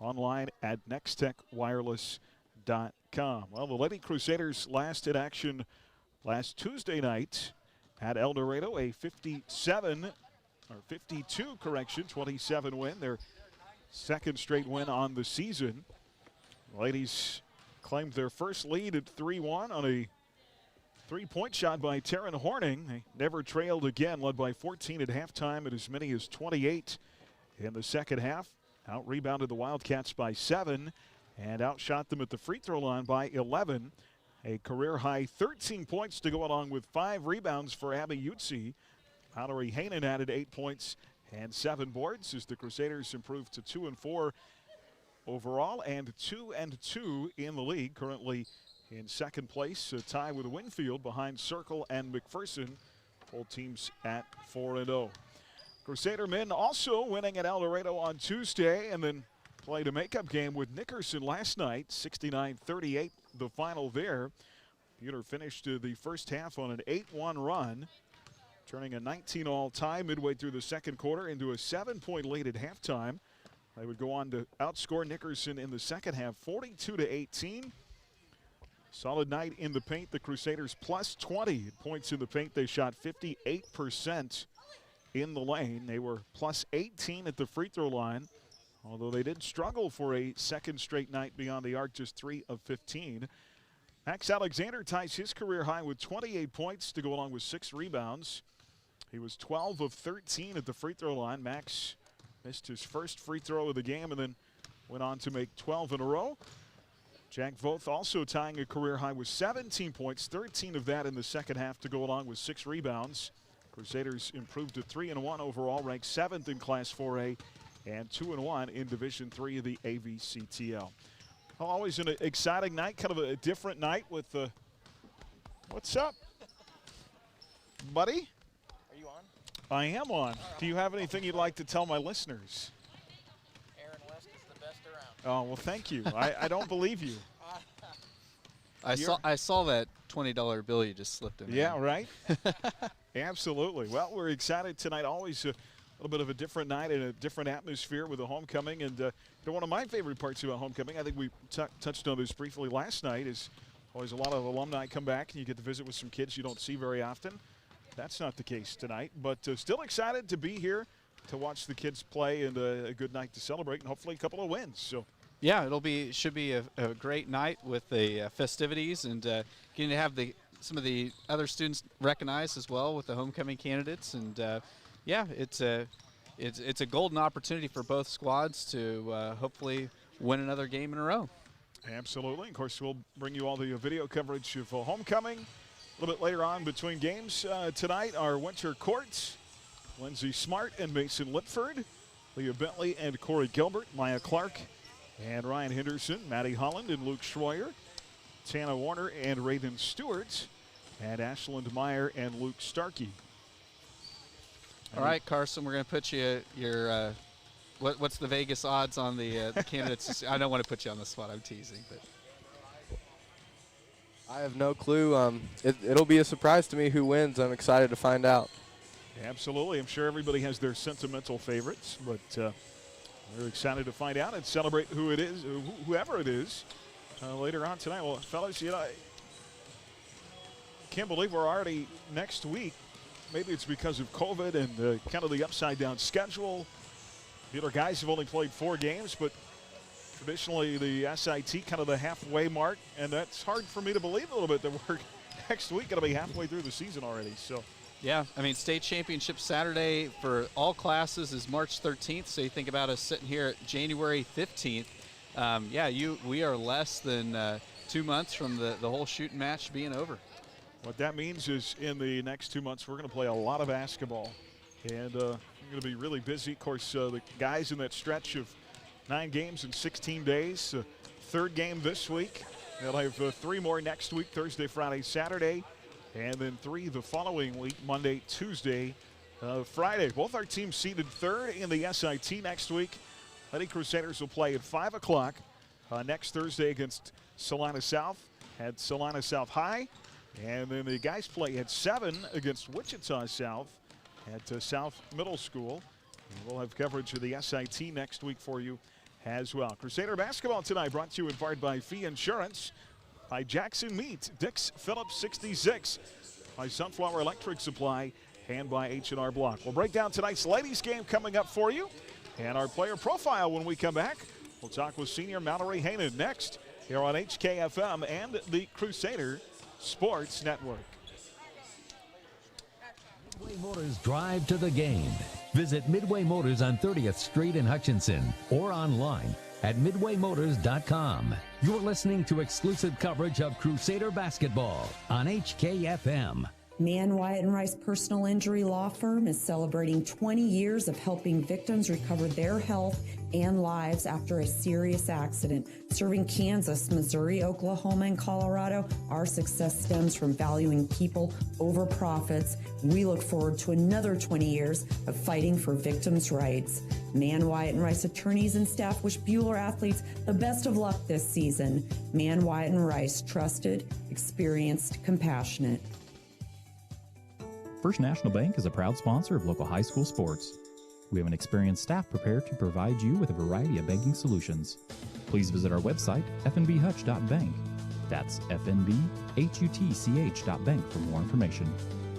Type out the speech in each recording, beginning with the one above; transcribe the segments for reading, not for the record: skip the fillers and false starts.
online at nextechwireless.com. Well, the Lady Crusaders last in action last Tuesday night at El Dorado, a 27 win, their second straight win on the season. The ladies claimed their first lead at 3-1 on a three-point shot by Taryn Horning. They never trailed again, led by 14 at halftime and as many as 28 in the second half. Out-rebounded the Wildcats by 7 and outshot them at the free throw line by 11. A career-high 13 points to go along with 5 rebounds for Abby Utsi. Mallory Hainan added 8 points and 7 boards as the Crusaders improved to 2-4 overall and 2-2 in the league. Currently in second place, a tie with Winfield behind Circle and McPherson. Both teams at 4-0. Crusader men also winning at El Dorado on Tuesday and then played a makeup game with Nickerson last night. 69-38 the final there. Buhler finished the first half on an 8-1 run, turning a 19-all tie midway through the second quarter into a 7-point lead at halftime. They would go on to outscore Nickerson in the second half 42-18. Solid night in the paint. The Crusaders plus 20 points in the paint. They shot 58% in the lane. They were plus 18 at the free throw line, although they did struggle for a second straight night beyond the arc, just 3 of 15. Max Alexander ties his career high with 28 points to go along with 6 rebounds. He was 12 of 13 at the free throw line. Max missed his first free throw of the game and then went on to make 12 in a row. Jack Voth also tying a career high with 17 points, 13 of that in the second half to go along with 6 rebounds. Crusaders improved to 3-1 overall, ranked 7th in Class 4A and 2-1 in Division 3 of the AVCTL. Well, always an exciting night, kind of a different night with what's up, buddy? Are you on? I am on. Do you have anything you'd like to tell my listeners? Aaron West is the best around. Oh, well, thank you. I don't believe you. I saw that $20 bill you just slipped in. Yeah, right? Absolutely. Well, we're excited tonight. Always a little bit of a different night and a different atmosphere with the homecoming. And one of my favorite parts about homecoming, I think we touched on this briefly last night, is always a lot of alumni come back and you get to visit with some kids you don't see very often. That's not the case tonight, but still excited to be here to watch the kids play and a good night to celebrate and hopefully a couple of wins. So. Yeah, should be a great night with the festivities and getting to have some of the other students recognized as well with the homecoming candidates. And yeah, it's a golden opportunity for both squads to hopefully win another game in a row. Absolutely. Of course, we'll bring you all the video coverage of homecoming a little bit later on between games. Tonight, our winter courts, Lindsay Smart and Mason Lipford, Leah Bentley and Corey Gilbert, Maya Clark and Ryan Henderson, Maddie Holland and Luke Schroyer, Tana Warner and Raven Stewart, and Ashland Meyer and Luke Starkey. All right, Carson, we're going to put you your what's the Vegas odds on the candidates? I don't want to put you on the spot. I'm teasing, but I have no clue. It'll be a surprise to me who wins. I'm excited to find out. Absolutely. I'm sure everybody has their sentimental favorites, but we're excited to find out and celebrate who it is, whoever it is, later on tonight. Well, fellas, I can't believe we're already next week. Maybe it's because of COVID and kind of the upside-down schedule. The other guys have only played 4 games, but traditionally the SIT kind of the halfway mark, and that's hard for me to believe a little bit that we're next week going to be halfway through the season already. So. Yeah, I mean, state championship Saturday for all classes is March 13th, so you think about us sitting here at January 15th. We are less than 2 months from the whole shooting match being over. What that means is in the next 2 months, we're going to play a lot of basketball, and we're going to be really busy. Of course, the guys in that stretch of 9 games in 16 days, 3rd game this week. They'll have 3 more next week, Thursday, Friday, Saturday. And then 3 the following week, Monday, Tuesday, Friday. Both our teams seated 3rd in the SIT next week. Lady Crusaders will play at 5 o'clock next Thursday against Salina South at Salina South High. And then the guys play at 7 against Wichita South at South Middle School. And we'll have coverage of the SIT next week for you as well. Crusader basketball tonight brought to you in part by Fee Insurance, by Jackson Meat, Dix Phillips 66, by Sunflower Electric Supply, and by H&R Block. We'll break down tonight's ladies game coming up for you, and our player profile when we come back. We'll talk with senior Mallory Hainan next here on HKFM and the Crusader Sports Network. Midway Motors drive to the game. Visit Midway Motors on 30th Street in Hutchinson or online at midwaymotors.com. You're listening to exclusive coverage of Crusader basketball on HKFM. Mann, Wyatt & Rice Personal Injury Law Firm is celebrating 20 years of helping victims recover their health and lives after a serious accident. Serving Kansas, Missouri, Oklahoma, and Colorado, our success stems from valuing people over profits. We look forward to another 20 years of fighting for victims' rights. Mann, Wyatt & Rice attorneys and staff wish Buhler athletes the best of luck this season. Mann, Wyatt & Rice, trusted, experienced, compassionate. First National Bank is a proud sponsor of local high school sports. We have an experienced staff prepared to provide you with a variety of banking solutions. Please visit our website, fnbhutch.bank. That's fnbhutch.bank for more information.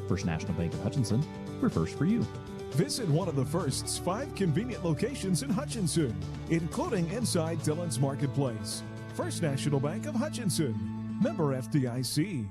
First National Bank of Hutchinson, we're first for you. Visit one of the First's 5 convenient locations in Hutchinson, including inside Dillon's Marketplace. First National Bank of Hutchinson, member FDIC.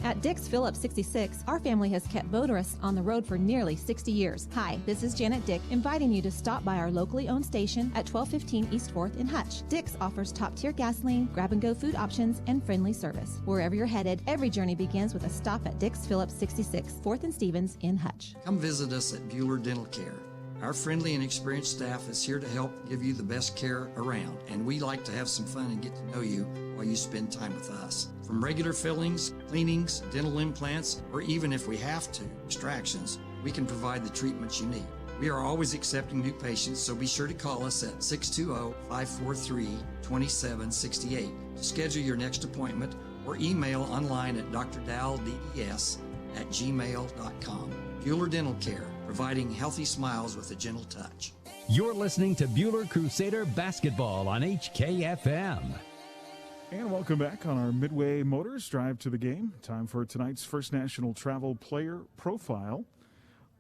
At Dix Phillips 66, our family has kept motorists on the road for nearly 60 years. Hi, this is Janet Dick, inviting you to stop by our locally owned station at 1215 East 4th in Hutch. Dix offers top-tier gasoline, grab-and-go food options, and friendly service. Wherever you're headed, every journey begins with a stop at Dix Phillips 66, 4th and Stevens in Hutch. Come visit us at Buhler Dental Care. Our friendly and experienced staff is here to help give you the best care around, and we like to have some fun and get to know you while you spend time with us. From regular fillings, cleanings, dental implants, or even if we have to, extractions, we can provide the treatments you need. We are always accepting new patients, so be sure to call us at 620-543-2768 to schedule your next appointment, or email online at drdalldds@gmail.com. Buhler Dental Care, providing healthy smiles with a gentle touch. You're listening to Buhler Crusader basketball on HKFM. And welcome back on our Midway Motors Drive to the Game. Time for tonight's First National Travel Player Profile.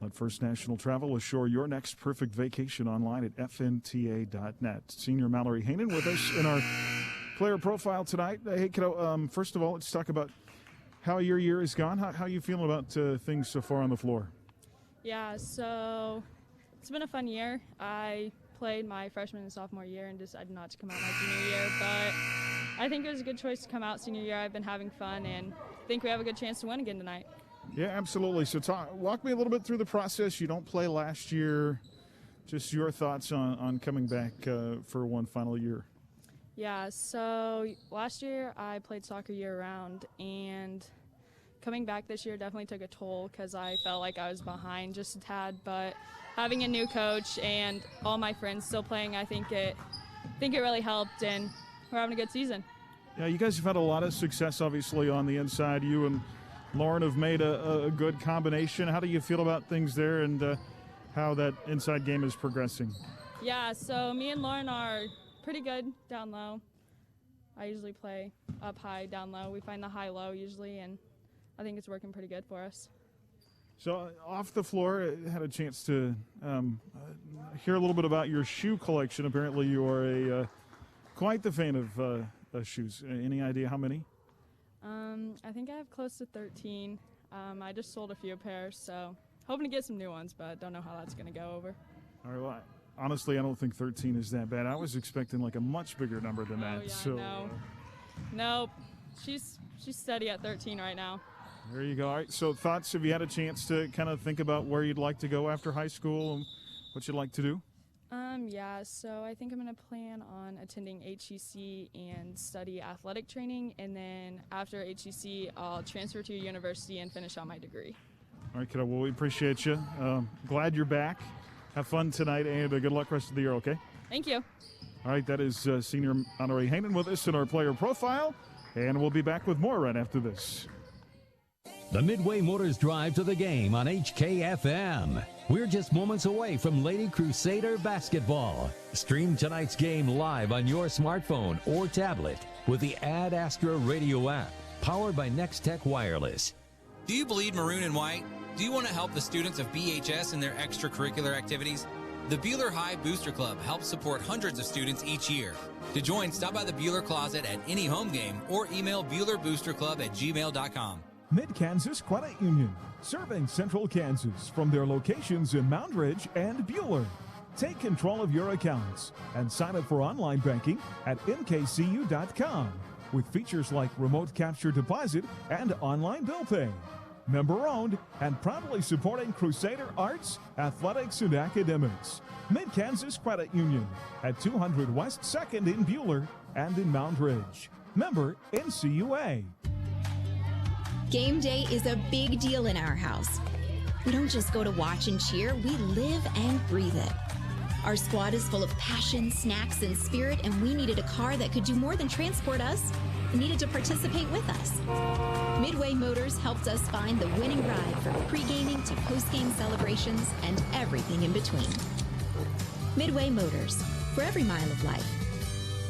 Let First National Travel assure your next perfect vacation online at fnta.net. Senior Mallory Hainan with us in our player profile tonight. Hey, kiddo, first of all, let's talk about how your year has gone. How you feeling about things so far on the floor? Yeah, so it's been a fun year. I played my freshman and sophomore year and decided not to come out my junior year, but I think it was a good choice to come out senior year. I've been having fun and think we have a good chance to win again tonight. Yeah, absolutely. So walk me a little bit through the process. You don't play last year. Just your thoughts on coming back for one final year. Yeah, so last year I played soccer year-round, and coming back this year definitely took a toll because I felt like I was behind just a tad, but having a new coach and all my friends still playing, I think it really helped, and we're having a good season. Yeah, you guys have had a lot of success, obviously, on the inside. You and Lauren have made a good combination. How do you feel about things there and how that inside game is progressing? Yeah, so me and Lauren are pretty good down low. I usually play up high, down low. We find the high-low usually, and I think it's working pretty good for us. So off the floor, I had a chance to hear a little bit about your shoe collection. Apparently you are quite the fan of shoes. Any idea how many? I think I have close to 13. I just sold a few pairs, so hoping to get some new ones, but don't know how that's going to go over. All right, well, honestly, I don't think 13 is that bad. I was expecting like a much bigger number than that. Yeah, so, no. Nope. She's steady at 13 right now. There you go. All right, so thoughts, have you had a chance to kind of think about where you'd like to go after high school and what you'd like to do? Yeah, so I think I'm going to plan on attending HEC and study athletic training, and then after HEC, I'll transfer to a university and finish out my degree. All right, kiddo, well, we appreciate you. Glad you're back. Have fun tonight, and good luck rest of the year, okay? Thank you. All right, that is senior Mallory Hainan with us in our player profile, and we'll be back with more right after this. The Midway Motors Drive to the Game on HKFM. We're just moments away from Lady Crusader basketball. Stream tonight's game live on your smartphone or tablet with the Ad Astra Radio app, powered by Next Tech Wireless. Do you bleed maroon and white? Do you want to help the students of BHS in their extracurricular activities? The Buhler High Booster Club helps support hundreds of students each year. To join, stop by the Buhler Closet at any home game or email BuhlerBoosterClub@gmail.com. Mid-Kansas Credit Union, serving Central Kansas from their locations in Moundridge and Buhler. Take control of your accounts and sign up for online banking at mkcu.com with features like remote capture deposit and online bill pay. Member-owned and proudly supporting Crusader arts, athletics, and academics. Mid-Kansas Credit Union at 200 West 2nd in Buhler and in Moundridge. Member NCUA. Game day is a big deal in our house. We don't just go to watch and cheer, we live and breathe it. Our squad is full of passion, snacks, and spirit, and we needed a car that could do more than transport us. It needed to participate with us. Midway Motors helped us find the winning ride from pre-gaming to post-game celebrations and everything in between. Midway Motors, for every mile of life.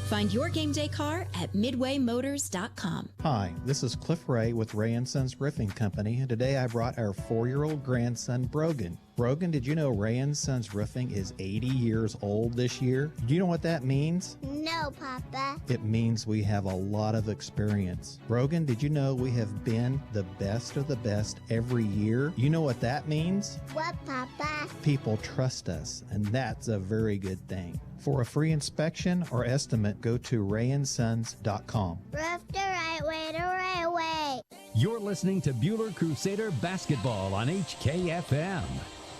Find your game day car at midwaymotors.com. Hi, this is Cliff Ray with Ray & Sons Roofing Company, and today I brought our 4-year-old grandson, Brogan. Brogan, did you know Ray & Sons Roofing is 80 years old this year? Do you know what that means? No, Papa. It means we have a lot of experience. Brogan, did you know we have been the best of the best every year? You know what that means? What, Papa? People trust us, and that's a very good thing. For a free inspection or estimate, go to rayandsons.com. Roof the right way, the right way. You're listening to Buhler Crusader basketball on HKFM.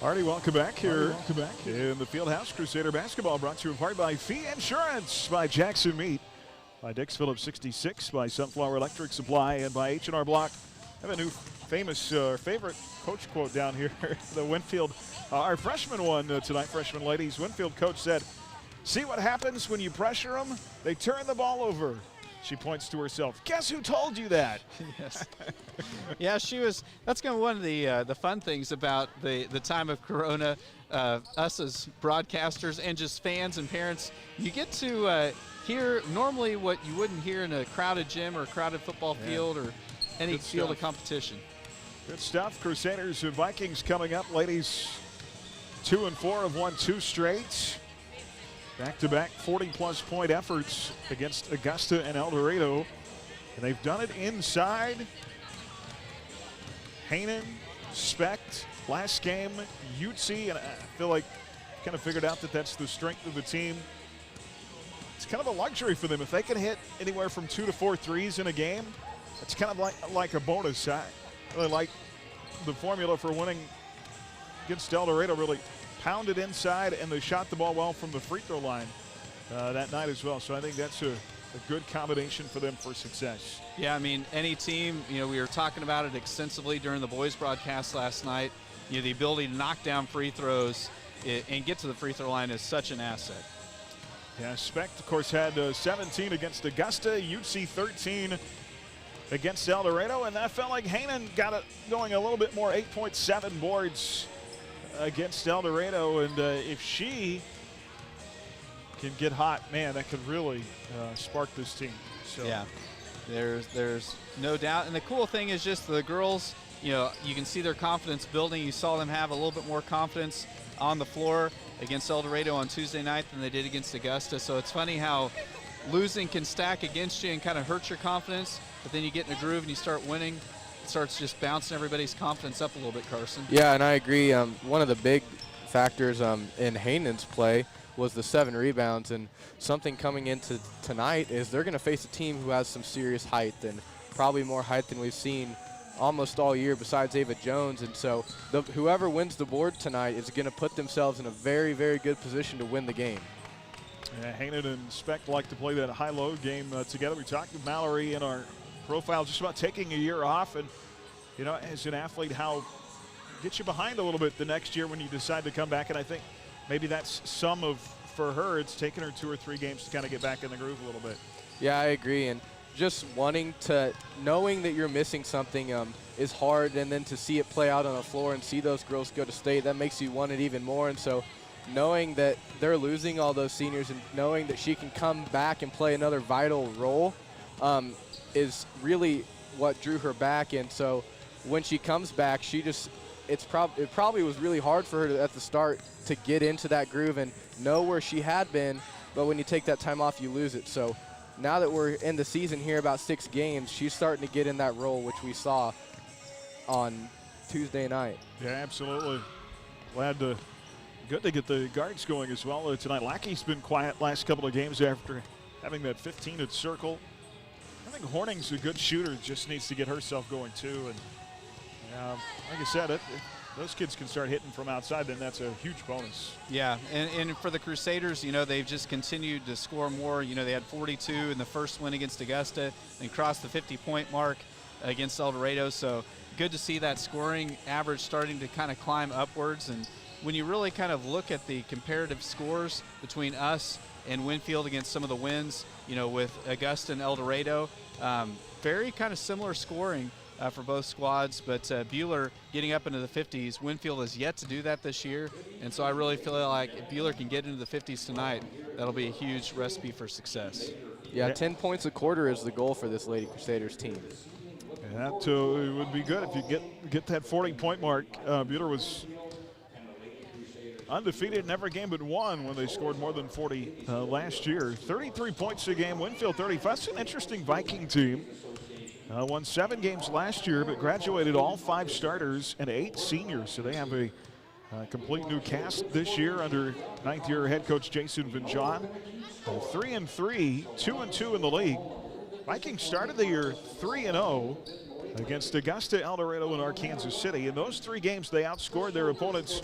Artie, welcome back here in the Fieldhouse. Crusader basketball brought to you in part by Fee Insurance, by Jackson Meat, by Dix Phillips 66, by Sunflower Electric Supply, and by H&R Block. I have a new famous favorite coach quote down here. The Winfield, our freshman one tonight, freshman ladies. Winfield coach said, "See what happens when you pressure them? They turn the ball over." She points to herself. Guess who told you that? Yes. Yeah, she was. That's kind of one of the fun things about the time of Corona. Us as broadcasters and just fans and parents, you get to hear normally what you wouldn't hear in a crowded gym or a crowded football field or any field of competition. Good stuff. Crusaders and Vikings coming up. Ladies 2-4 have won 2 straight. Back-to-back 40-plus point efforts against Augusta and El Dorado. And they've done it inside. Hainan, Specht, last game, Utsi, and I feel like kind of figured out that that's the strength of the team. It's kind of a luxury for them. If they can hit anywhere from 2 to 4 threes in a game, it's kind of like a bonus. I really like the formula for winning against El Dorado. Really pounded inside, and they shot the ball well from the free throw line that night as well. So I think that's a good combination for them for success. Yeah, I mean, any team, we were talking about it extensively during the boys broadcast last night. The ability to knock down free throws and get to the free throw line is such an asset. Yeah, Specht, of course, had 17 against Augusta, Utsi 13 against El Dorado, and that felt like Hainan got it going a little bit more, 8.7 boards against El Dorado, and if she can get hot, man, that could really spark this team. So. Yeah, there's no doubt. And the cool thing is just the girls, you can see their confidence building. You saw them have a little bit more confidence on the floor against El Dorado on Tuesday night than they did against Augusta. So it's funny how losing can stack against you and kind of hurt your confidence, but then you get in a groove and you start winning. It starts just bouncing everybody's confidence up a little bit, Carson. Yeah, and I agree. One of the big factors in Hainan's play was the 7 rebounds, and something coming into tonight is they're going to face a team who has some serious height, and probably more height than we've seen almost all year besides Ava Jones. And so whoever wins the board tonight is going to put themselves in a very, very good position to win the game. Yeah, Hainan and Specht like to play that high-low game together. We talked with Mallory in our profile just about taking a year off, and as an athlete, how get you behind a little bit the next year when you decide to come back. And I think maybe that's for her, it's taken her 2 or 3 games to kind of get back in the groove a little bit. Yeah, I agree. And just knowing that you're missing something is hard, and then to see it play out on the floor and see those girls go to state, that makes you want it even more. And so knowing that they're losing all those seniors and knowing that she can come back and play another vital role is really what drew her back. And so when she comes back, it probably was really hard for her at the start to get into that groove and know where she had been, but when you take that time off, you lose it. So now that we're in the season here, about 6 games, she's starting to get in that role, which we saw on Tuesday night. Yeah, absolutely. Good to get the guards going as well tonight. Lackey's been quiet last couple of games after having that 15 at circle. I think Horning's a good shooter, just needs to get herself going too. And like I said, if those kids can start hitting from outside, then that's a huge bonus. Yeah, and for the Crusaders, they've just continued to score more. They had 42 in the first win against Augusta and crossed the 50-point mark against El Dorado. So good to see that scoring average starting to kind of climb upwards. And when you really kind of look at the comparative scores between us and Winfield against some of the wins, with Augusta and El Dorado, very kind of similar scoring for both squads, but Buhler getting up into the 50s. Winfield has yet to do that this year, and so I really feel like if Buhler can get into the 50s tonight, that'll be a huge recipe for success. Yeah, 10 points a quarter is the goal for this Lady Crusaders team. And that it would be good if you get that 40-point mark. Buhler was undefeated in every game but one when they scored more than 40 last year. 33 points a game, Winfield 35. That's an interesting Viking team. Won 7 games last year, but graduated all 5 starters and 8 seniors. So they have a complete new cast this year under 9th-year head coach Jason Vinjon. 3-3, 2-2 in the league. Vikings started the year 3-0 against Augusta, El Dorado, and Arkansas City. In those 3 games, they outscored their opponents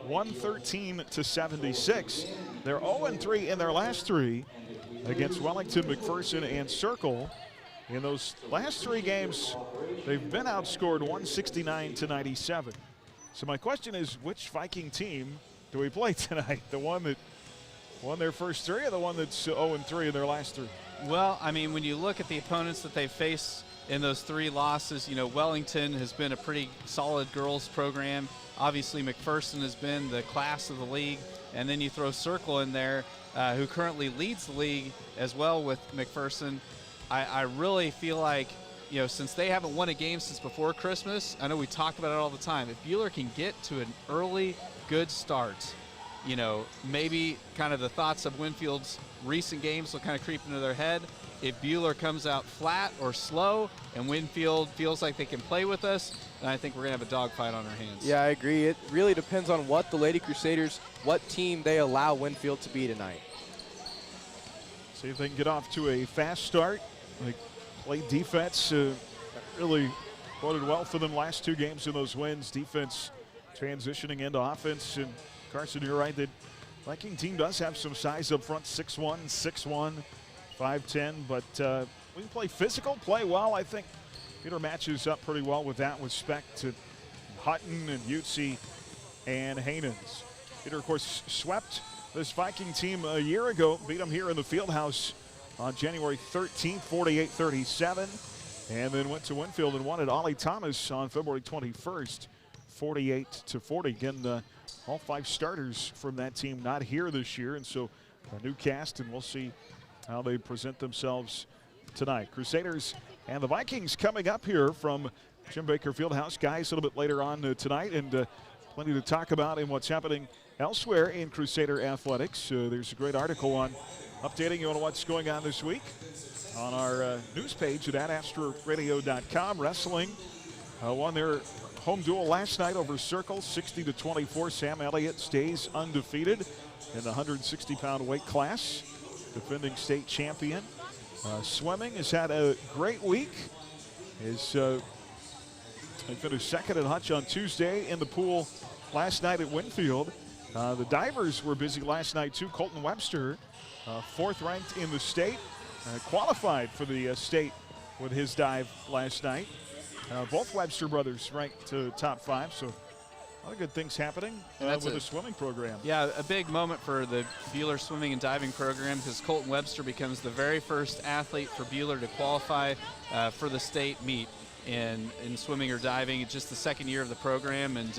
113-76. They're 0-3 in their last 3 against Wellington, McPherson, and Circle. In those last 3 games, they've been outscored 169-97. So my question is, which Viking team do we play tonight? The one that won their first 3 or the one that's 0-3 in their last 3? Well, I mean, when you look at the opponents that they face in those 3 losses, Wellington has been a pretty solid girls program. Obviously, McPherson has been the class of the league. And then you throw Circle in there, who currently leads the league as well with McPherson. I really feel like, since they haven't won a game since before Christmas, I know we talk about it all the time. If Buhler can get to an early good start, maybe kind of the thoughts of Winfield's recent games will kind of creep into their head. If Buhler comes out flat or slow and Winfield feels like they can play with us, then I think we're going to have a dogfight on our hands. Yeah, I agree. It really depends on what the Lady Crusaders, what team they allow Winfield to be tonight. See if they can get off to a fast start. They played defense, really boded well for them last 2 games in those wins. Defense transitioning into offense. And Carson, you're right, that Viking team does have some size up front, 6'1", 6'1", 5'10", but we can play physical, play well. I think Peter matches up pretty well with that with respect to Hutton and Utsi and Hainans. Peter, of course, swept this Viking team a year ago, beat them here in the Fieldhouse on January 13th, 48-37, and then went to Winfield and won at Ollie Thomas on February 21st, 48-40. Again, all 5 starters from that team not here this year, and so a new cast, and we'll see how they present themselves tonight. Crusaders and the Vikings coming up here from Jim Baker Fieldhouse. Guys, a little bit later on tonight, and plenty to talk about in what's happening elsewhere in Crusader athletics. There's a great article on updating you on what's going on this week on our news page at adastraradio.com. Wrestling won their home duel last night over Circle, 60-24. Sam Elliott stays undefeated in the 160-pound weight class, defending state champion. Swimming has had a great week. They finished second at Hutch on Tuesday in the pool last night at Winfield. The divers were busy last night too. Colton Webster, 4th ranked in the state, qualified for the state with his dive last night. Both Webster brothers ranked top 5, so A lot of good things happening with the swimming program. Yeah, a big moment for the Buhler swimming and diving program because Colton Webster becomes the very first athlete for Buhler to qualify for the state meet in swimming or diving. It's just the second year of the program. And,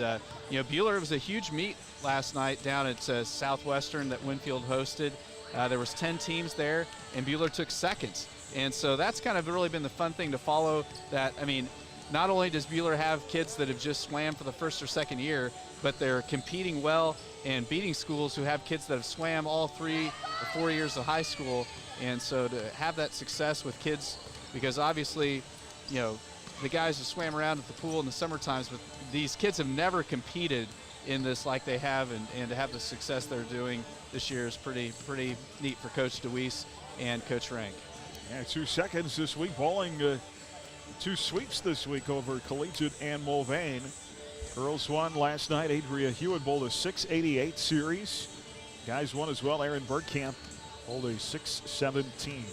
Buhler was a huge meet last night down at Southwestern that Winfield hosted. There was 10 teams there, and Buhler took second. And so that's kind of really been the fun thing to follow that. I mean, not only does Buhler have kids that have just swam for the first or second year, but they're competing well and beating schools who have kids that have swam all 3 or 4 years of high school. And so to have that success with kids, because obviously, the guys who swam around at the pool in the summer times, but these kids have never competed in this like they have, and to have the success they're doing this year is pretty neat for Coach DeWeese and Coach Rank. Yeah, 2 seconds this week. Bowling 2 sweeps this week over Collegiate and Mulvane. Girls won last night. Adria Hewitt bowled a 688 series. Guys won as well. Aaron Bergkamp bowled a 617.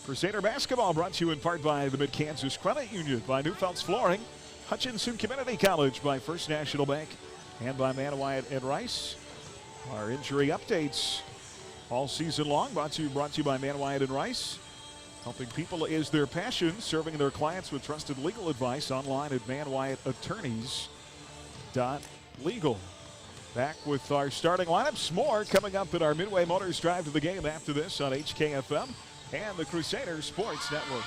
Crusader basketball brought to you in part by the Mid-Kansas Credit Union, by Newfeld's Flooring, Hutchinson Community College, by First National Bank, and by Manawayat and Rice. Our injury updates all season long brought to you by Manawayat and Rice. Helping people is their passion, serving their clients with trusted legal advice online at manwyatattorneys.legal. Back with our starting lineups. More coming up in our Midway Motors Drive to the Game after this on HKFM and the Crusader Sports Network.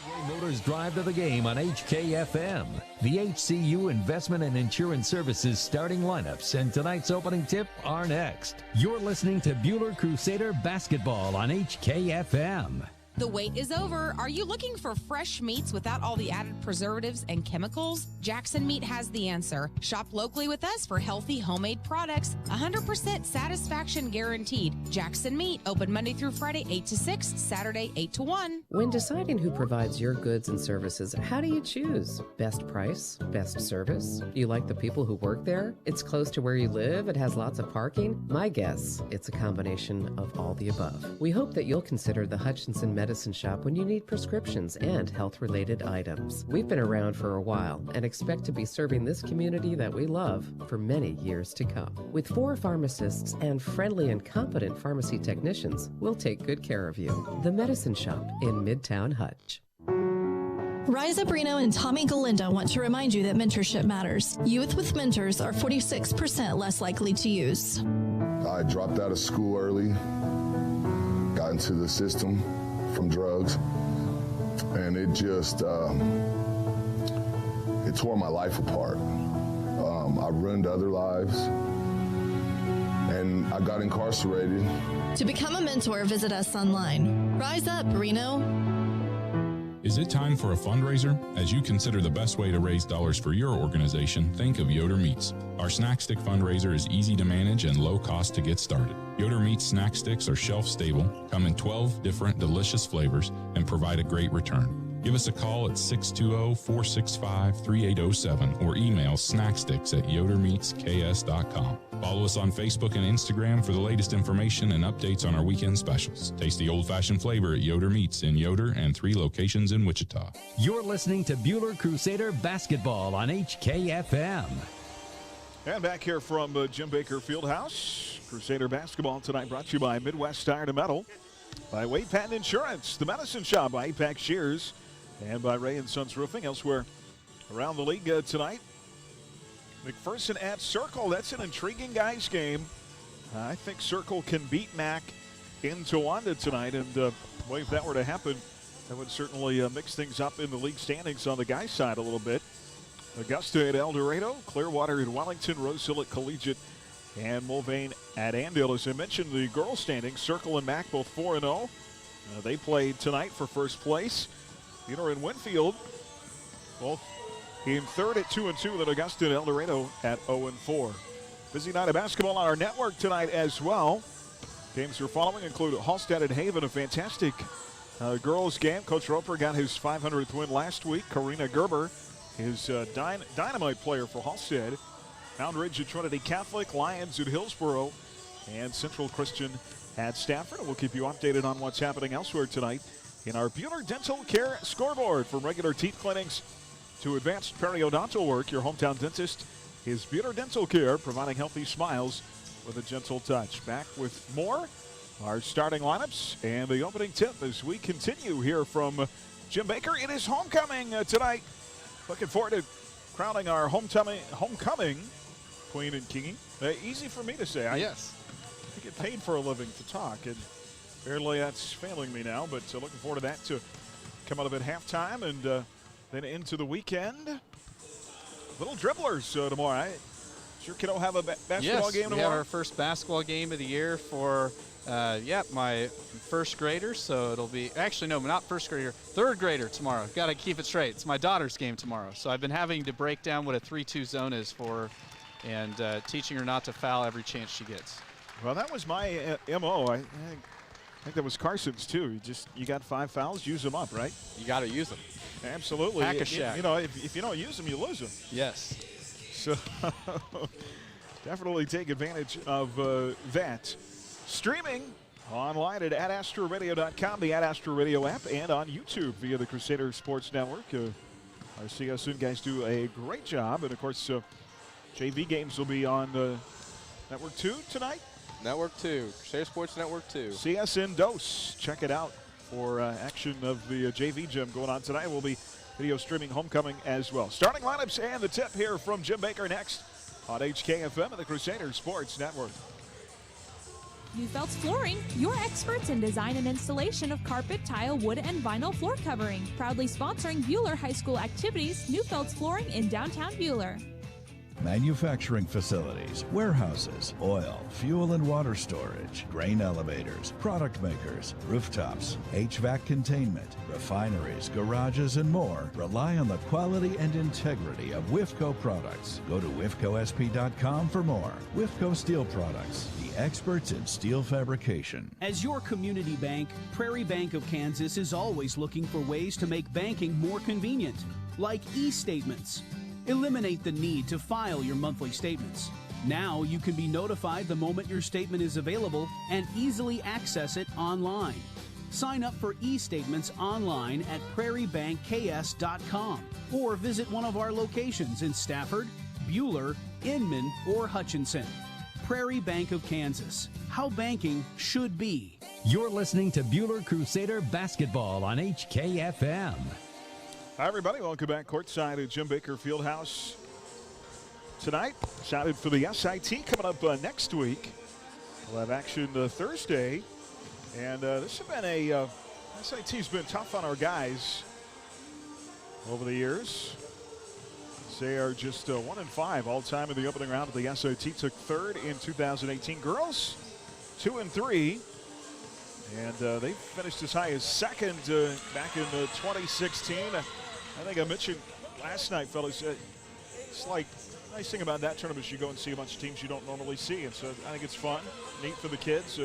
Midway Motors Drive to the Game on HKFM. The HCU Investment and Insurance Services starting lineups and tonight's opening tip are next. You're listening to Buhler Crusader Basketball on HKFM. The wait is over. Are you looking for fresh meats without all the added preservatives and chemicals? Jackson Meat has the answer. Shop locally with us for healthy homemade products. 100% satisfaction guaranteed. Jackson Meat, open Monday through Friday 8 to 6, Saturday 8 to 1. When deciding who provides your goods and services, how do you choose? Best price? Best service? Do you like the people who work there? It's close to where you live? It has lots of parking? My guess, it's a combination of all the above. We hope that you'll consider the Hutchinson Medicine Shop when you need prescriptions and health-related items. We've been around for a while and expect to be serving this community that we love for many years to come. With 4 pharmacists and friendly and competent pharmacy technicians, we'll take good care of you. The Medicine Shop in Midtown Hutch. Rise Up Reno and Tommy Galindo want to remind you that mentorship matters. Youth with mentors are 46% less likely to use. I dropped out of school early, got into the system from drugs, and it just it tore my life apart. I ruined other lives, and I got incarcerated. To become a mentor, visit us online. Rise Up Reno. Is it time for a fundraiser? As you consider the best way to raise dollars for your organization, think of Yoder Meats. Our snack stick fundraiser is easy to manage and low cost to get started. Yoder Meats snack sticks are shelf stable, come in 12 different delicious flavors, and provide a great return. Give us a call at 620-465-3807 or email snacksticks@yodermeatsks.com. Follow us on Facebook and Instagram for the latest information and updates on our weekend specials. Taste the old-fashioned flavor at Yoder Meats in Yoder and 3 locations in Wichita. You're listening to Buhler Crusader Basketball on HKFM. And back here from Jim Baker Fieldhouse, Crusader basketball tonight brought to you by Midwest Tire and Metal, by Wade Patton Insurance, the Medicine Shop, by APAC Shears, and by Ray & Sons Roofing. Elsewhere around the league tonight, McPherson at Circle. That's an intriguing guys game. I think Circle can beat Mac in Towanda tonight, and boy, if that were to happen, that would certainly mix things up in the league standings on the guys' side a little bit. Augusta at El Dorado, Clearwater at Wellington, Rose Hill at Collegiate, and Mulvane at Andale. As I mentioned, the girls' standings, Circle and Mac both 4-0. They played tonight for first place. Buhler and Winfield both in third at 2-2, then Augusta and El Dorado at 0-4. Busy night of basketball on our network tonight as well. Games you're following include Hallstatt and Haven, a fantastic girls game. Coach Roper got his 500th win last week. Karina Gerber, his dynamite player for Hallstatt. Mound Ridge at Trinity Catholic, Lions at Hillsboro, and Central Christian at Stafford. We'll keep you updated on what's happening elsewhere tonight in our Buhler Dental Care scoreboard. From regular teeth cleanings to advanced periodontal work, your hometown dentist is Buhler Dental Care, providing healthy smiles with a gentle touch. Back with more, our starting lineups and the opening tip as we continue here from Jim Baker. It is homecoming tonight. Looking forward to crowning our homecoming queen and king. Easy for me to say. Yes. I get paid for a living to talk, and apparently that's failing me now, but looking forward to that to come out of at halftime and then into the weekend. Little dribblers tomorrow. Is your kiddo have a basketball game tomorrow? We have our first basketball game of the year for, my first grader. So it'll be, actually, no, not first grader, third grader tomorrow. Got to keep it straight. It's my daughter's game tomorrow. So I've been having to break down what a 3-2 zone is for and teaching her not to foul every chance she gets. Well, that was my MO. I think that was Carson's too. You got 5 fouls, use them up, right? You got to use them. Absolutely. Hack-a-shack. You know, if you don't use them, you lose them. Yes. So definitely take advantage of that. Streaming online at adastraradio.com, the Ad Astra Radio app, and on YouTube via the Crusader Sports Network. Our CSN guys do a great job. And, of course, JV games will be on Network 2 tonight. Network 2, Crusader Sports Network 2. CSN Dose. Check it out for action of the JV gym going on tonight. We'll be video streaming homecoming as well. Starting lineups and the tip here from Jim Baker next on HKFM and the Crusader Sports Network. Newfeld's Flooring, your experts in design and installation of carpet, tile, wood, and vinyl floor covering. Proudly sponsoring Buhler High School activities, Newfeld's Flooring in downtown Buhler. Manufacturing facilities, warehouses, oil, fuel and water storage, grain elevators, product makers, rooftops, HVAC containment, refineries, garages, and more rely on the quality and integrity of WIFCO products. Go to WIFCOSP.com for more. WIFCO Steel Products, the experts in steel fabrication. As your community bank, Prairie Bank of Kansas is always looking for ways to make banking more convenient, like e-statements. Eliminate the need to file your monthly statements. Now you can be notified the moment your statement is available and easily access it online. Sign up for e-statements online at prairiebankks.com or visit one of our locations in Stafford, Buhler, Inman, or Hutchinson. Prairie Bank of Kansas. How banking should be. You're listening to Buhler Crusader Basketball on HKFM. Hi, everybody. Welcome back courtside at Jim Baker Fieldhouse tonight. Excited for the SIT coming up next week. We'll have action Thursday. And this has been a SIT's been tough on our guys over the years. They are just 1-5 all time in the opening round of the SIT. Took third in 2018. Girls 2-3. And they finished as high as second back in 2016. I think I mentioned last night, fellas, it's like the nice thing about that tournament is you go and see a bunch of teams you don't normally see. And so I think it's fun, neat for the kids,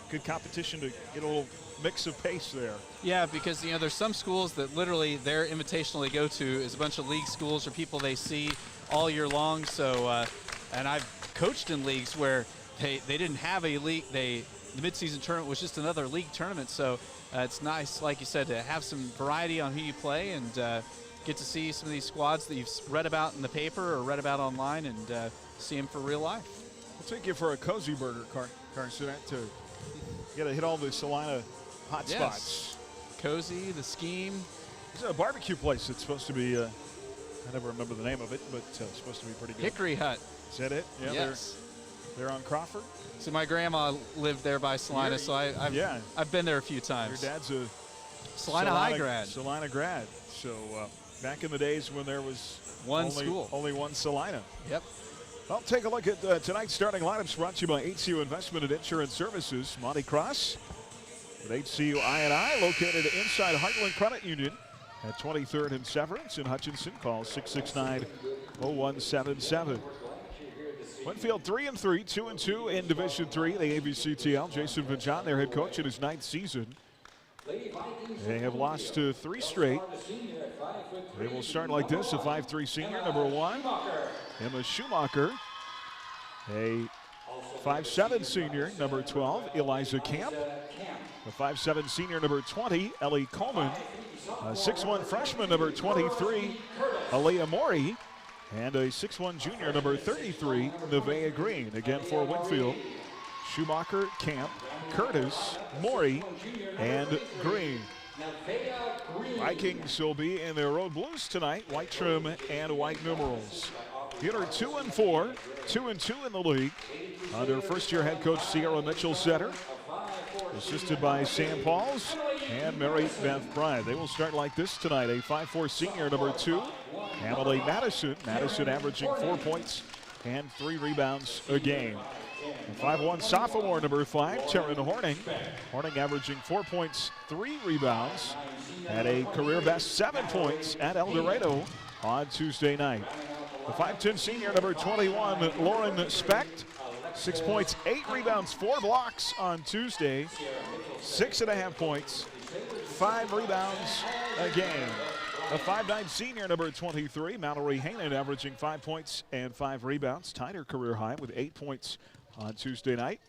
good competition to get a little mix of pace there. Yeah, because, there's some schools that literally their invitational they go to is a bunch of league schools or people they see all year long. So, and I've coached in leagues where they didn't have a league. The midseason tournament was just another league tournament. So it's nice, like you said, to have some variety on who you play and get to see some of these squads that you've read about in the paper or read about online and see them for real life. I'll take you for a cozy burger, Carson. You got to hit all the Salina hot spots. Cozy, the scheme. There's a barbecue place that's supposed to be, I never remember the name of it, but it's supposed to be pretty good. Hickory Hut. Is that it? Yeah, yes. They're on Crawford. So my grandma lived there by Salina, so I've been there a few times. Your dad's a Salina High grad. Salina grad. So back in the days when there was only one Salina. Yep. Well, take a look at tonight's starting lineups brought to you by HCU Investment and Insurance Services. Monty Cross with HCU I&I located inside Heartland Credit Union at 23rd and Severance in Hutchinson. Call 669-0177. Winfield 3-3, 2-2 in Division III, the ABCTL. Jason Van John, their head coach in his 9th season. They have lost to 3 straight. They will start like this: a 5'3" senior, number 1, Emma Schumacher. A 5'7" senior, number 12, Eliza Camp. A 5'7" senior, number 20, Ellie Coleman. A 6'1" freshman, number 23, Aaliyah Morey, and a 6'1 junior, number 33, Nevaeh Green. Again for Winfield, Schumacher, Camp, Curtis, Morey, and Green. Vikings will be in their road blues tonight, white trim and white numerals. Buhler 2-4, 2-2 in the league under first-year head coach Sierra Mitchell-Setter, assisted by Sam Pauls and Mary Beth Bryant. They will start like this tonight. A 5'4 senior, number 2, Emily Madison. Madison averaging 4 points and 3 rebounds a game. A 5'1 sophomore, number 5, Taryn Horning. Horning averaging 4 points, 3 rebounds, and a career best 7 points at El Dorado on Tuesday night. The 5'10 senior, number 21, Lauren Specht. 6 points, 8 rebounds, 4 blocks on Tuesday. 6.5 points, 5 rebounds a game. The 5'9 senior, number 23, Mallory Hainan, averaging 5 points and 5 rebounds. Tied her career high with 8 points on Tuesday night.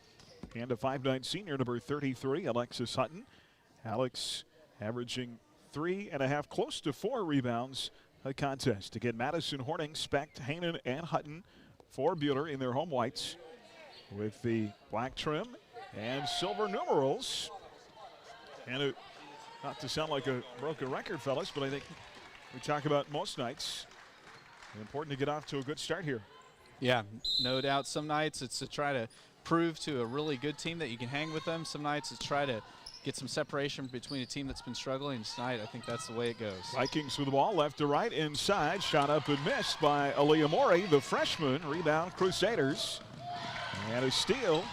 And a 5'9 senior, number 33, Alexis Hutton. Alex averaging 3.5, close to 4 rebounds a contest. Again, Madison, Horning, Specht, Hainan, and Hutton for Buhler in their home whites, with the black trim and silver numerals. And not to sound like a broken record, fellas, but I think we talk about most nights. Important to get off to a good start here. Yeah, no doubt. Some nights it's to try to prove to a really good team that you can hang with them. Some nights it's try to get some separation between a team that's been struggling. Tonight, I think that's the way it goes. Vikings with the ball left to right, inside, shot up and missed by Aaliyah Morey, the freshman. Rebound, Crusaders. And a steal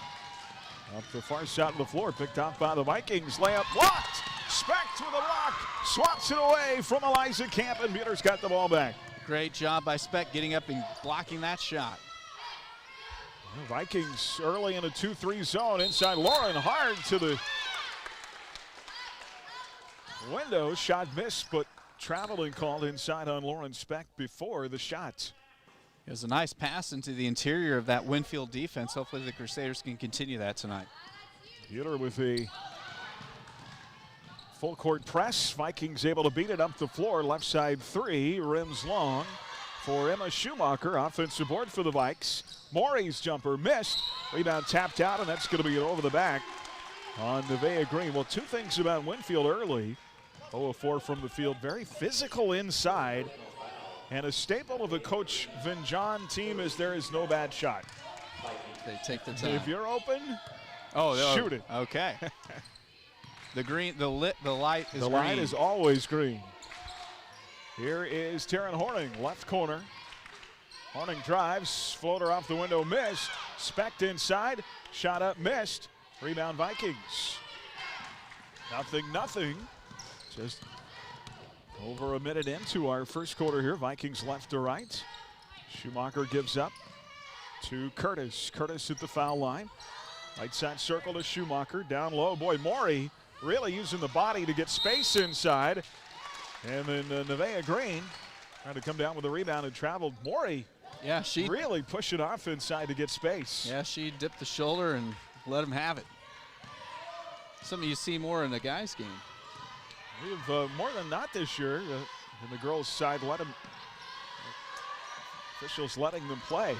up the far side of the floor, picked off by the Vikings. Layup blocked. Specht with a block, swaps it away from Eliza Camp, and Buhler's got the ball back. Great job by Specht getting up and blocking that shot. The Vikings early in a 2-3 zone. Inside, Lauren hard to the window. Shot missed, but traveling called inside on Lauren Specht before the shot. It was a nice pass into the interior of that Winfield defense. Hopefully the Crusaders can continue that tonight. Buhler with a full court press. Vikings able to beat it up the floor. Left side 3, rims long for Emma Schumacher. Offensive board for the Vikes. Morey's jumper missed. Rebound tapped out, and that's going to be over the back on Nevaeh Green. Well, 2 things about Winfield early. 0 of 4 from the field. Very physical inside. And a staple of the Coach Vinjon team is there is no bad shot. They take the time. If you're open, shoot it. Okay. The green, the light is green. The light is always green. Here is Taryn Horning, left corner. Horning drives, floater off the window, missed. Specht inside, shot up, missed. Rebound Vikings. 0-0. Just over a minute into our first quarter here. Vikings left to right. Schumacher gives up to Curtis. Curtis at the foul line. Right side circle to Schumacher. Down low. Boy, Morey really using the body to get space inside. And then Nevaeh Green trying to come down with a rebound and traveled. Morey, yeah, she really pushing off inside to get space. Yeah, she dipped the shoulder and let him have it. Something you see more in the guys' game. We've more than not this year. In the girls' side, officials letting them play.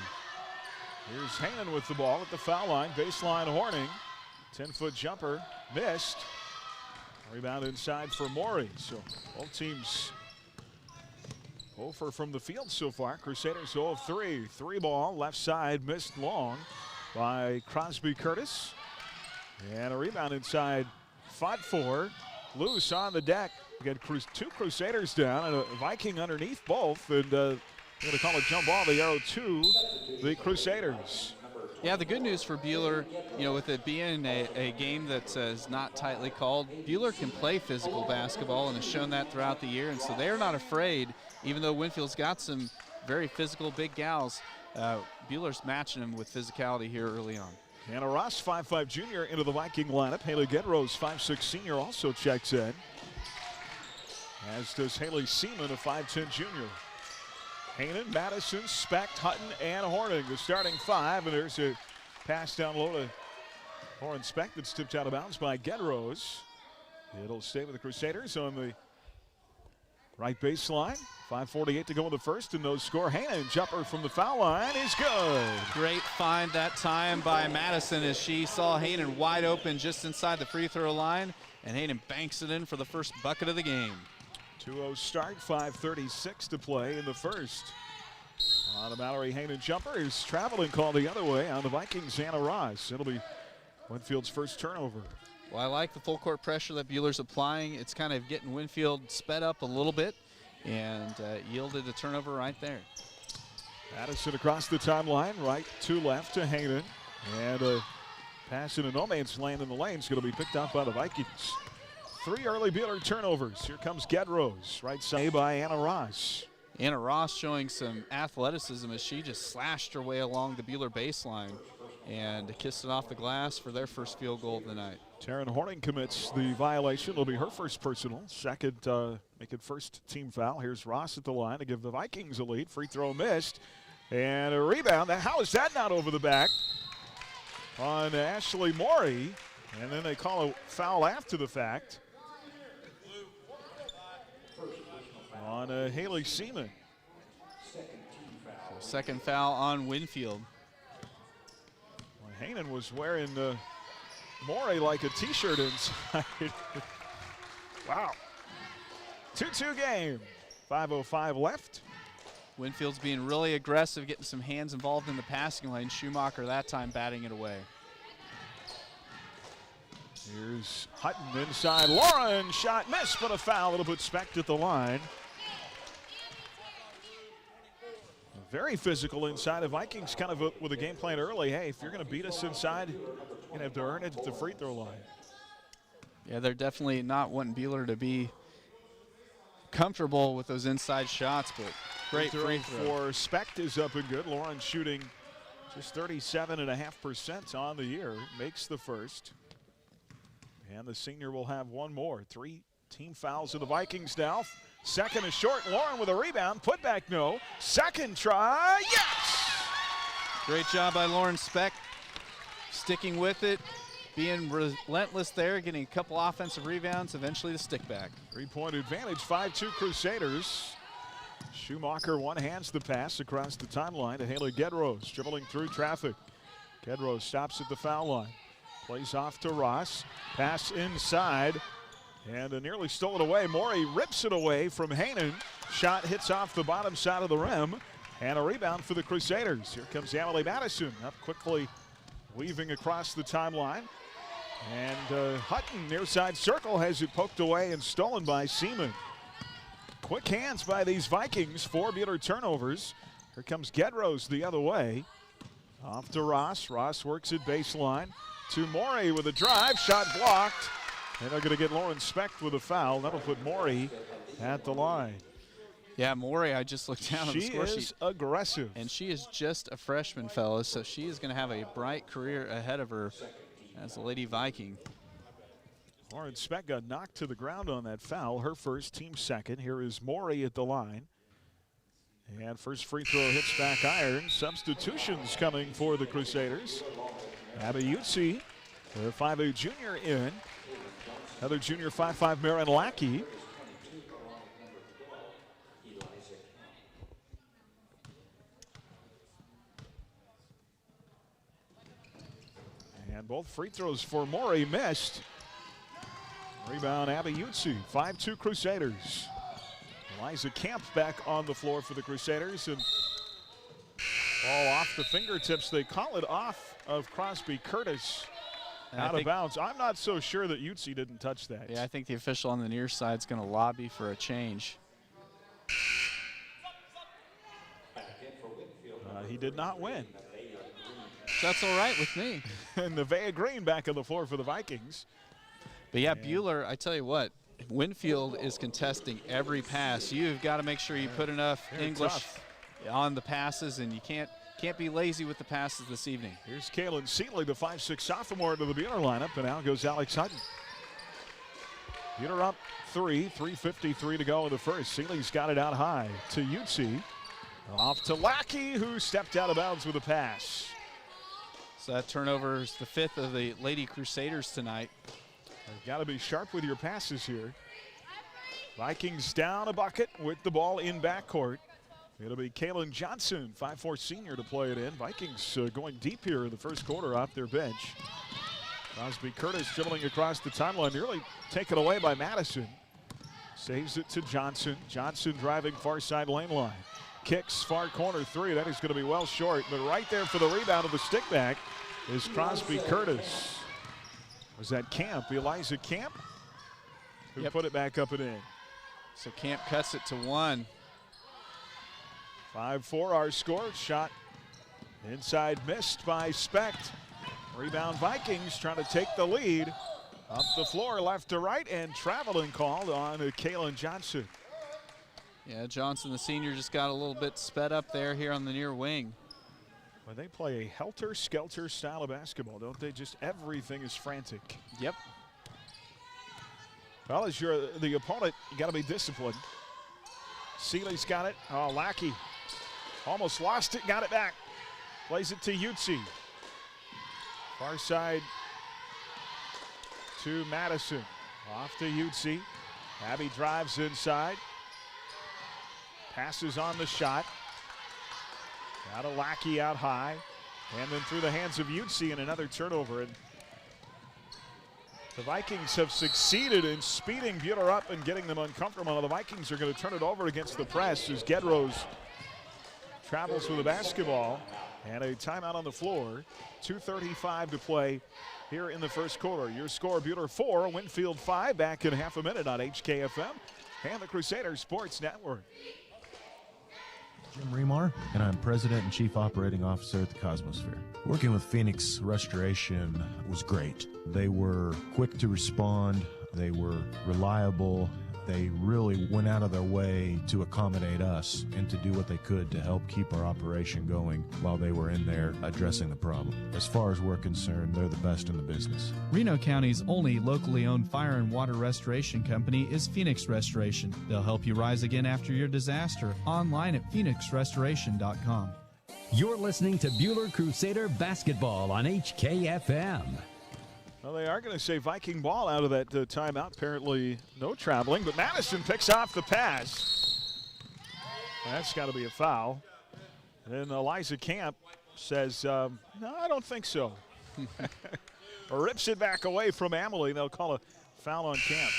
Here's Hainan with the ball at the foul line. Baseline Horning. 10-foot jumper. Missed. Rebound inside for Morey. So both teams 0 from the field so far. Crusaders 0 of 3. 3-ball left side. Missed long by Crosby Curtis. And a rebound inside. Fought for. Loose on the deck. We got 2 Crusaders down and a Viking underneath both. And they're going to call a jump ball. The arrow to the Crusaders. Yeah, the good news for Buhler, with it being a game that is not tightly called, Buhler can play physical basketball and has shown that throughout the year. And so they're not afraid, even though Winfield's got some very physical big gals. Buhler's matching them with physicality here early on. Hannah Ross, 5'5 junior, into the Viking lineup. Haley Gedrose, 5'6 senior, also checks in. As does Haley Seaman, a 5'10 junior. Hainan, Madison, Specht, Hutton, and Horning, the starting 5. And there's a pass down low to Lauren Specht that's tipped out of bounds by Gedrose. It'll stay with the Crusaders on the Right baseline. 5:48 to go in the first, and no score. Hainan, jumper from the foul line, is good. Great find that time by Madison as she saw Hainan wide open just inside the free throw line, and Hainan banks it in for the first bucket of the game. 2-0 start, 5:36 to play in the first. On the Mallory Hainan jumper is traveling call the other way on the Vikings, Anna Ross. It'll be Winfield's first turnover. Well, I like the full court pressure that Buhler's applying. It's kind of getting Winfield sped up a little bit and yielded a turnover right there. Madison across the timeline, right to left to Hainan. And a pass into no man's land in the lane is going to be picked up by the Vikings. 3 early Buhler turnovers. Here comes Gedrose, right side by Anna Ross. Anna Ross showing some athleticism as she just slashed her way along the Buhler baseline and kissed it off the glass for their first field goal of the night. Taryn Horning commits the violation. It'll be her first personal. Second, making first team foul. Here's Ross at the line to give the Vikings a lead. Free throw missed. And a rebound. How is that not over the back on Ashley Morey? And then they call a foul after the fact on Haley Seaman. Second foul on Winfield. Well, Hainan was wearing Morey like a t-shirt inside. Wow. 2-2 game. 5:05 left. Winfield's being really aggressive, getting some hands involved in the passing lane. Schumacher that time batting it away. Here's Hutton inside. Lauren, shot missed, but a foul. It'll put Specht at the line. Very physical inside. The Vikings kind of with a game plan early. Hey, if you're going to beat us inside, you're going to have to earn it at the free throw line. Yeah, they're definitely not wanting Buhler to be comfortable with those inside shots, but great free throw. For Specht is up and good. Lauren shooting just 37.5% on the year. Makes the first. And the senior will have one more. 3 team fouls of the Vikings now. Second is short. Lauren with a rebound. Put back no. Second try. Yes! Great job by Lauren Specht. Sticking with it. Being relentless there. Getting a couple offensive rebounds. Eventually the stick back. 3-point advantage. 5-2 Crusaders. Schumacher one-hands the pass across the timeline to Haley Gedrose. Dribbling through traffic. Gedrose stops at the foul line. Plays off to Ross. Pass inside. And nearly stole it away. Morey rips it away from Hainan. Shot hits off the bottom side of the rim. And a rebound for the Crusaders. Here comes Emily Madison up quickly, weaving across the timeline. And Hutton, near side circle, has it poked away and stolen by Seaman. Quick hands by these Vikings. 4 Buhler turnovers. Here comes Gedrose the other way. Off to Ross. Ross works at baseline. To Morey with a drive. Shot blocked. And they're going to get Lauren Specht with a foul. That'll put Morey at the line. Yeah, Morey, I just looked down on the score sheet. She is aggressive. And she is just a freshman, fellas, so she is going to have a bright career ahead of her as a Lady Viking. Lauren Specht got knocked to the ground on that foul. Her first, team second. Here is Morey at the line. And first free throw hits back iron. Substitutions coming for the Crusaders. Abby Utsi, the 5'8" junior in. Another junior 5'5" Marin Lackey. And both free throws for Morey missed. Rebound Abby Utsi, 5'2" Crusaders. Eliza Camp back on the floor for the Crusaders. And ball off the fingertips. They call it off of Crosby Curtis. Out of bounds. I'm not so sure that Utsi didn't touch that. Yeah, I think the official on the near side is going to lobby for a change. He did not win. That's all right with me. And Nevaeh Green back on the floor for the Vikings. But yeah, Buhler, I tell you what, Winfield is contesting every pass. You've got to make sure you put enough English on the passes, and you can't be lazy with the passes this evening. Here's Kaylin Seeley, the 5'6" sophomore, into the Buhler lineup, and now goes Alex Hutton. Buhler up 3:53 to go in the first. Seeley's got it out high to Utsi. Off to Lackey, who stepped out of bounds with a pass. So that turnover is the 5th of the Lady Crusaders tonight. You've got to be sharp with your passes here. Vikings down a bucket with the ball in backcourt. It'll be Kalen Johnson, 5'4" senior, to play it in. Vikings going deep here in the first quarter off their bench. Crosby Curtis dribbling across the timeline, nearly taken away by Madison. Saves it to Johnson. Johnson driving far side lane line. Kicks far corner three. That is going to be well short, but right there for the rebound of the stick back is Crosby Curtis. Was that Camp, Elijah Camp, who put it back up and in. So Camp cuts it to 1. 5-4 our score. Shot inside missed by Specht. Rebound Vikings trying to take the lead. Up the floor left to right, and traveling called on Kalen Johnson. Yeah, Johnson, the senior, just got a little bit sped up there here on the near wing. Well, they play a helter-skelter style of basketball, don't they? Just everything is frantic. Yep. Well, as you're the opponent, you got to be disciplined. Seeley's got it. Oh, Lackey almost lost it, got it back. Plays it to Utsi. Far side to Madison. Off to Utsi. Abby drives inside. Passes on the shot. Got a Lackey out high. And then through the hands of Utsi and another turnover. And the Vikings have succeeded in speeding Buhler up and getting them uncomfortable. Now the Vikings are going to turn it over against the press as Gedros travels with the basketball. And a timeout on the floor. 2:35 to play here in the first quarter. Your score, Buhler 4, Winfield 5. Back in half a minute on HKFM and the Crusader Sports Network. Jim Remar, and I'm President and Chief Operating Officer at the Cosmosphere. Working with Phoenix Restoration was great. They were quick to respond. They were reliable. They really went out of their way to accommodate us and to do what they could to help keep our operation going while they were in there addressing the problem. As far as we're concerned, they're the best in the business. Reno County's only locally owned fire and water restoration company is Phoenix Restoration. They'll help you rise again after your disaster. Online at phoenixrestoration.com. You're listening to Buhler Crusader Basketball on HKFM. Well, they are going to say Viking ball out of that timeout. Apparently no traveling, but Madison picks off the pass. That's got to be a foul. And Eliza Camp says, no, I don't think so. Rips it back away from Amelie. They'll call a foul on Camp.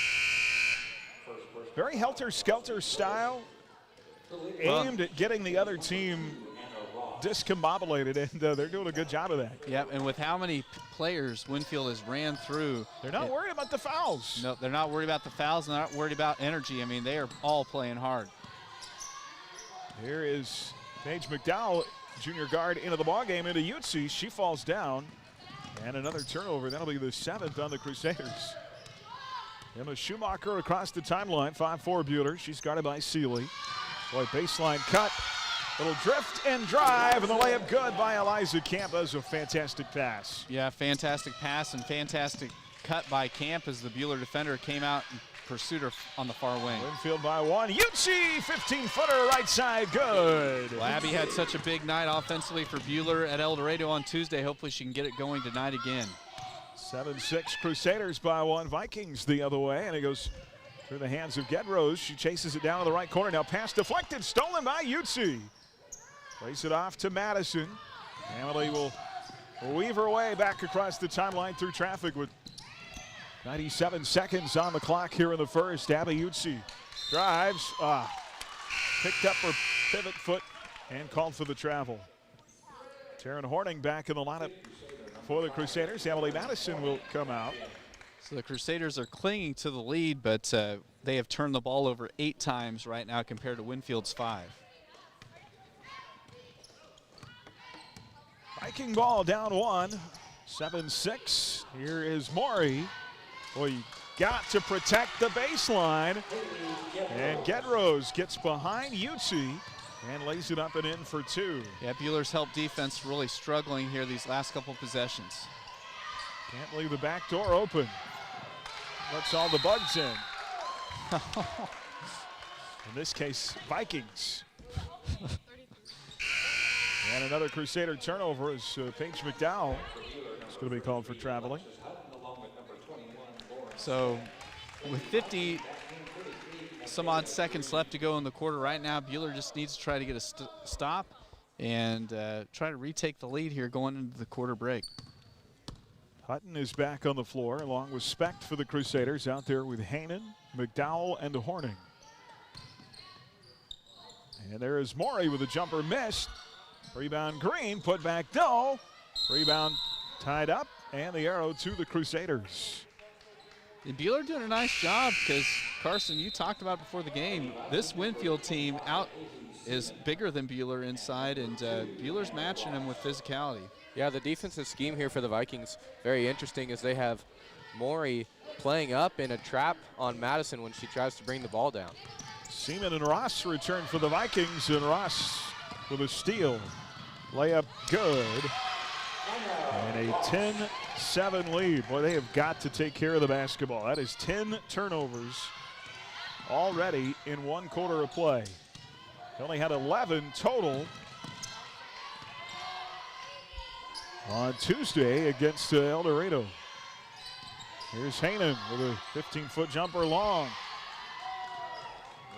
Very helter-skelter style, aimed at getting the other team discombobulated, and they're doing a good job of that. Yep, and with how many players Winfield has ran through. They're not worried about the fouls. No, they're not worried about the fouls. They're not worried about energy. I mean, they are all playing hard. Here is Paige McDowell, junior guard, into the ballgame, into Utsi. She falls down, and another turnover. That'll be the 7th on the Crusaders. Emma Schumacher across the timeline, 5'4" Buhler. She's guarded by Seeley. Boy, baseline cut. Little drift and drive, and the layup good by Eliza Camp. That was a fantastic pass. Yeah, fantastic pass and fantastic cut by Camp as the Buhler defender came out and pursued her on the far wing. Winfield by 1. Utsi, 15-footer, right side, good. Well, Abby had such a big night offensively for Buhler at El Dorado on Tuesday. Hopefully she can get it going tonight again. 7-6 Crusaders by 1. Vikings the other way, and it goes through the hands of Gedros. She chases it down to the right corner. Now pass deflected, stolen by Utsi. Plays it off to Madison. Emily will weave her way back across the timeline through traffic with 97 seconds on the clock here in the first. Abby Utsi drives, picked up her pivot foot and called for the travel. Taryn Horning back in the lineup for the Crusaders. Emily Madison will come out. So the Crusaders are clinging to the lead, but they have turned the ball over 8 times right now compared to Winfield's 5. Viking ball down 1, 7-6. Here is Maury. Boy, you got to protect the baseline. And Gedros gets behind Utsi and lays it up and in for 2. Yeah, Buhler's help defense really struggling here these last couple possessions. Can't leave the back door open. Lets all the bugs in. In this case, Vikings. And another Crusader turnover is Paige McDowell. It's going to be called for traveling. So with 50 some odd seconds left to go in the quarter. Right now, Buhler just needs to try to get a stop and try to retake the lead here going into the quarter break. Hutton is back on the floor along with Specht for the Crusaders, out there with Hainan, McDowell, and Horning. And there is Morey with a jumper missed. Rebound Green, put back no. Rebound tied up, and the arrow to the Crusaders. And Buhler doing a nice job because, Carson, you talked about before the game, this Winfield team out is bigger than Buhler inside, and Buhler's matching them with physicality. Yeah, the defensive scheme here for the Vikings, very interesting, as they have Morey playing up in a trap on Madison when she tries to bring the ball down. Seaman and Ross return for the Vikings, and Ross with a steal. Layup good. And a 10-7 lead. Boy, they have got to take care of the basketball. That is 10 turnovers already in one quarter of play. They only had 11 total on Tuesday against El Dorado. Here's Hainan with a 15-foot jumper long.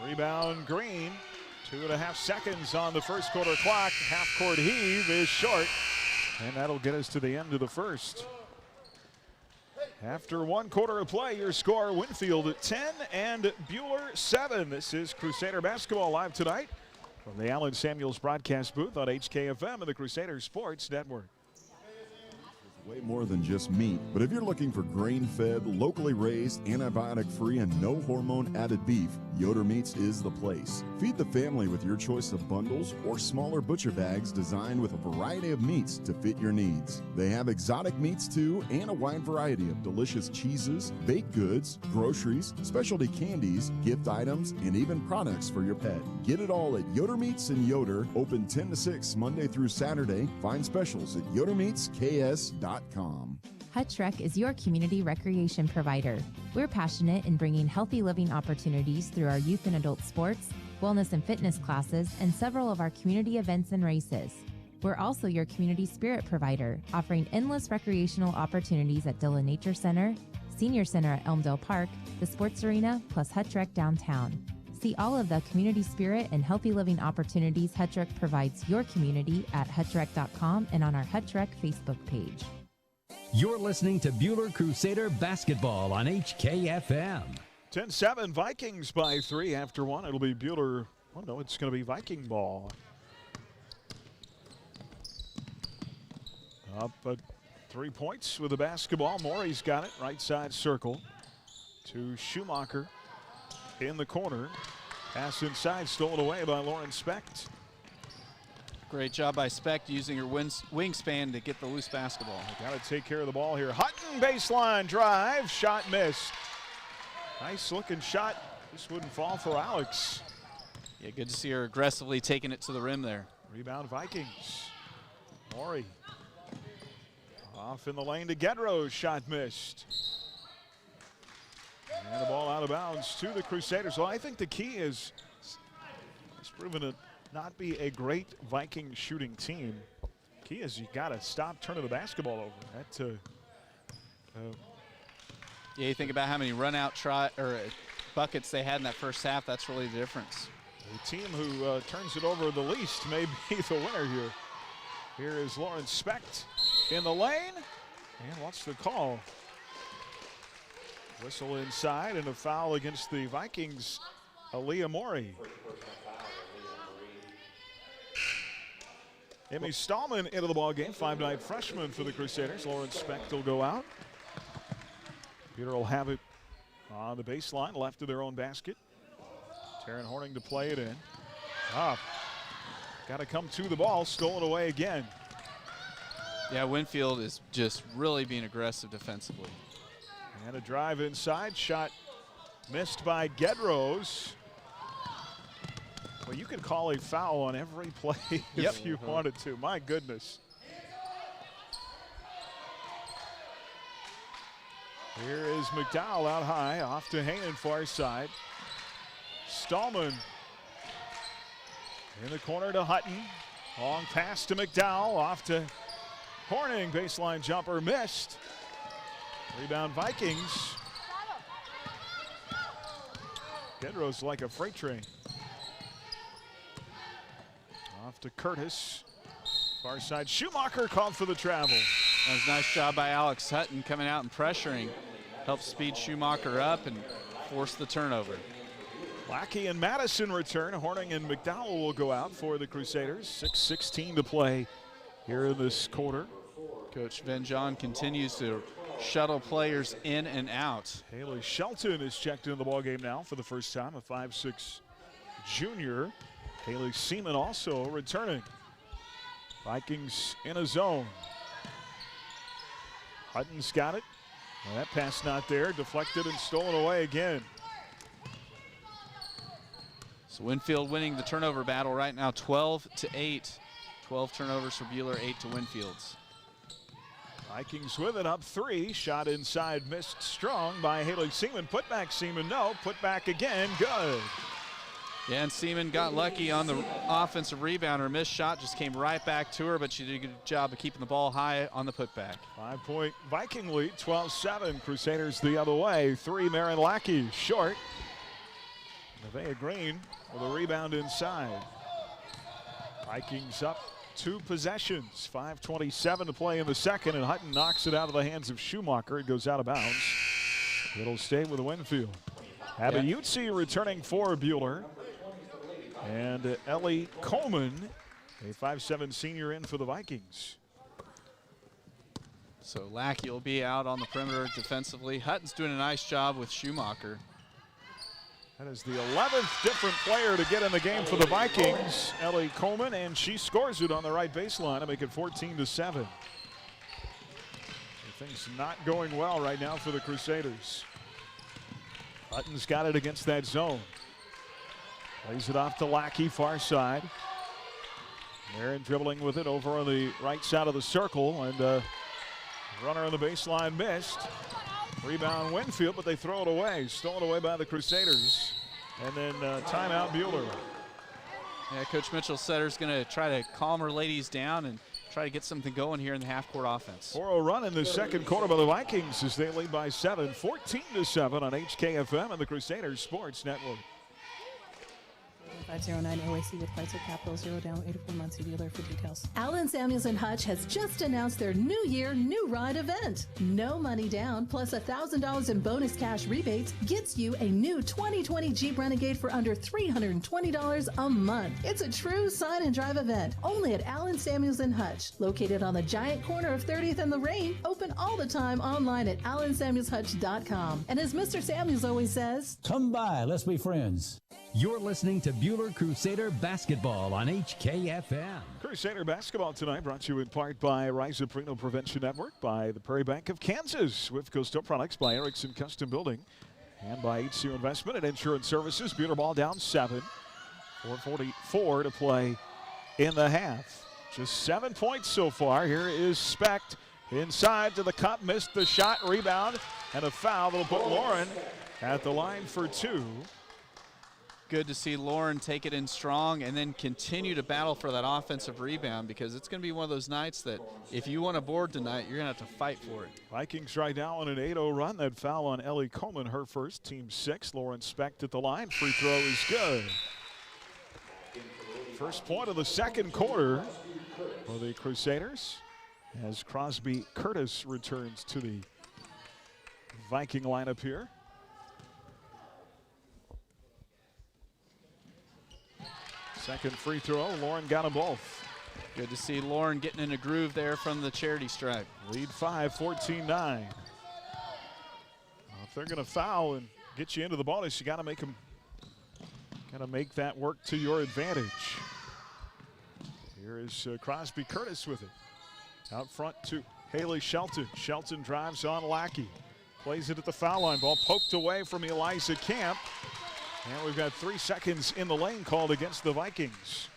Rebound Green. 2.5 seconds on the first quarter clock. Half-court heave is short, and that'll get us to the end of the first. After one quarter of play, your score: Winfield at 10 and Buhler 7. This is Crusader basketball live tonight from the Allen Samuels broadcast booth on HKFM and the Crusader Sports Network. Way more than just meat, but if you're looking for grain-fed, locally raised, antibiotic-free, and no hormone-added beef, Yoder Meats is the place. Feed the family with your choice of bundles or smaller butcher bags designed with a variety of meats to fit your needs. They have exotic meats too, and a wide variety of delicious cheeses, baked goods, groceries, specialty candies, gift items, and even products for your pet. Get it all at Yoder Meats in Yoder, open 10 to 6 Monday through Saturday. Find specials at yodermeatsks.com. Hutch Rec is your community recreation provider. We're passionate in bringing healthy living opportunities through our youth and adult sports, wellness and fitness classes, and several of our community events and races. We're also your community spirit provider, offering endless recreational opportunities at Dillon Nature Center, Senior Center at Elmdale Park, the Sports Arena, plus Hutch Rec downtown. See all of the community spirit and healthy living opportunities Hutch Rec provides your community at hutchrec.com and on our Hutch Rec Facebook page. You're listening to Buhler Crusader basketball on HKFM. 10-7, Vikings by 3 after one. It'll be Buhler. Well, no, it's going to be Viking ball. Up at 3 points with the basketball. Morey's got it, right side circle to Schumacher in the corner. Pass inside, stolen away by Lauren Specht. Great job by Specht using her wingspan to get the loose basketball. Got to take care of the ball here. Hutton baseline drive, shot missed. Nice looking shot. This wouldn't fall for Alex. Yeah, good to see her aggressively taking it to the rim there. Rebound Vikings. Morey off in the lane to Gedrose, shot missed. And the ball out of bounds to the Crusaders. Well, I think the key is it's proven to not be a great Viking shooting team. Key is you got to stop turning the basketball over. That yeah, you think about how many run-out buckets they had in that first half. That's really the difference. The team who turns it over the least may be the winner here. Here is Lauren Specht in the lane. And what's the call? Whistle inside and a foul against the Vikings, Aaliyah Morey. Emmy Stallman into the ball game, 5'9" freshman for the Crusaders. Lauren Specht will go out. Peter will have it on the baseline, left of their own basket. Taryn Horning to play it in. Got to come to the ball, stolen away again. Yeah, Winfield is just really being aggressive defensively. And a drive inside, shot missed by Gedrose. Well, you could call a foul on every play if you wanted to. My goodness. Here is McDowell out high, off to Hainan, far side. Stallman in the corner to Hutton. Long pass to McDowell, off to Horning. Baseline jumper missed. Rebound Vikings. Pedro's like a freight train. Off to Curtis. Far side, Schumacher called for the travel. That was a nice job by Alex Hutton coming out and pressuring. Helped speed Schumacher up and force the turnover. Lackey and Madison return. Horning and McDowell will go out for the Crusaders. 6:16 to play here in this quarter. Coach Van John continues to shuttle players in and out. Haley Shelton is checked into the ballgame now for the first time, a 5'6" junior. Haley Seaman also returning. Vikings in a zone. Hutton's got it. Well, that pass not there, deflected and stolen away again. So Winfield winning the turnover battle right now, 12-8. 12 turnovers for Buhler, 8 to Winfield's. Vikings with it, up 3. Shot inside, missed strong by Haley Seaman. Put back Seaman, no. Put back again, good. Yeah, and Seaman got lucky on the offensive rebound. Her missed shot just came right back to her, but she did a good job of keeping the ball high on the putback. 5-point Viking lead, 12-7. Crusaders the other way. 3, Marin Lackey short. Nevaeh Green with a rebound inside. Vikings up 2 possessions. 5:27 to play in the second, and Hutton knocks it out of the hands of Schumacher. It goes out of bounds. It'll stay with Winfield. Abayutsi returning for Buhler. And Ellie Coleman, a 5'7" senior, in for the Vikings. So Lackey will be out on the perimeter defensively. Hutton's doing a nice job with Schumacher. That is the 11th different player to get in the game for the Vikings, Ellie Coleman, and she scores it on the right baseline to make it 14-7. Things not going well right now for the Crusaders. Hutton's got it against that zone. Plays it off to Lackey, far side. Marin dribbling with it over on the right side of the circle, and runner on the baseline missed. Rebound Winfield, but they throw it away. Stolen away by the Crusaders. And then timeout Buhler. Yeah, Coach Mitchell Setter's going to try to calm her ladies down and try to get something going here in the half-court offense. 4-0 run in the second quarter by the Vikings as they lead by 7, 14-7 on HKFM and the Crusaders Sports Network. 509 OAC with Chrysler Capital, 0 down, 84 months. See dealer for details. Allen Samuels and Hutch has just announced their New Year, New Ride event. No money down, plus $1,000 in bonus cash rebates gets you a new 2020 Jeep Renegade for under $320 a month. It's a true sign and drive event, only at Allen Samuels and Hutch, located on the giant corner of 30th and Lorraine, open all the time online at allensamuelshutch.com. And as Mr. Samuels always says, come by, let's be friends. You're listening to Buhler Crusader Basketball on HKFM. Crusader Basketball tonight brought to you in part by Rhizopreno Prevention Network, by the Prairie Bank of Kansas, with Coastal Products, by Erickson Custom Building, and by HCU Investment and Insurance Services. Buhler ball down 7. 4:44 to play in the half. Just 7 points so far. Here is Specht inside to the cup, missed the shot, rebound, and a foul that'll put Lauren at the line for 2. Good to see Lauren take it in strong and then continue to battle for that offensive rebound, because it's going to be one of those nights that if you want a board tonight, you're going to have to fight for it. Vikings right now on an 8-0 run. That foul on Ellie Coleman, her first, team 6. Lauren Specht at the line. Free throw is good. First point of the second quarter for the Crusaders as Crosby Curtis returns to the Viking lineup here. Second free throw, Lauren got them both. Good to see Lauren getting in a groove there from the charity stripe. Lead 5, 14-9. Well, if they're going to foul and get you into the bonus, you got to make them, make that work to your advantage. Here is Crosby Curtis with it. Out front to Haley Shelton. Shelton drives on Lackey. Plays it at the foul line. Ball poked away from Eliza Camp. And we've got 3 seconds in the lane called against the Vikings.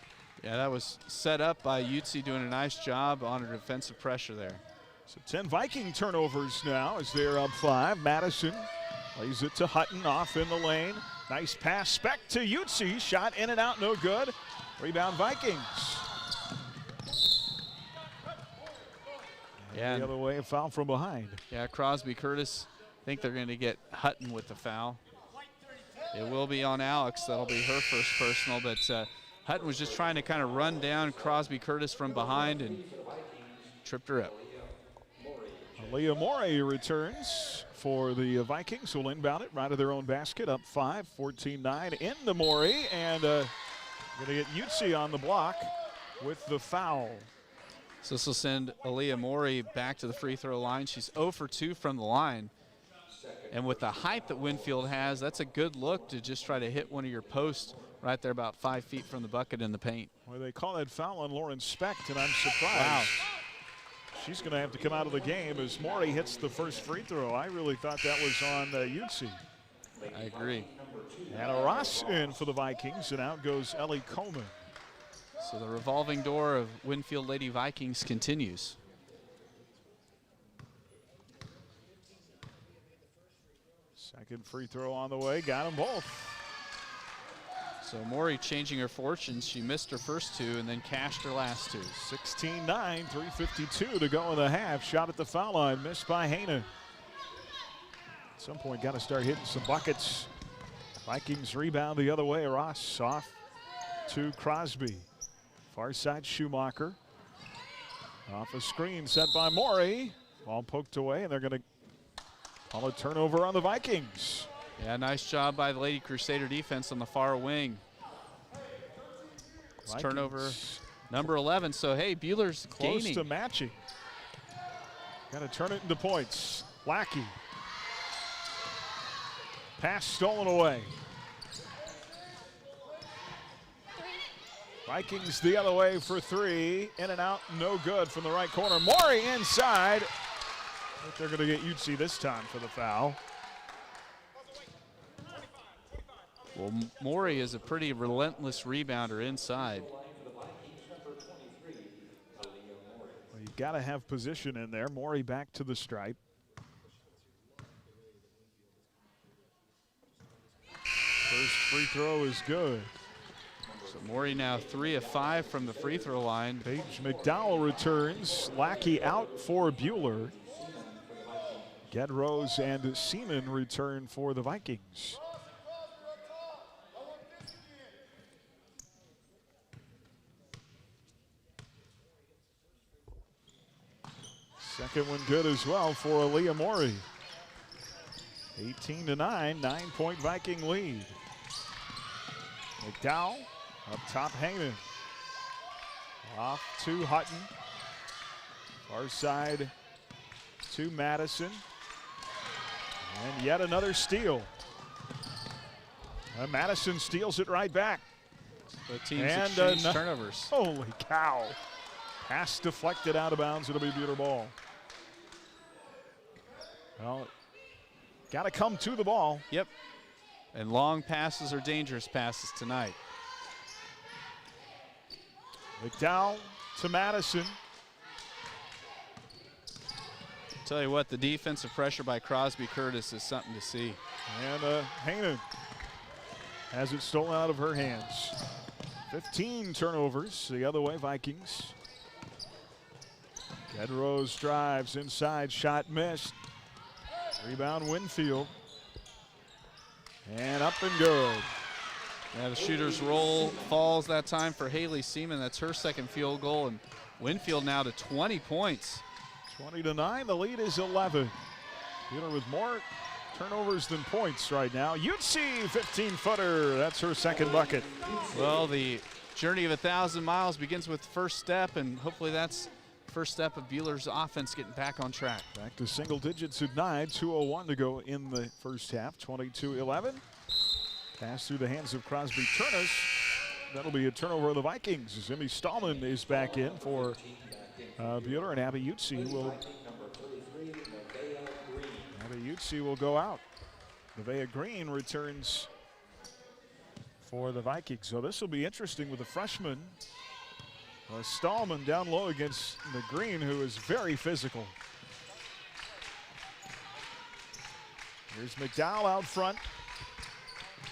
Yeah, that was set up by Utsi doing a nice job on her defensive pressure there. So 10 Viking turnovers now as they're up 5. Madison plays it to Hutton off in the lane. Nice pass, Specht to Utsi. Shot in and out, no good. Rebound Vikings. Yeah, the other way, a foul from behind. Yeah, Crosby Curtis, I think they're going to get Hutton with the foul. It will be on Alex. That'll be her first personal, but Hutton was just trying to kind of run down Crosby Curtis from behind and tripped her up. Aaliyah Morey returns for the Vikings. Will inbound it right of their own basket, up 5, 14-9 into Morey, and going to get Utsi on the block with the foul. So this will send Aaliyah Morey back to the free throw line. She's 0 for 2 from the line. And with the height that Winfield has, that's a good look to just try to hit one of your posts right there about 5 feet from the bucket in the paint. Well, they call that foul on Lauren Specht, and I'm surprised. Wow. She's going to have to come out of the game as Morey hits the first free throw. I really thought that was on Utsi. I agree. And a Ross in for the Vikings, and out goes Ellie Coleman. So the revolving door of Winfield Lady Vikings continues. Second free throw on the way, got them both. So Morey changing her fortunes. She missed her first two and then cashed her last two. 16-9, 3:52 to go in the half. Shot at the foul line, missed by Hainan. At some point, got to start hitting some buckets. Vikings rebound the other way. Ross off to Crosby. Far side Schumacher. Off a screen set by Morey. Ball poked away, and they're going to call a turnover on the Vikings. Yeah, nice job by the Lady Crusader defense on the far wing. It's turnover number 11. So, hey, Buhler's close gaining. to matching. Got to turn it into points. Lackey. Pass stolen away. Vikings the other way for three. In and out, no good from the right corner. Morey inside. But they're going to get Utsi this time for the foul. Well, Morey is a pretty relentless rebounder inside. Well, you got to have position in there. Morey back to the stripe. First free throw is good. So Morey now 3 of 5 from the free throw line. Paige McDowell returns. Lackey out for Buhler. Gedrose and Seaman return for the Vikings. Second one good as well for Aaliyah Morey. 18-9, 9-point Viking lead. McDowell up top, Hainan. Off to Hutton. Far side to Madison. And yet another steal. Madison steals it right back. The teams exchange turnovers. Holy cow. Pass deflected out of bounds. It'll be Buhler ball. Well, got to come to the ball. Yep. And long passes are dangerous passes tonight. McDowell to Madison. Tell you what, the defensive pressure by Crosby Curtis is something to see. And Hainan has it stolen out of her hands. 15 turnovers the other way, Vikings. Gedrose drives inside, shot missed. Rebound Winfield. And up and good. Yeah, the shooter's roll falls that time for Haley Seaman. That's her second field goal. And Winfield now to 20 points. 20-9, the lead is 11. Buhler with more turnovers than points right now. Utsi, 15-footer, that's her second bucket. Well, the journey of 1,000 miles begins with the first step, and hopefully that's first step of Buhler's offense getting back on track. Back to single digits at 9, 2:01 to go in the first half, 22-11. Pass through the hands of Crosby Turnus. That'll be a turnover of the Vikings as Emmy Stallman is back in for Buhler, and Abby Utsi will go out. Nevaeh Green returns for the Vikings. So this will be interesting with the freshman. Stallman down low against the Green, who is very physical. Here's McDowell out front.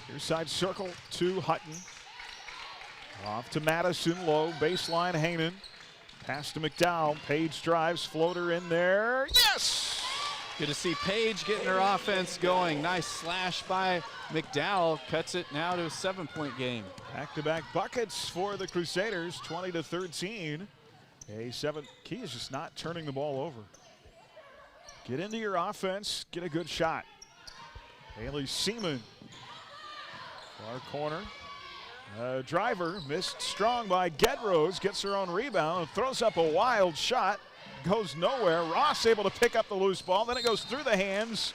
Near side circle to Hutton. Off to Madison, low, baseline Hainan. Pass to McDowell, Page drives, floater in there, yes! Good to see Paige getting her offense going. Nice slash by McDowell. Cuts it now to a 7-point game. Back-to-back buckets for the Crusaders, 20-13. Key is just not turning the ball over. Get into your offense, get a good shot. Haley Seaman, far corner. Driver missed strong by Gedrose, gets her own rebound, throws up a wild shot, goes nowhere. Ross able to pick up the loose ball, then it goes through the hands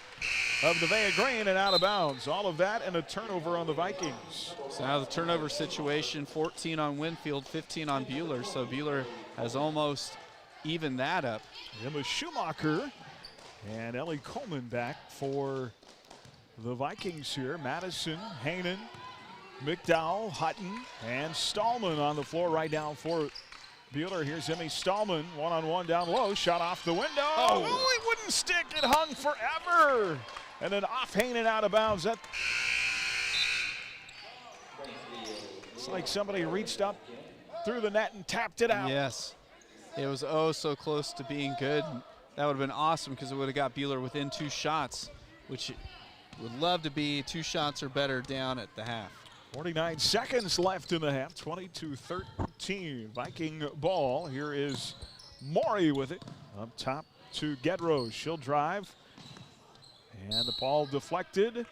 of Nevaeh Green and out of bounds. All of that and a turnover on the Vikings. So now the turnover situation, 14 on Winfield, 15 on Buhler. So Buhler has almost evened that up. Emma Schumacher and Ellie Coleman back for the Vikings here. Madison, Hainan, McDowell, Hutton, and Stallman on the floor right now for Buhler. Here's Emmy Stallman, one-on-one down low, shot off the window. Oh, it wouldn't stick, it hung forever. And then off Hainan, out of bounds. It's like somebody reached up through the net and tapped it out. Yes, it was so close to being good. That would have been awesome because it would have got Buhler within 2 shots, which would love to be 2 shots or better down at the half. 49 seconds left in the half, 22-13. Viking ball. Here is Maury with it. Up top to Gedrose. She'll drive. And the ball deflected.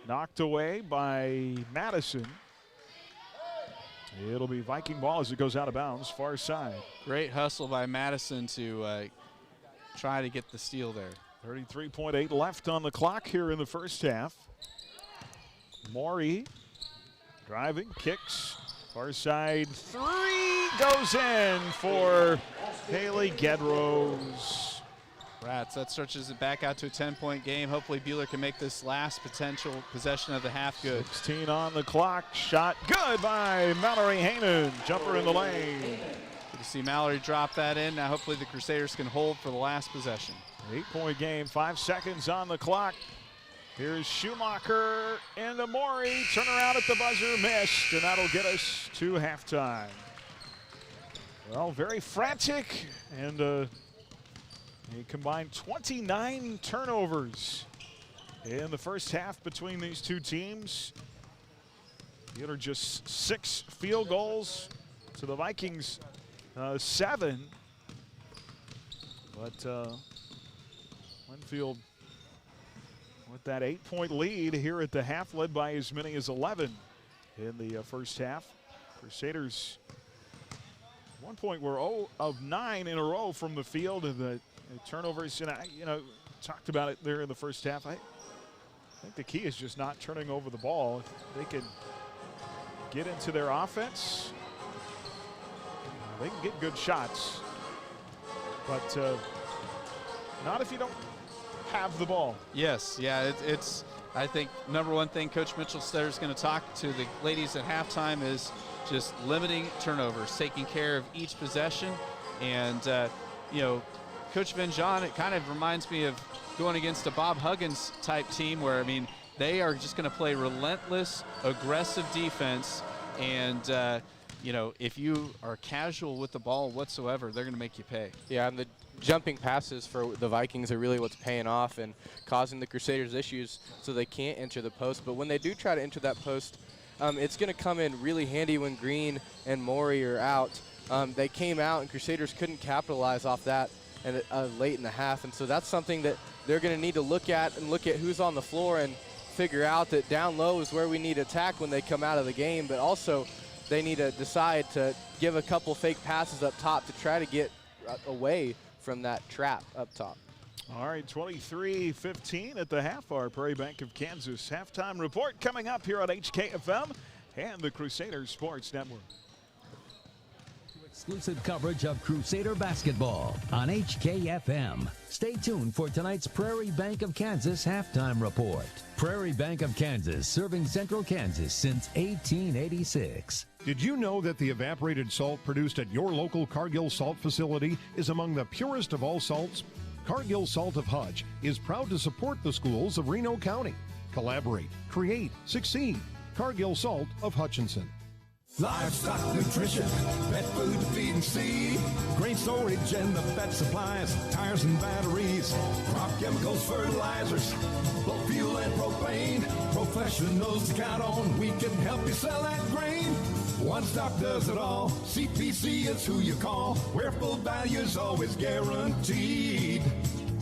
Knocked away by Madison. It'll be Viking ball as it goes out of bounds, far side. Great hustle by Madison to try to get the steal there. 33.8 left on the clock here in the first half. Maury driving, kicks, far side 3 goes in for Haley Gedrose. Rats, that stretches it back out to a 10-point game. Hopefully Buhler can make this last potential possession of the half good. 16 on the clock, shot good by Mallory Hainan. Jumper in the lane. Good to see Mallory drop that in. Now hopefully the Crusaders can hold for the last possession. 8-point game, 5 seconds on the clock. Here's Schumacher into Maury. Turn around at the buzzer, missed, and that'll get us to halftime. Well, very frantic, and a combined 29 turnovers in the first half between these two teams. Buhler just 6 field goals to the Vikings, 7. But Winfield with that 8-point lead here at the half, led by as many as 11 in the first half. Crusaders, at one point, were 0 of 9 in a row from the field, and the turnovers. And I, talked about it there in the first half. I think the key is just not turning over the ball. If they can get into their offense, they can get good shots, but not if you don't have the ball. Yes, yeah, it's I think number one thing Coach Mitchell Stetter is going to talk to the ladies at halftime is just limiting turnovers, taking care of each possession. And Coach Van John, it kind of reminds me of going against a Bob Huggins type team where, they are just going to play relentless, aggressive defense. And, if you are casual with the ball whatsoever, they're going to make you pay. Yeah, and the jumping passes for the Vikings are really what's paying off and causing the Crusaders issues so they can't enter the post. But when they do try to enter that post, it's going to come in really handy when Green and Maury are out. They came out and Crusaders couldn't capitalize off that and late in the half. And so that's something that they're going to need to look at and look at who's on the floor and figure out that down low is where we need to attack when they come out of the game. But also they need to decide to give a couple fake passes up top to try to get away from that trap up top. All right, 23-15 at the half. Our Prairie Bank of Kansas halftime report coming up here on HKFM and the Crusader Sports Network. Exclusive coverage of Crusader basketball on HKFM. Stay tuned for tonight's Prairie Bank of Kansas halftime report. Prairie Bank of Kansas, serving Central Kansas since 1886. Did you know that the evaporated salt produced at your local Cargill Salt facility is among the purest of all salts? Cargill Salt of Hutch is proud to support the schools of Reno County. Collaborate, create, succeed. Cargill Salt of Hutchinson. Livestock nutrition, pet food to feed and seed, grain storage and the vet supplies, tires and batteries, crop chemicals, fertilizers, bulk fuel and propane. Professionals to count on, we can help you sell that grain. One Stop does it all. CPC is who you call, where full value is always guaranteed.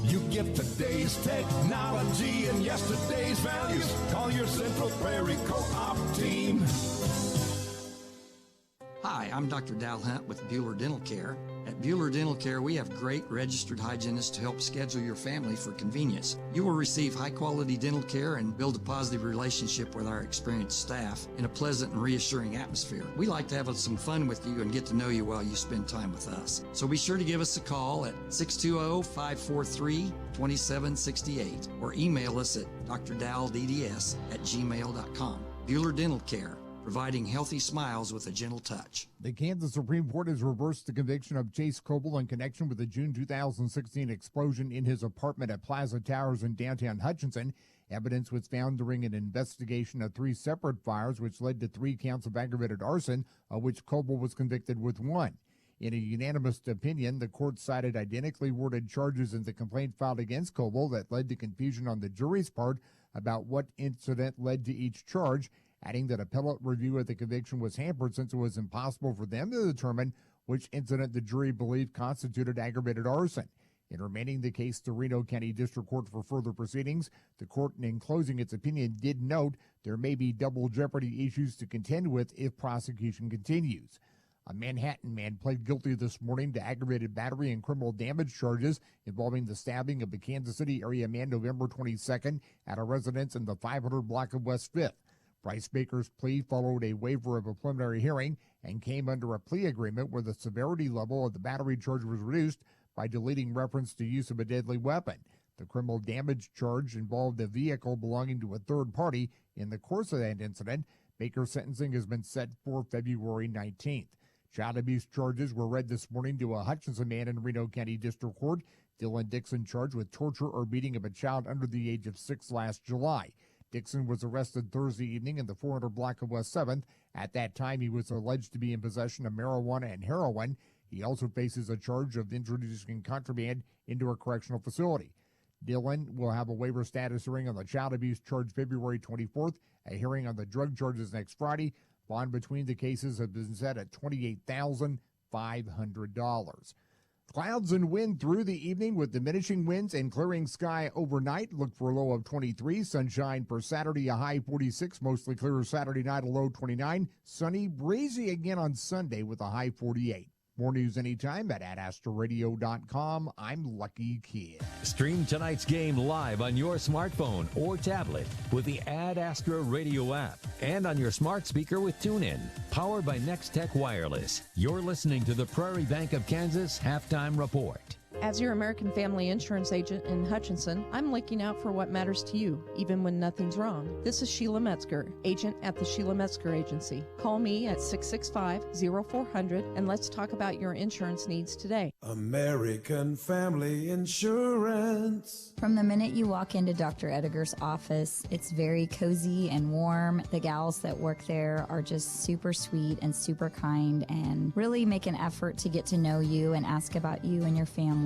You get today's technology and yesterday's values. Call your Central Prairie Co-op team. Hi, I'm Dr. Dal Hunt with Buhler Dental Care. At Buhler Dental Care, we have great registered hygienists to help schedule your family for convenience. You will receive high-quality dental care and build a positive relationship with our experienced staff in a pleasant and reassuring atmosphere. We like to have some fun with you and get to know you while you spend time with us. So be sure to give us a call at 620-543-2768 or email us at drdalldds@gmail.com. Buhler Dental Care, providing healthy smiles with a gentle touch. The Kansas Supreme Court has reversed the conviction of Chase Coble in connection with the June 2016 explosion in his apartment at Plaza Towers in downtown Hutchinson. Evidence was found during an investigation of 3 separate fires, which led to 3 counts of aggravated arson, of which Coble was convicted with 1. In a unanimous opinion, the court cited identically worded charges in the complaint filed against Coble that led to confusion on the jury's part about what incident led to each charge, adding that appellate review of the conviction was hampered since it was impossible for them to determine which incident the jury believed constituted aggravated arson. In remanding the case to Reno County District Court for further proceedings, the court, in closing its opinion, did note there may be double jeopardy issues to contend with if prosecution continues. A Manhattan man pled guilty this morning to aggravated battery and criminal damage charges involving the stabbing of a Kansas City area man November 22nd at a residence in the 500 block of West 5th. Bryce Baker's plea followed a waiver of a preliminary hearing and came under a plea agreement where the severity level of the battery charge was reduced by deleting reference to use of a deadly weapon. The criminal damage charge involved a vehicle belonging to a third party. In the course of that incident, Baker's sentencing has been set for February 19th. Child abuse charges were read this morning to a Hutchinson man in Reno County District Court. Dylan Dixon charged with torture or beating of a child under the age of 6 last July. Dixon was arrested Thursday evening in the 400 block of West 7th. At that time, he was alleged to be in possession of marijuana and heroin. He also faces a charge of introducing contraband into a correctional facility. Dylan will have a waiver status hearing on the child abuse charge February 24th, a hearing on the drug charges next Friday. Bond between the cases has been set at $28,500. Clouds and wind through the evening with diminishing winds and clearing sky overnight. Look for a low of 23. Sunshine for Saturday, a high 46. Mostly clear Saturday night, a low 29. Sunny, breezy again on Sunday with a high 48. More news anytime at adastraradio.com. I'm Lucky Kid. Stream tonight's game live on your smartphone or tablet with the Ad Astra Radio app and on your smart speaker with TuneIn. Powered by Next Tech Wireless. You're listening to the Prairie Bank of Kansas Halftime Report. As your American Family Insurance agent in Hutchinson, I'm looking out for what matters to you, even when nothing's wrong. This is Sheila Metzger, agent at the Sheila Metzger Agency. Call me at 665-0400 and let's talk about your insurance needs today. American Family Insurance. From the minute you walk into Dr. Ediger's office, it's very cozy and warm. The gals that work there are just super sweet and super kind and really make an effort to get to know you and ask about you and your families.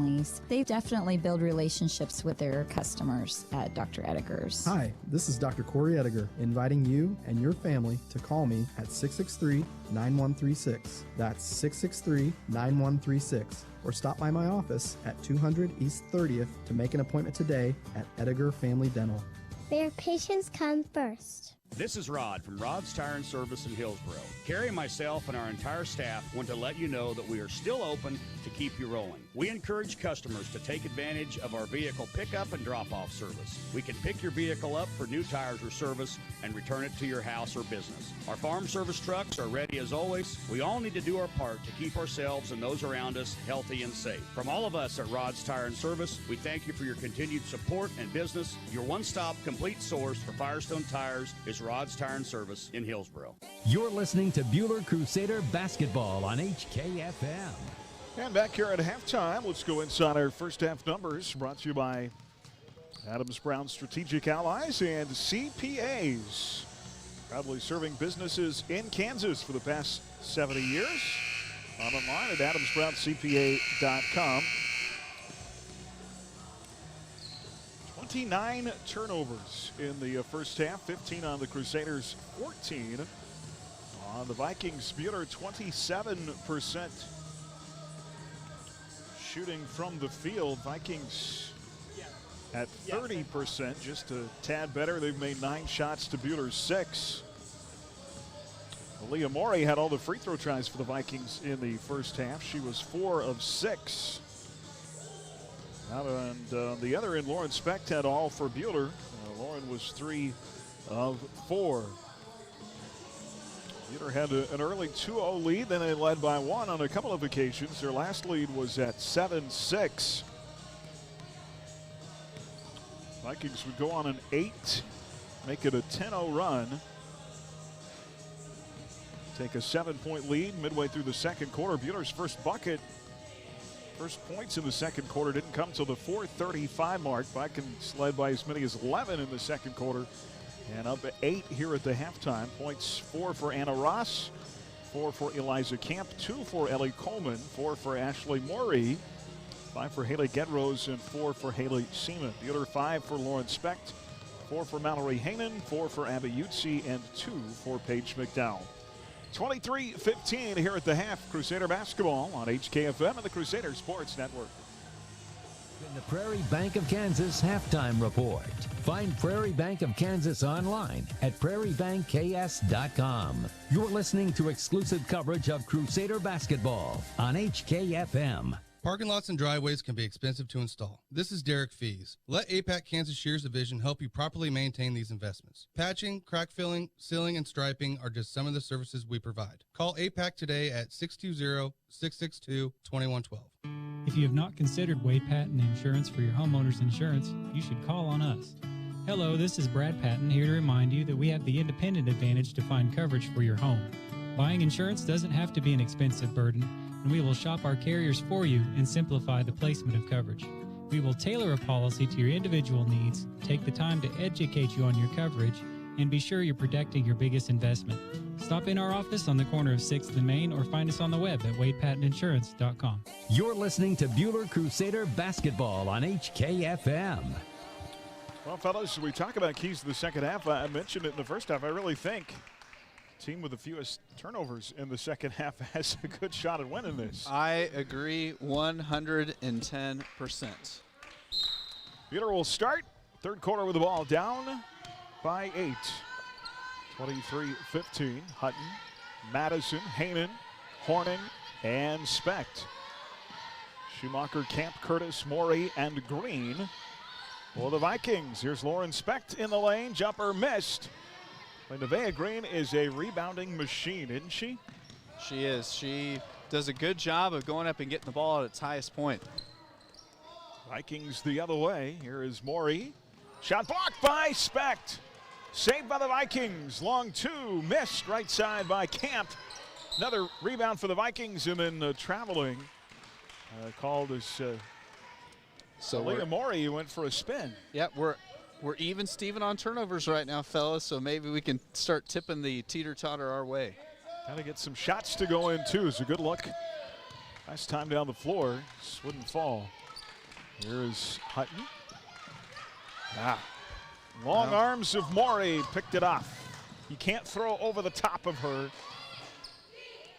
They definitely build relationships with their customers at Dr. Ediger's. Hi, this is Dr. Corey Ediger, inviting you and your family to call me at 663-9136. That's 663-9136. Or stop by my office at 200 East 30th to make an appointment today at Ediger Family Dental. Where patients come first. This is Rod from Rod's Tire and Service in Hillsboro. Carrie, myself, and our entire staff want to let you know that we are still open to keep you rolling. We encourage customers to take advantage of our vehicle pickup and drop-off service. We can pick your vehicle up for new tires or service and return it to your house or business. Our farm service trucks are ready as always. We all need to do our part to keep ourselves and those around us healthy and safe. From all of us at Rod's Tire and Service, we thank you for your continued support and business. Your one-stop complete source for Firestone tires is Rod's Tire and Service in Hillsboro. You're listening to Buhler Crusader basketball on HKFM. And back here at halftime, let's go inside our first half numbers, brought to you by Adams Brown Strategic Allies and CPAs. Proudly serving businesses in Kansas for the past 70 years. Online at adamsbrownCPA.com. 29 turnovers in the first half, 15 on the Crusaders, 14 on the Vikings. Buhler 27% shooting from the field. Vikings at 30%, just a tad better. They've made 9 shots to Buhler's 6. Leah Morey had all the free throw tries for the Vikings in the first half. She was 4 of 6. And the other end, Lauren Specht had all for Buhler. Lauren was 3 of 4. Buhler had an early 2-0 lead, then they led by 1 on a couple of occasions. Their last lead was at 7-6. Vikings would go on an 8, make it a 10-0 run. Take a 7-point lead midway through the second quarter. Buhler's first points in the second quarter didn't come till the 4:35 mark. Vikings led by as many as 11 in the second quarter and up 8 here at the halftime. Points 4 for Anna Ross, 4 for Eliza Camp, 2 for Ellie Coleman, 4 for Ashley Morey, 5 for Haley Gedrose, and 4 for Haley Seaman. Buhler 5 for Lauren Specht, 4 for Mallory Hainan, 4 for Abby Utsi, and 2 for Paige McDowell. 23-15 here at the half. Crusader basketball on HKFM and the Crusader Sports Network. In the Prairie Bank of Kansas halftime report. Find Prairie Bank of Kansas online at prairiebankks.com. You're listening to exclusive coverage of Crusader basketball on HKFM. Parking lots and driveways can be expensive to install. This is Derek Fees. Let APAC Kansas Shears Division help you properly maintain these investments. Patching, crack filling, sealing, and striping are just some of the services we provide. Call APAC today at 620-662-2112. If you have not considered Wade Patton Insurance for your homeowner's insurance, you should call on us. Hello, this is Brad Patton here to remind you that we have the independent advantage to find coverage for your home. Buying insurance doesn't have to be an expensive burden, and we will shop our carriers for you and simplify the placement of coverage. We will tailor a policy to your individual needs, take the time to educate you on your coverage, and be sure you're protecting your biggest investment. Stop in our office on the corner of 6th and Main or find us on the web at WadePattonInsurance.com. You're listening to Buhler Crusader basketball on HKFM. Well, fellas, we talk about keys to the second half. I mentioned it in the first half. I really think team with the fewest turnovers in the second half has a good shot at winning this. I agree 110%. Buhler will start third quarter with the ball down by 8. 23-15. Hutton, Madison, Hainan, Horning, and Specht. Schumacher, Camp, Curtis, Morey, and Green for the Vikings. Here's Lauren Specht in the lane. Jumper missed. Nevaeh Green is a rebounding machine, isn't she? She is. She does a good job of going up and getting the ball at its highest point. Vikings the other way. Here is Morey. Shot blocked by Specht. Saved by the Vikings. Long 2. Missed right side by Camp. Another rebound for the Vikings, and then traveling. Called as Leah Morey went for a spin. Yep, we're even Steven on turnovers right now, fellas, so maybe we can start tipping the teeter-totter our way. Got to get some shots to go in, too. It's a good look. Nice time down the floor. Just wouldn't fall. Here is Hutton. Long arms of Morey picked it off. You can't throw over the top of her.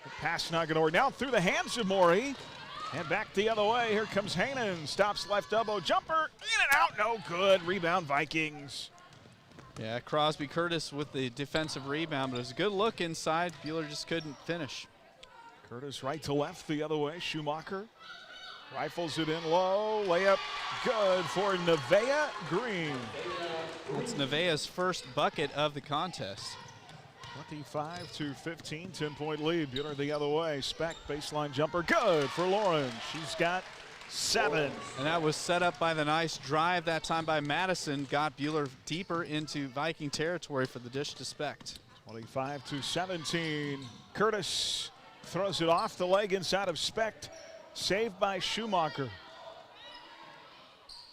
The pass not going to work. Now through the hands of Morey. And back the other way. Here comes Hainan. Stops left elbow. Jumper. In and out. No good. Rebound Vikings. Yeah, Crosby Curtis with the defensive rebound, but it was a good look inside. Buhler just couldn't finish. Curtis right to left the other way. Schumacher rifles it in low. Layup good for Nevaeh Green. It's Nevaeh's first bucket of the contest. 25-15, 10-point lead. Buhler the other way. Specht baseline jumper, good for Lauren. She's got 7. And that was set up by the nice drive that time by Madison. Got Buhler deeper into Viking territory for the dish to Specht. 25-17. Curtis throws it off the leg inside of Specht. Saved by Schumacher.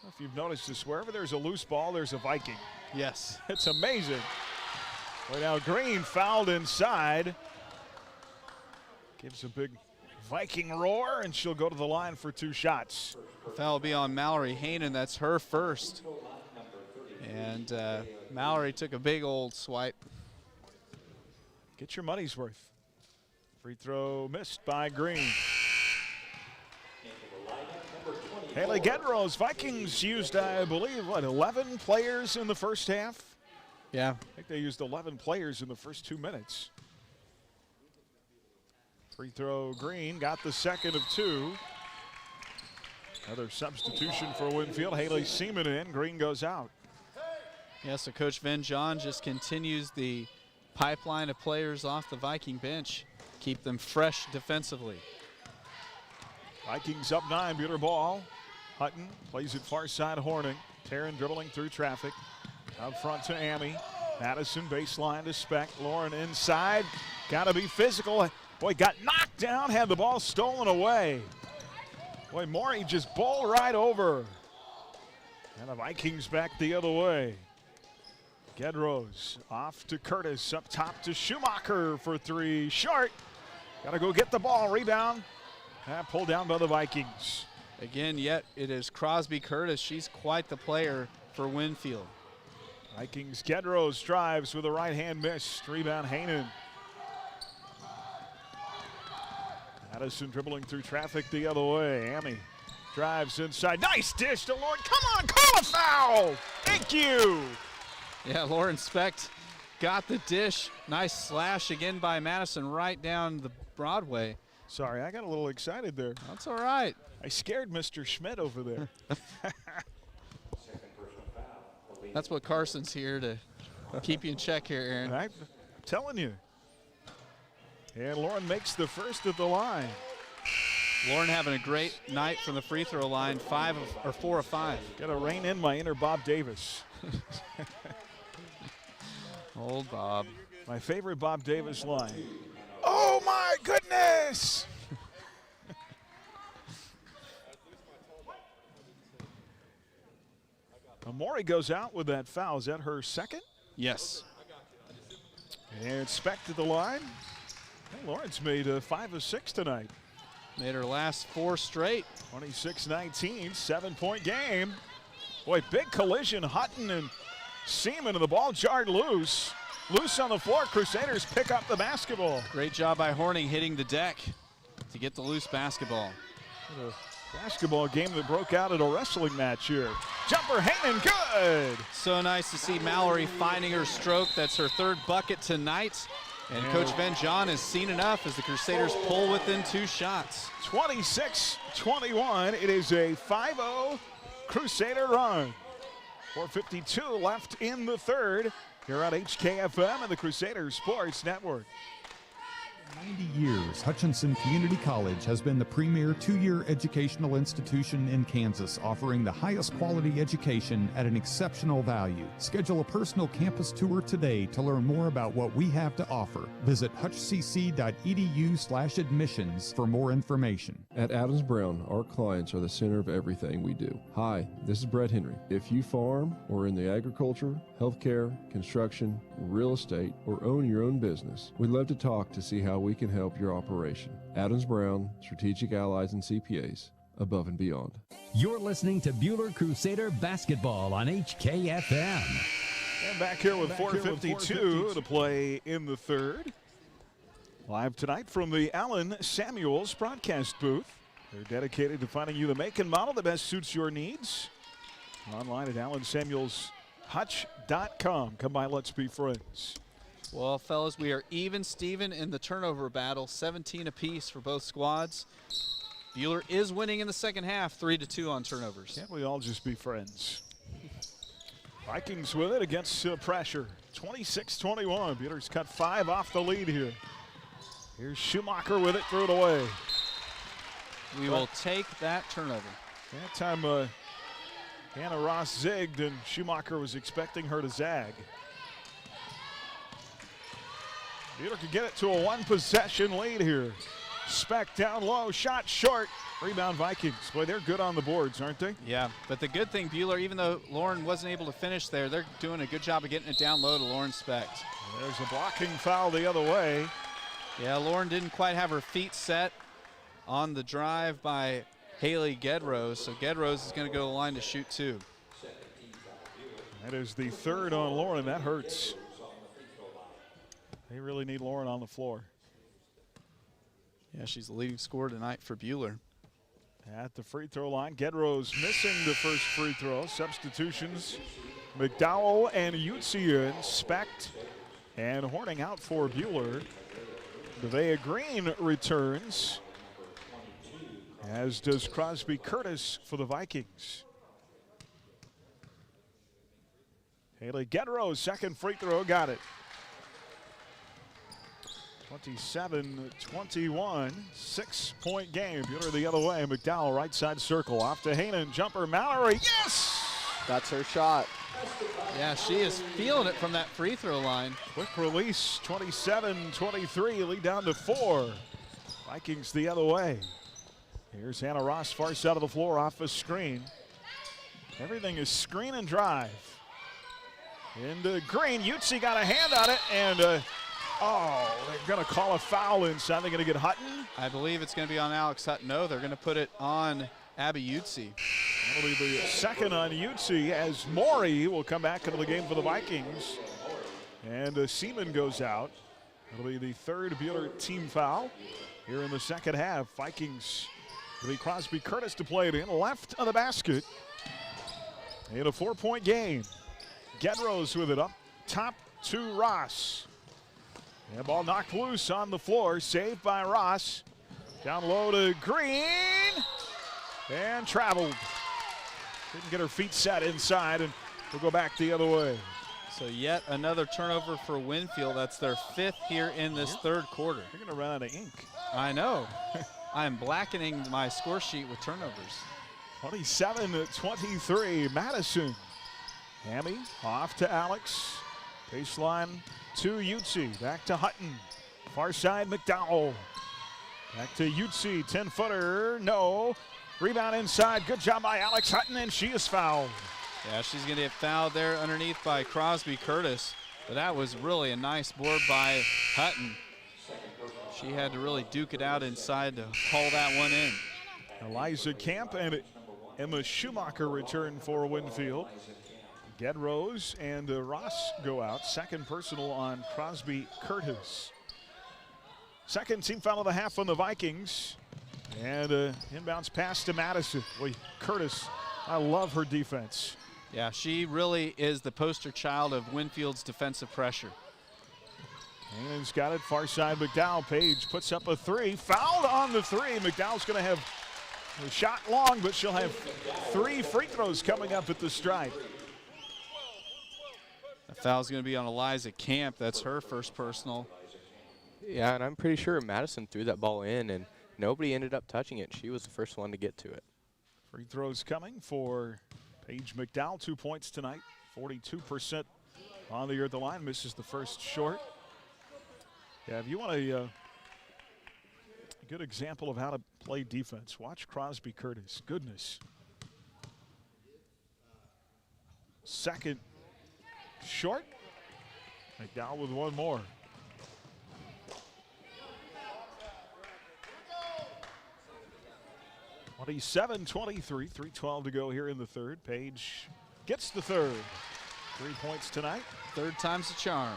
If you've noticed this, wherever there's a loose ball, there's a Viking. Yes. It's amazing. Right now, Green fouled inside. Gives a big Viking roar, and she'll go to the line for 2 shots. Foul will be on Mallory Hainan. That's her first. And Mallory took a big old swipe. Get your money's worth. Free throw missed by Green. Haley Gedrose, Vikings used, I believe, 11 players in the first half? Yeah. I think they used 11 players in the first 2 minutes. Free throw, Green got the second of 2. Another substitution for Winfield. Haley Seaman in, Green goes out. Yeah, so Coach Van John just continues the pipeline of players off the Viking bench. Keep them fresh defensively. Vikings up 9, Buhler ball. Hutton plays it far side, Horning. Taryn dribbling through traffic. Out front to Amy. Madison baseline to Speck. Lauren inside. Gotta be physical. Boy, got knocked down, had the ball stolen away. Boy, Maury just bowled right over. And the Vikings back the other way. Gedrose off to Curtis, up top to Schumacher for 3. Short. Gotta go get the ball, rebound. Pulled down by the Vikings. Again, yet it is Crosby Curtis. She's quite the player for Winfield. Vikings, Gedrose drives with a right hand miss. Rebound, Hainan. Madison dribbling through traffic the other way. Amy drives inside. Nice dish to Lauren. Come on, call a foul. Thank you. Yeah, Lauren Specht got the dish. Nice slash again by Madison right down the Broadway. Sorry, I got a little excited there. That's all right. I scared Mr. Schmidt over there. That's what Carson's here to keep you in check here, Aaron. I'm telling you. And Lauren makes the first at the line. Lauren having a great night from the free throw line, 4 of 5. Got to rein in my inner Bob Davis. Old Bob. My favorite Bob Davis line. Oh my goodness! Maury goes out with that foul. Is that her second? Yes. And Speck to the line. Hey, Lawrence made 5 of 6 tonight. Made her last 4 straight. 26-19, 7-point game. Boy, big collision. Hutton and Seaman, and the ball jarred loose. Loose on the floor. Crusaders pick up the basketball. Great job by Horning hitting the deck to get the loose basketball. A basketball game that broke out at a wrestling match here. Jumper, Hainan, good. So nice to see Mallory finding her stroke. That's her 3rd bucket tonight. And Coach Van John has seen enough as the Crusaders pull within 2 shots. 26-21. It is a 5-0 Crusader run. 4:52 left in the 3rd. Here on HKFM and the Crusader Sports Network. 90 years, Hutchinson Community College has been the premier 2-year educational institution in Kansas, offering the highest quality education at an exceptional value. Schedule a personal campus tour today to learn more about what we have to offer. Visit hutchcc.edu/admissions for more information. At Adams Brown, our clients are the center of everything we do. Hi, this is Brett Henry. If you farm or in the agriculture, healthcare, construction, real estate, or own your own business, we'd love to talk to see how we can help your operation. Adams Brown, Strategic Allies and CPAs, above and beyond. You're listening to Buhler Crusader Basketball on HKFM. And back here with 4:52 to play in the 3rd. Live tonight from the Allen Samuels broadcast booth. They're dedicated to finding you the make and model that best suits your needs. Online at allensamuelshutch.com. Come by, let's be friends. Well, fellas, we are even Steven in the turnover battle, 17 apiece for both squads. Buhler is winning in the second half, 3-2 on turnovers. Can't we all just be friends? Vikings with it against pressure. 26-21. Buhler's cut 5 off the lead here. Here's Schumacher with it, threw it away. We will take that turnover. That time Hannah Ross zigged and Schumacher was expecting her to zag. Buhler could get it to a 1-possession lead here. Speck down low, shot short. Rebound Vikings. Boy, they're good on the boards, aren't they? Yeah, but the good thing, Buhler, even though Lauren wasn't able to finish there, they're doing a good job of getting it down low to Lauren Specht. There's a blocking foul the other way. Yeah, Lauren didn't quite have her feet set on the drive by Haley Gedrose, so Gedrose is going to go to the line to shoot 2. That is the third on Lauren, and that hurts. They really need Lauren on the floor. Yeah, she's the leading scorer tonight for Buhler. At the free throw line, Gedrose missing the first free throw. Substitutions, McDowell and Utzian, Specht and Horning out for Buhler. Nevaeh Green returns, as does Crosby Curtis for the Vikings. Haley Gedrose, second free throw, got it. 27-21, 6-point game. Buhler the other way. McDowell right side circle. Off to Hainan. Jumper. Mallory. Yes! That's her shot. Yeah, she is feeling it from that free throw line. Quick release. 27-23. Lead down to 4. Vikings the other way. Here's Hannah Ross, far side of the floor off a screen. Everything is screen and drive. Into Green. Utsi got a hand on it, and they're going to call a foul inside. They're going to get Hutton. I believe it's going to be on Alex Hutton. No, they're going to put it on Abby Utsi. That'll be the second on Utsi, as Maury will come back into the game for the Vikings. And Seaman goes out. That'll be the third Buhler team foul here in the second half. Vikings will be Crosby Curtis to play it in, left of the basket. In a 4-point game. Gedrose with it up top to Ross. And ball knocked loose on the floor, saved by Ross. Down low to Green, and traveled. Didn't get her feet set inside, and we'll go back the other way. So yet another turnover for Winfield. That's their 5th here in this third quarter. They're going to run out of ink. I know. I'm blackening my score sheet with turnovers. 27-23, Madison. Hammy off to Alex. Baseline to Utsi. Back to Hutton. Far side, McDowell. Back to Utsi. 10-footer. No. Rebound inside. Good job by Alex Hutton, and she is fouled. Yeah, she's going to get fouled there underneath by Crosby Curtis. But that was really a nice board by Hutton. She had to really duke it out inside to haul that one in. Eliza Camp and Emma Schumacher return for Winfield. Gedrose and Ross go out. Second personal on Crosby Curtis. Second team foul of the half on the Vikings. And inbounds pass to Madison. Boy, Curtis, I love her defense. Yeah, she really is the poster child of Winfield's defensive pressure. Hainan's got it, far side McDowell. Page puts up a 3, fouled on the 3. McDowell's going to have a shot long, but she'll have 3 free throws coming up at the stripe. The foul's going to be on Eliza Camp. That's her first personal. Yeah, and I'm pretty sure Madison threw that ball in, and nobody ended up touching it. She was the first one to get to it. Free throws coming for Paige McDowell. 2 points tonight. 42% on the year at the line. Misses the first short. Yeah, if you want a good example of how to play defense, watch Crosby Curtis. Goodness. Second short. McDowell with one more. Well, 27-23, 3:12 to go here in the third. Page gets the third. 3 points tonight. Third time's a charm.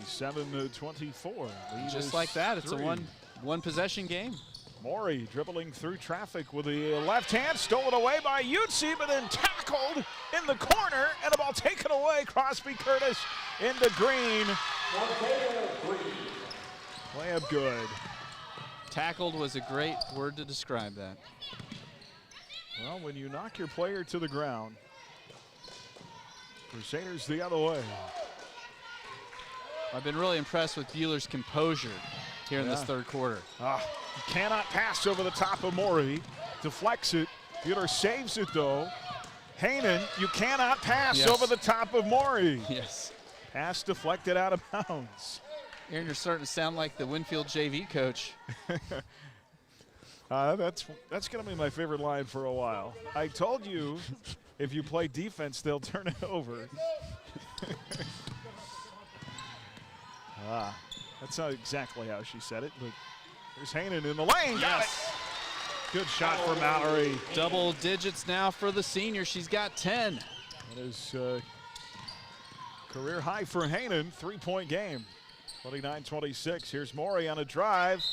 27-24. Just like that, it's a one possession game. Maury dribbling through traffic with the left hand, stolen away by Utsi, but then tackled in the corner, and the ball taken away. Crosby Curtis into Green. Layup good. Tackled was a great word to describe that. Well, when you knock your player to the ground, Crusaders the other way. I've been really impressed with Buhler's composure here in this third quarter. Cannot pass over the top of Maury. Deflects it. Buhler saves it, though. Hainan, you cannot pass over the top of Maury. Yes. Pass deflected out of bounds. Aaron, you're starting to sound like the Winfield JV coach. That's going to be my favorite line for a while. I told you, if you play defense, they'll turn it over. That's not exactly how she said it, but there's Hainan in the lane. Got it. Good shot for Mallory. Double digits now for the senior. She's got 10. That is career high for Hainan, 3-point game. 29-26. Here's Maury on a drive.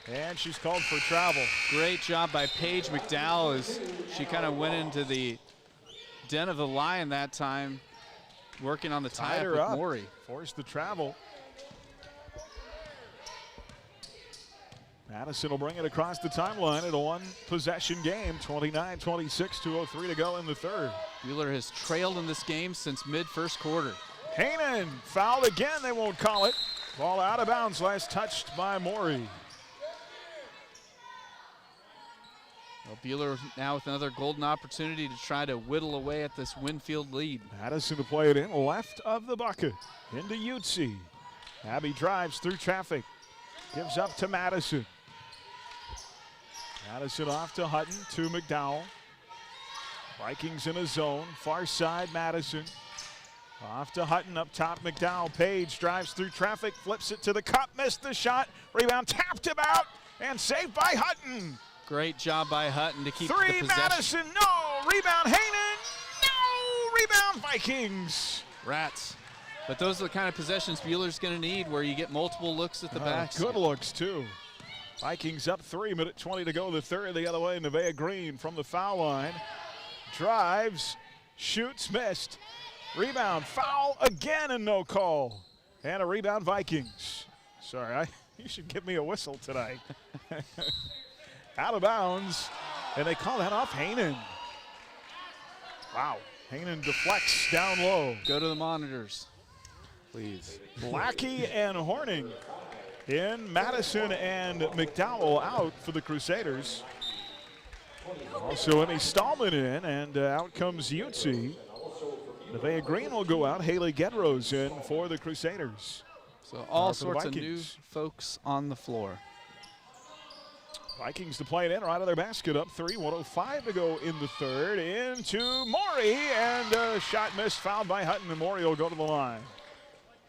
And she's called for travel. Great job by Paige McDowell as she kind of went into the den of the lion that time, working on the tie-up with Maury. Forced the travel. Madison will bring it across the timeline at a one-possession game. 29-26, 2:03 to go in the third. Buhler has trailed in this game since mid-first quarter. Hainan fouled again. They won't call it. Ball out of bounds. Last touched by Maury. Well, Buhler now with another golden opportunity to try to whittle away at this Winfield lead. Madison to play it in, left of the bucket, into Utsi. Abby drives through traffic, gives up to Madison. Madison off to Hutton, to McDowell. Vikings in a zone, far side Madison. Off to Hutton, up top McDowell. Page drives through traffic, flips it to the cup, missed the shot. Rebound tapped about and saved by Hutton. Great job by Hutton to keep the Three possession. Madison, no! Rebound Hainan, no! Rebound Vikings. Rats. But those are the kind of possessions Buhler's going to need where you get multiple looks at the back. Good looks, too. Vikings up 3, minute 20 to go. The third the other way. Nevaeh Green from the foul line. Drives, shoots, missed. Rebound, foul again, and no call. And a rebound Vikings. Sorry, you should give me a whistle tonight. Out of bounds, and they call that off Hainan. Wow, Hainan deflects down low. Go to the monitors. Please. Lackey and Horning in. Madison and McDowell out for the Crusaders. Also Emmy Stallman in, and out comes Utsi. Nevaeh Green will go out. Haley Gedrose in for the Crusaders. So all sorts of new folks on the floor. Vikings to play it in right of their basket, up 3, 1:05 to go in the third. Into Maury, and a shot missed, fouled by Hutton, and Maury will go to the line.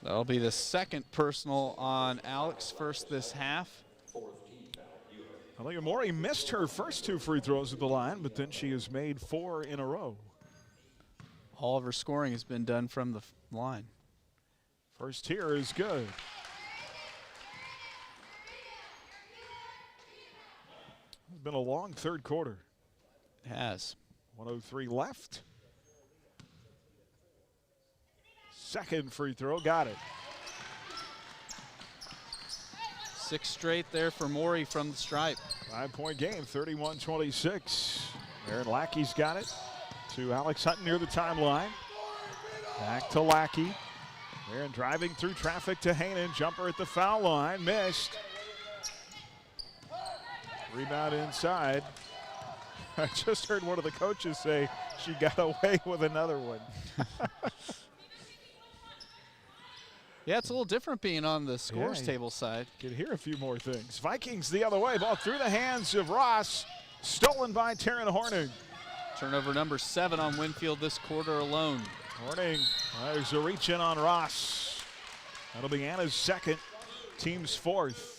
That'll be the second personal on Alex, first this half. I think Maury missed her first 2 free throws at the line, but then she has made 4 in a row. All of her scoring has been done from the line. First here is good. It's been a long third quarter. It has. 1:03 left. Second free throw, got it. 6 straight there for Maury from the stripe. 5-point game, 31-26. Aaron Lackey's got it to Alex Hutton near the timeline. Back to Lackey. Aaron driving through traffic to Hainan. Jumper at the foul line, missed. Rebound inside. I just heard one of the coaches say she got away with another one. Yeah, it's a little different being on the scores table side. Could hear a few more things. Vikings the other way. Ball through the hands of Ross. Stolen by Taryn Horning. Turnover number 7 on Winfield this quarter alone. Horning, there's a reach in on Ross. That'll be Anna's second, team's 4th.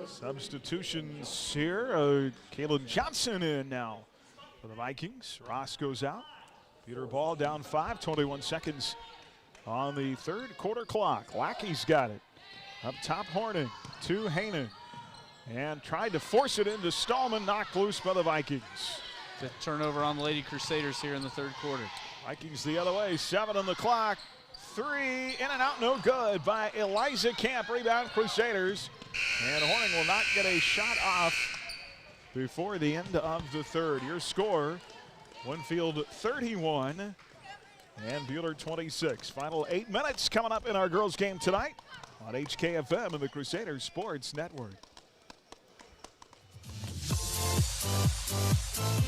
Substitutions here. Kaylin Johnson in now for the Vikings. Ross goes out. Peter ball down 5, 21 seconds on the third quarter clock. Lackey's got it. Up top, Horning to Hainan. And tried to force it into Stallman, knocked loose by the Vikings. 5th turnover on the Lady Crusaders here in the third quarter. Vikings the other way, 7 on the clock. 3, in and out, no good by Eliza Camp. Rebound Crusaders. And Horning will not get a shot off before the end of the third. Your score, Winfield 31 and Buhler 26. Final 8 minutes coming up in our girls game tonight on HKFM and the Crusaders Sports Network.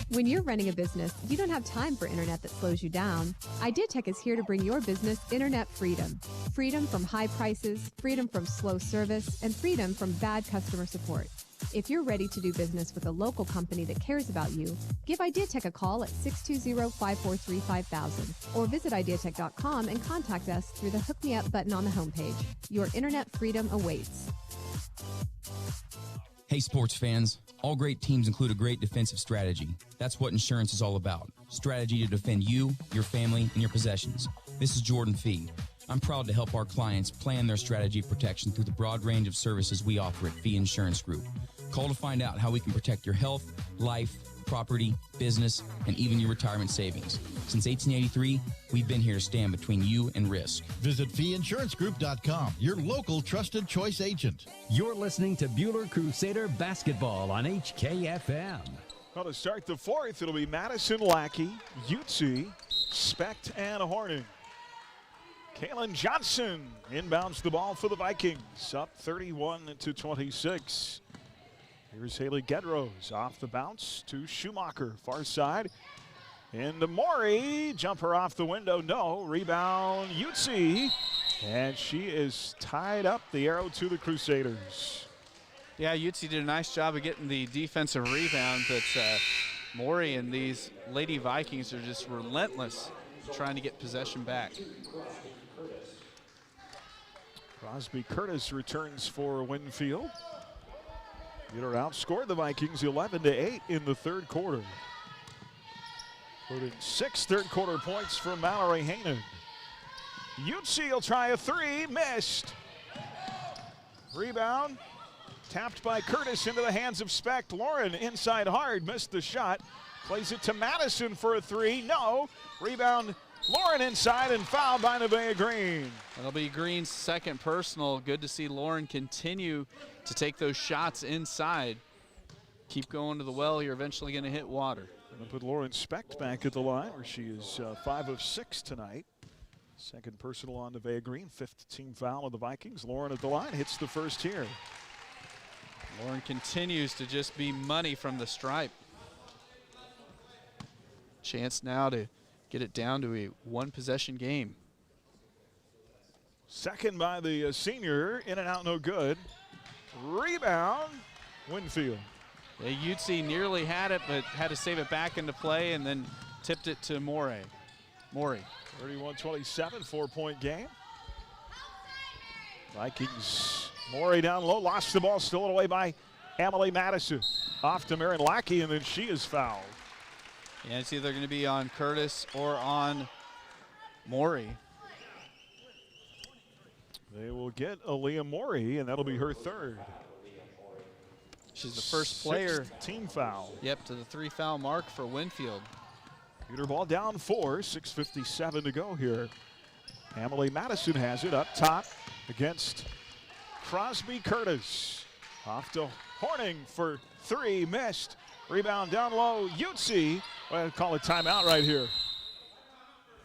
When you're running a business, you don't have time for internet that slows you down. IdeaTech is here to bring your business internet freedom. Freedom from high prices, freedom from slow service, and freedom from bad customer support. If you're ready to do business with a local company that cares about you, give IdeaTech a call at 620-543-5000 or visit ideatech.com and contact us through the Hook Me Up button on the homepage. Your internet freedom awaits. Hey sports fans, all great teams include a great defensive strategy. That's what insurance is all about. Strategy to defend you, your family, and your possessions. This is Jordan Fee. I'm proud to help our clients plan their strategy of protection through the broad range of services we offer at Fee Insurance Group. Call to find out how we can protect your health, life, property, business, and even your retirement savings. Since 1883, we've been here to stand between you and risk. Visit feeinsurancegroup.com, your local trusted choice agent. You're listening to Buhler Crusader basketball on HKFM. Well, to start the fourth, it'll be Madison, Lackey, Utsi, Specht, and Horning. Kaylin Johnson inbounds the ball for the Vikings, up 31-26. Here's Haley Gedrose off the bounce to Schumacher, far side. Into Maury, jumper off the window, no. Rebound, Utsi, and she is tied up. The arrow to the Crusaders. Yeah, Utsi did a nice job of getting the defensive rebound, but Maury and these Lady Vikings are just relentless trying to get possession back. Crosby Curtis returns for Winfield. Buhler outscored the Vikings 11-8 in the third quarter. Including 6 third-quarter points from Mallory Hainan. Utsi will try a three, missed. Rebound, tapped by Curtis into the hands of Specht. Lauren inside hard, missed the shot. Plays it to Madison for a three, no. Rebound, Lauren inside and fouled by Nevaeh Green. That'll be Green's second personal. Good to see Lauren continue to take those shots inside. Keep going to the well, you're eventually going to hit water. Going to put Lauren Specht back at the line where she is 5 of 6 tonight. Second personal on Nevaeh Green, 5th team foul of the Vikings. Lauren at the line, hits the first here. Lauren continues to just be money from the stripe. Chance now to get it down to a one-possession game. Second by the senior, in and out, no good. Rebound, Winfield. Yeah, Utsi nearly had it, but had to save it back into play and then tipped it to Maury. 31-27, 4-point game. Vikings, Maury down low, lost the ball, stolen away by Emily Madison. Off to Marin Lackey, and then she is fouled. Yeah, it's either going to be on Curtis or on Maury. They will get Aaliyah Maury, and that'll be her third. She's the first player. 6th team foul. Yep, to the 3-foul mark for Winfield. Buhler ball down 4, 6:57 to go here. Emily Madison has it up top against Crosby Curtis. Off to Horning for 3, missed. Rebound down low, Utsi. Well, call a timeout right here.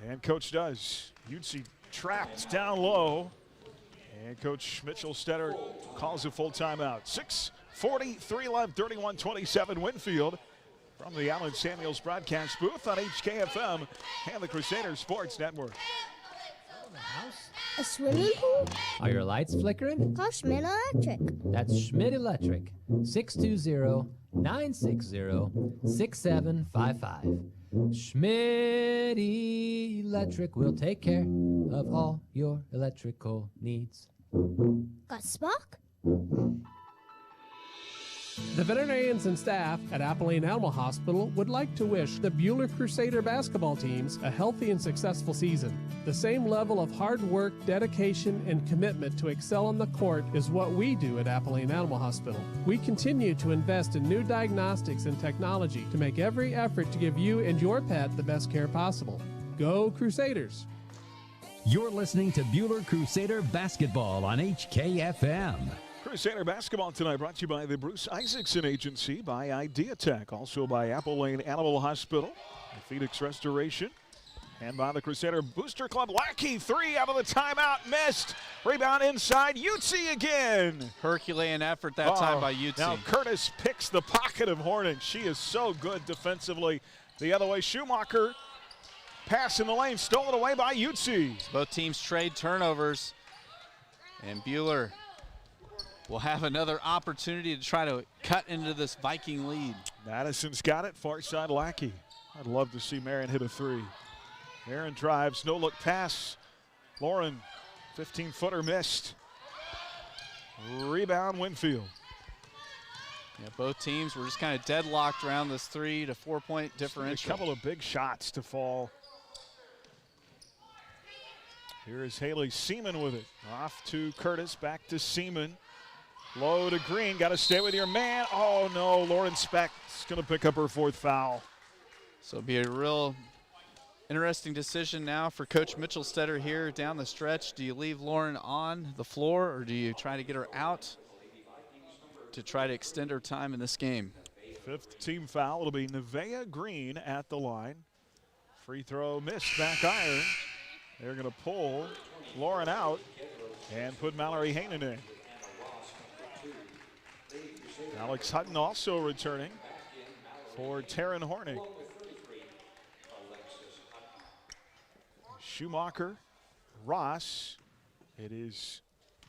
And coach does. Utsi trapped down low. And Coach Mitchell Stetter calls a full timeout. 6:43 left, 31-27 Winfield from the Allen Samuels broadcast booth on HKFM and the Crusader Sports Network. A swimming pool? Are your lights flickering? Call Schmidt Electric. That's Schmidt Electric. 620-960-6755. Schmidt Electric will take care of all your electrical needs. Got Spock? The veterinarians and staff at Appalachian Animal Hospital would like to wish the Buhler Crusader basketball teams a healthy and successful season. The same level of hard work, dedication, and commitment to excel on the court is what we do at Appalachian Animal Hospital. We continue to invest in new diagnostics and technology to make every effort to give you and your pet the best care possible. Go Crusaders! You're listening to Buhler Crusader basketball on HKFM. Crusader basketball tonight brought to you by the Bruce Isaacson Agency, by IdeaTech, also by Appalachian Animal Hospital, Phoenix Restoration, And by the Crusader Booster Club, Lackey, 3 out of the timeout, missed. Rebound inside, Utsi again. Herculean effort that time by Utsi. Now Curtis picks the pocket of Horning. She is so good defensively. The other way, Schumacher, pass in the lane, stolen away by Utsi. Both teams trade turnovers, and Buhler will have another opportunity to try to cut into this Viking lead. Madison's got it, far side Lackey. I'd love to see Marion hit a 3. Aaron drives, no look pass. Lauren, 15-footer missed. Rebound Winfield. Yeah, both teams were just kind of deadlocked around this 3 to 4 point differential. A couple of big shots to fall. Here is Haley Seaman with it. Off to Curtis, back to Seaman. Low to Green, got to stay with your man. Oh no, Lauren Speck's going to pick up her 4th foul. So it'll be a real interesting decision now for Coach Mitchellstetter here down the stretch. Do you leave Lauren on the floor, or do you try to get her out to try to extend her time in this game? 5th team foul. It'll be Nevaeh Green at the line. Free throw missed, back iron. They're going to pull Lauren out and put Mallory Hainan in. Alex Hutton also returning for Taryn Horning. Schumacher, Ross. It is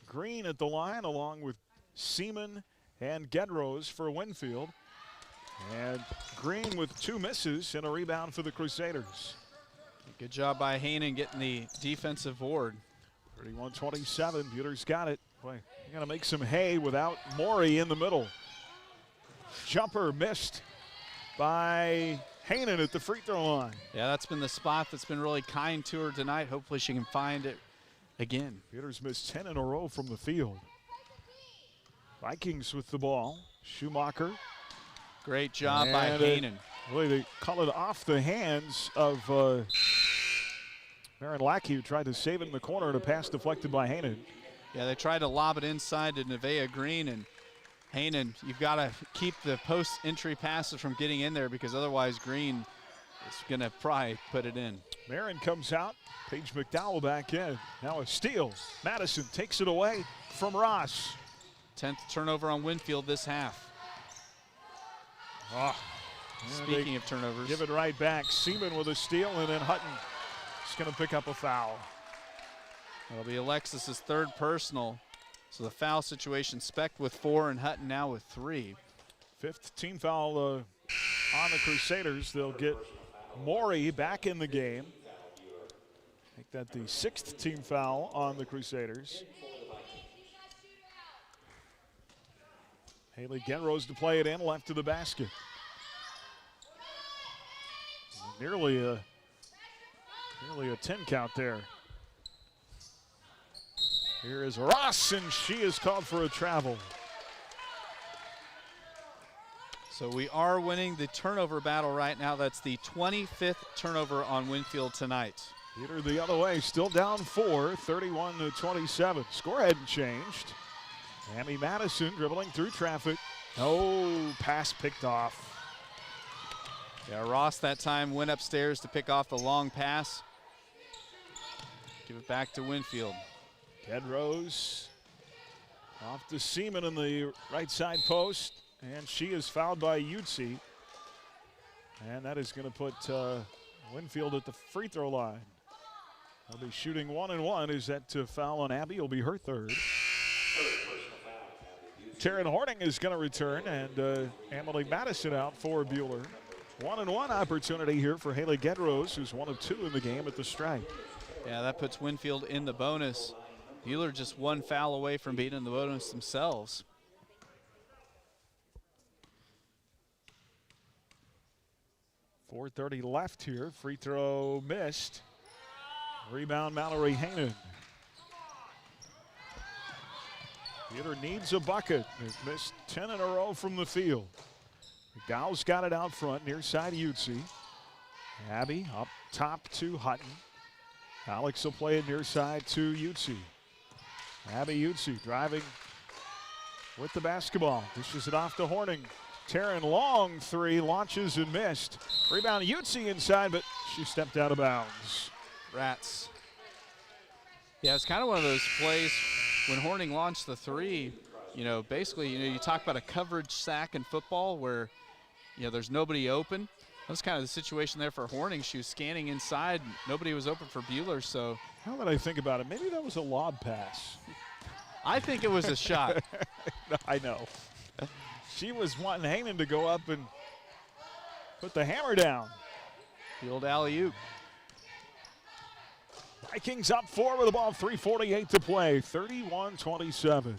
Green at the line along with Seaman and Gedrose for Winfield. And Green with 2 misses and a rebound for the Crusaders. Good job by Hainan getting the defensive board. 31-27, Buhler's got it. Boy, you gotta make some hay without Maury in the middle. Jumper missed by Hainan at the free throw line. Yeah, that's been the spot that's been really kind to her tonight. Hopefully she can find it again. Buhler's missed 10 in a row from the field. Vikings with the ball. Schumacher. Great job by Hainan. Really, they call it off the hands of Marin Lackey, who tried to save it in the corner, and a pass deflected by Hainan. Yeah, they tried to lob it inside to Nevaeh Green, and Hainan, you've got to keep the post-entry passes from getting in there, because otherwise Green is going to probably put it in. Marin comes out. Paige McDowell back in. Now a steal. Madison takes it away from Ross. 10th turnover on Winfield this half. Speaking of turnovers. Give it right back. Seaman with a steal, and then Hutton is going to pick up a foul. It'll be Alexis's 3rd personal. So the foul situation, Speck with 4 and Hutton now with 3. 5th team foul on the Crusaders. They'll get Maury back in the game. Make that the 6th team foul on the Crusaders. Haley Genrose to play it in, left of the basket. Nearly a 10 count there. Here is Ross, and she is called for a travel. So we are winning the turnover battle right now. That's the 25th turnover on Winfield tonight. Peter the other way, still down 4, 31-27. Score hadn't changed. Amy Madison dribbling through traffic. Oh, pass picked off. Yeah, Ross that time went upstairs to pick off the long pass. Give it back to Winfield. Gedrose off to Seaman in the right side post, and she is fouled by Utsi. And that is going to put Winfield at the free throw line. They'll be shooting 1-1. Is that foul on Abby? Will be her 3rd. Taryn Horning is going to return, and Emily Madison out for Buhler. 1-1 opportunity here for Haley Gedrose, who's 1 of 2 in the game at the strike. Yeah, that puts Winfield in the bonus. Buhler just 1 foul away from being in the bonus themselves. .430 left here. Free throw missed. Rebound Mallory Hainan. Buhler needs a bucket. They've missed 10 in a row from the field. McDowell's got it out front, near side Utsi. Abby up top to Hutton. Alex will play it near side to Utsi. Abby Utsi driving with the basketball. Dishes it off to Horning. Taryn long 3, launches and missed. Rebound Utsi inside, but She stepped out of bounds. Rats. Yeah, it's kind of one of those plays when Horning launched the three, basically, you talk about a coverage sack in football where, there's nobody open. That's kind of the situation there for Horning. She was scanning inside. Nobody was open for Buhler, so. Now that I think about it, maybe that was a lob pass. I think it was a shot. I know. She was wanting Hainan to go up and put the hammer down. The old alley-oop. Vikings up 4 with the ball, 3:48 to play, 31-27.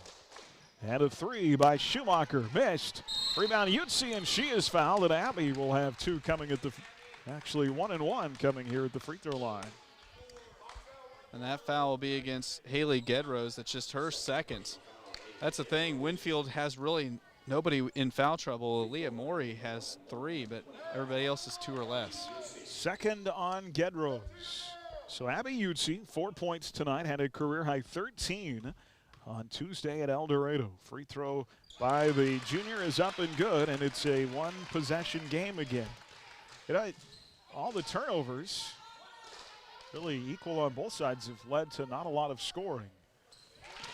And a three by Schumacher, missed. Rebound Utsi, and she is fouled, and Abby will have two coming at actually 1 and 1 coming here at the free throw line. And that foul will be against Haley Gedrose. That's just her second. That's the thing. Winfield has really nobody in foul trouble. Leah Morey has 3, but everybody else is 2 or less. Second on Gedrose. So Abby Utsi, 4 points tonight, had a career high 13 on Tuesday at El Dorado. Free throw by the junior is up and good, and it's a one-possession game again. All the turnovers, really equal on both sides, have led to not a lot of scoring.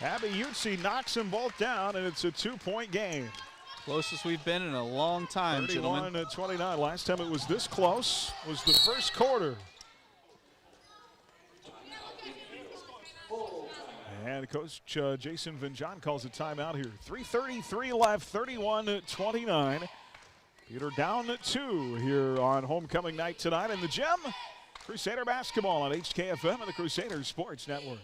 Abby Utsi knocks them both down, and it's a 2-point game. Closest we've been in a long time, 31-29. Last time it was this close was the first quarter. And Coach Jason Van John calls a timeout here. 3:33 left, 31-29. Peter down 2 here on homecoming night tonight in the gym. Crusader basketball on HKFM and the Crusader Sports Network.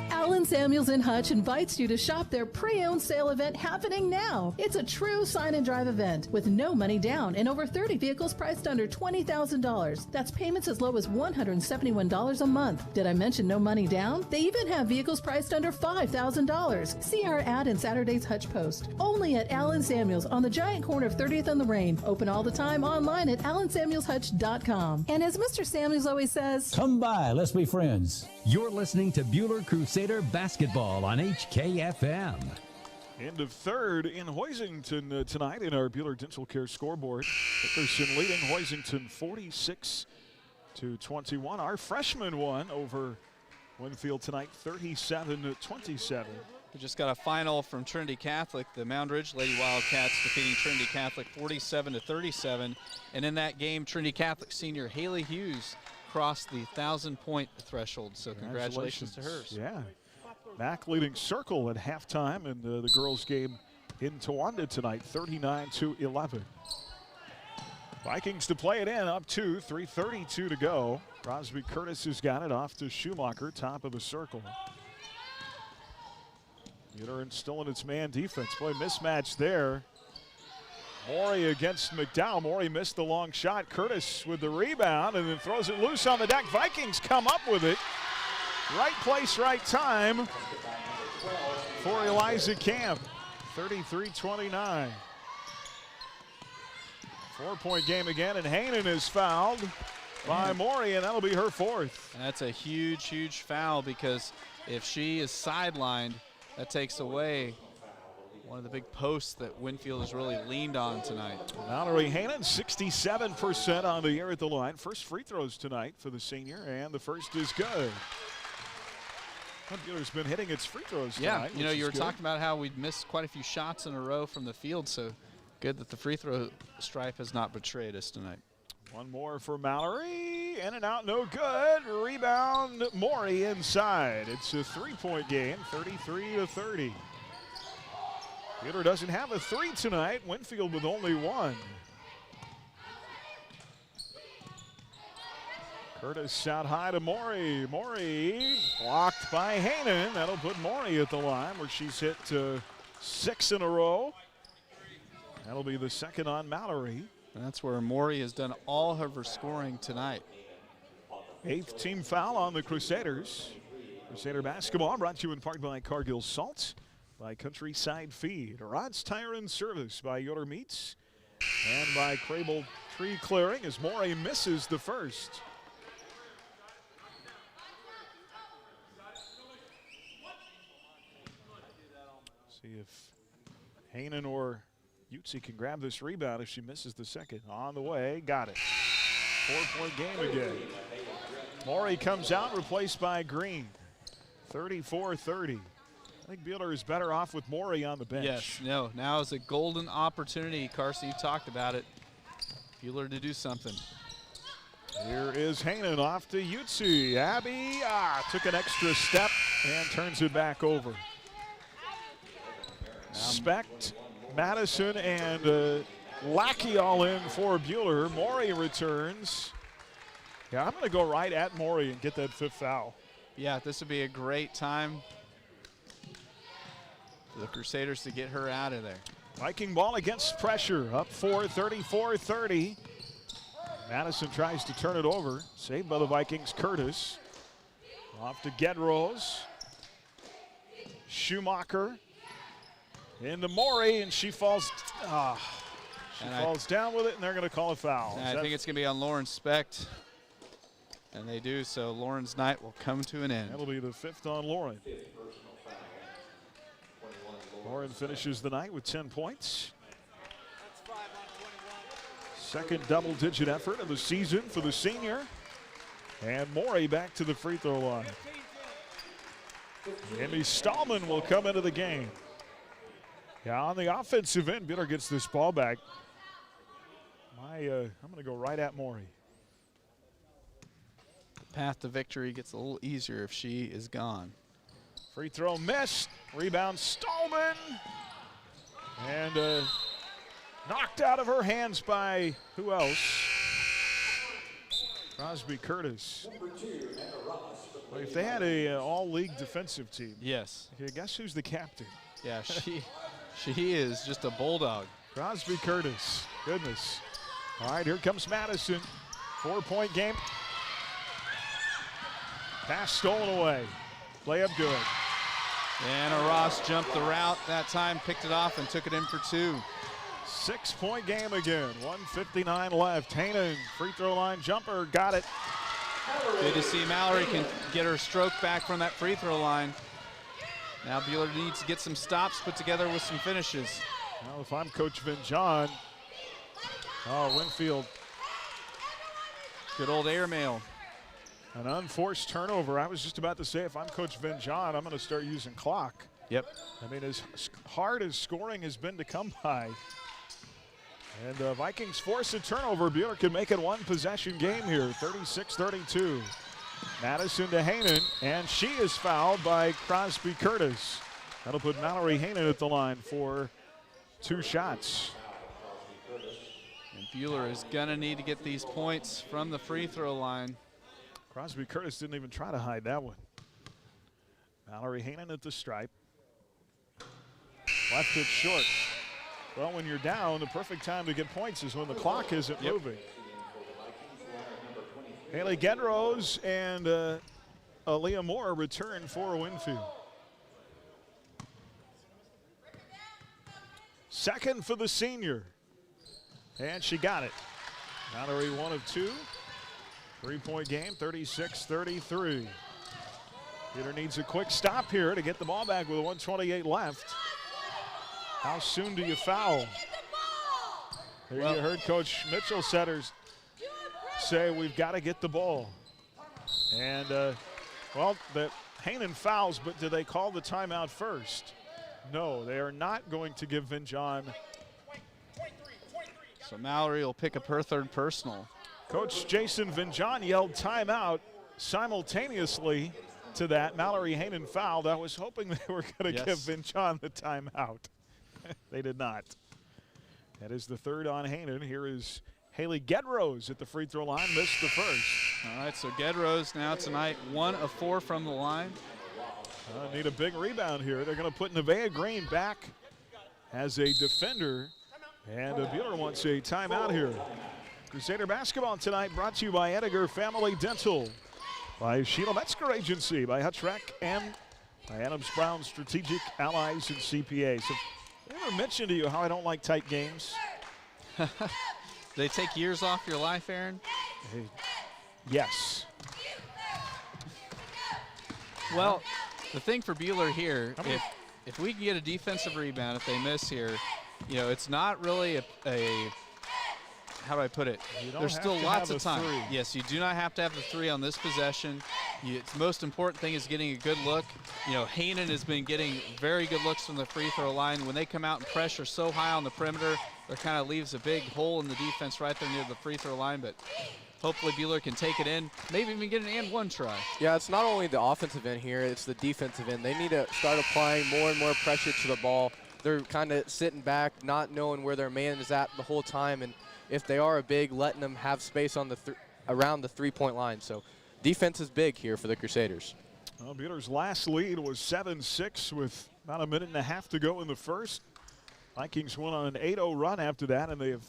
Allen Samuels and Hutch invites you to shop their pre-owned sale event happening now. It's a true sign and drive event with no money down and over 30 vehicles priced under $20,000. That's payments as low as $171 a month. Did I mention no money down? They even have vehicles priced under $5,000. See our ad in Saturday's Hutch Post. Only at Allen Samuels on the giant corner of 30th and Lorraine. Open all the time online at allensamuelshutch.com. And as Mr. Samuels always says, come by, let's be friends. You're listening to Buhler Crusader basketball on HKFM. End of third in Hoisington tonight in our Buhler Dental Care scoreboard. Dickerson leading Hoisington 46-21. Our freshman won over Winfield tonight 37-27. We just got a final from Trinity Catholic. The Mound Ridge Lady Wildcats defeating Trinity Catholic 47-37. And in that game, Trinity Catholic senior Haley Hughes crossed the 1,000-point threshold, so congratulations to her. Yeah. Mac leading Circle at halftime in the girls' game in Towanda tonight, 39-11. Vikings to play it in, up 2, 3:32 to go. Crosby Curtis has got it off to Schumacher, top of the circle. Buhler still in its man defense. Boy, mismatch there. Morey against McDowell. Morey missed the long shot. Curtis with the rebound and then throws it loose on the deck. Vikings come up with it. Right place, right time for Eliza Camp. 33-29. 4-point game again, and Hainan is fouled by Morey, and that'll be her 4th. And that's a huge, huge foul because if she is sidelined, that takes away one of the big posts that Winfield has really leaned on tonight. Mallory Hainan, 67% on the year at the line. First free throws tonight for the senior, and the first is good. Buhler's been hitting its free throws tonight. Yeah, you were talking about how we'd missed quite a few shots in a row from the field, so good that the free throw stripe has not betrayed us tonight. One more for Mallory, in and out, no good. Rebound, Morey inside. It's a 3-point game, 33-30. Buhler doesn't have a 3 tonight. Winfield with only 1. Curtis out high to Morey. Morey blocked by Hainan. That'll put Morey at the line where she's hit 6 in a row. That'll be the second on Mallory. And that's where Morey has done all of her scoring tonight. 8th team foul on the Crusaders. Crusader basketball brought to you in part by Cargill Salt, by Countryside Feed, Rod's Tire and Service, by Yoder Meats, and by Crable Tree Clearing as Morey misses the first. See if Hainan or Utsi can grab this rebound if she misses the second. On the way, got it. 4-point game again. Morey comes out, replaced by Green. 34-30. I think Buhler is better off with Morey on the bench. Yes, no, now is a golden opportunity. Carson, you talked about it. Buhler to do something. Here is Hainan off to Utsi. Abby took an extra step and turns it back over. Specht, Madison, and Lackey all in for Buhler. Morey returns. Yeah, I'm going to go right at Morey and get that 5th foul. Yeah, this would be a great time for the Crusaders to get her out of there. Viking ball against pressure, up 4, 34-30. Madison tries to turn it over. Saved by the Vikings, Curtis. Off to Gedrose. Schumacher. Into Morey, and she falls. She falls down with it, and they're going to call a foul. I think it's going to be on Lauren Specht. And they do, so Lauren's night will come to an end. That'll be the 5th on Lauren. Lauren finishes the night with 10 points. Second double-digit effort of the season for the senior. And Morey back to the free throw line. Amy Stahlman will come into the game. Yeah, on the offensive end, Buhler gets this ball back. I'm going to go right at Morey. Path to victory gets a little easier if she is gone. Free throw missed. Rebound Stahlman. And knocked out of her hands by who else? Crosby Curtis. Well, if they had a all-league defensive team. Yes. Okay, guess who's the captain? Yeah, she is just a bulldog. Crosby Curtis. Goodness. All right, here comes Madison. 4-point game. Pass stolen away. Play up good. Anna Ross jumped the route that time, picked it off, and took it in for 2. 6-point game again. 1:59 left. Hainan, free throw line jumper, got it. Good to see Mallory can get her stroke back from that free throw line. Now Buhler needs to get some stops put together with some finishes. Well, if I'm Coach Vin John, Winfield. Good old airmail. An unforced turnover. I was just about to say, if I'm Coach Vin John, I'm going to start using clock. Yep. I mean, as hard as scoring has been to come by, and Vikings force a turnover. Buhler can make it one possession game here, 36-32. Madison to Hainan, and she is fouled by Crosby Curtis. That'll put Mallory Hainan at the line for 2 shots. And Buhler is gonna need to get these points from the free throw line. Crosby Curtis didn't even try to hide that one. Mallory Hainan at the stripe. Left it short. Well, when you're down, the perfect time to get points is when the clock isn't moving. Haley Gedrose and Aaliyah Moore return for Winfield. Second for the senior. And she got it. Mallory 1 of 2. 3-point game, 36-33. Peter needs a quick stop here to get the ball back with 1:28 left. How soon do you foul? Here you heard Coach Mitchell Setters say we've got to get the ball. And, the Hainan fouls, but do they call the timeout first? No, they are not going to give Vin John. So Mallory will pick up her 3rd personal. Coach Jason Vin John yelled timeout simultaneously to that. Mallory Hainan fouled. I was hoping they were going to give Vin John the timeout. They did not. That is the 3rd on Hainan. Here is Haley Gedrose at the free throw line. Missed the first. All right, so Gedrose now tonight 1 of 4 from the line. Need a big rebound here. They're going to put Nevaeh Green back as a defender. And Buhler wants a timeout here. Crusader basketball tonight brought to you by Edgar Family Dental, by Sheila Metzger Agency, by Hutchrec, and by Adams Brown Strategic Allies and CPAs. So, did I ever mention to you how I don't like tight games? They take years off your life, Aaron? Hey, yes. Well, the thing for Buhler here, if we can get a defensive rebound, if they miss here, you know, it's not really a how do I put it? There's still lots of time. Yes, you do not have to have the 3 on this possession. It's the most important thing is getting a good look. You know, Hainan has been getting very good looks from the free throw line. When they come out and pressure so high on the perimeter, that kind of leaves a big hole in the defense right there near the free throw line. But hopefully Buhler can take it in, maybe even get an and one try. Yeah, it's not only the offensive end here, it's the defensive end. They need to start applying more and more pressure to the ball. They're kind of sitting back, not knowing where their man is at the whole time. And if they are a big, letting them have space on the around the three-point line. So defense is big here for the Crusaders. Well, Buhler's last lead was 7-6 with about a minute and a half to go in the first. Vikings went on an 8-0 run after that, and they have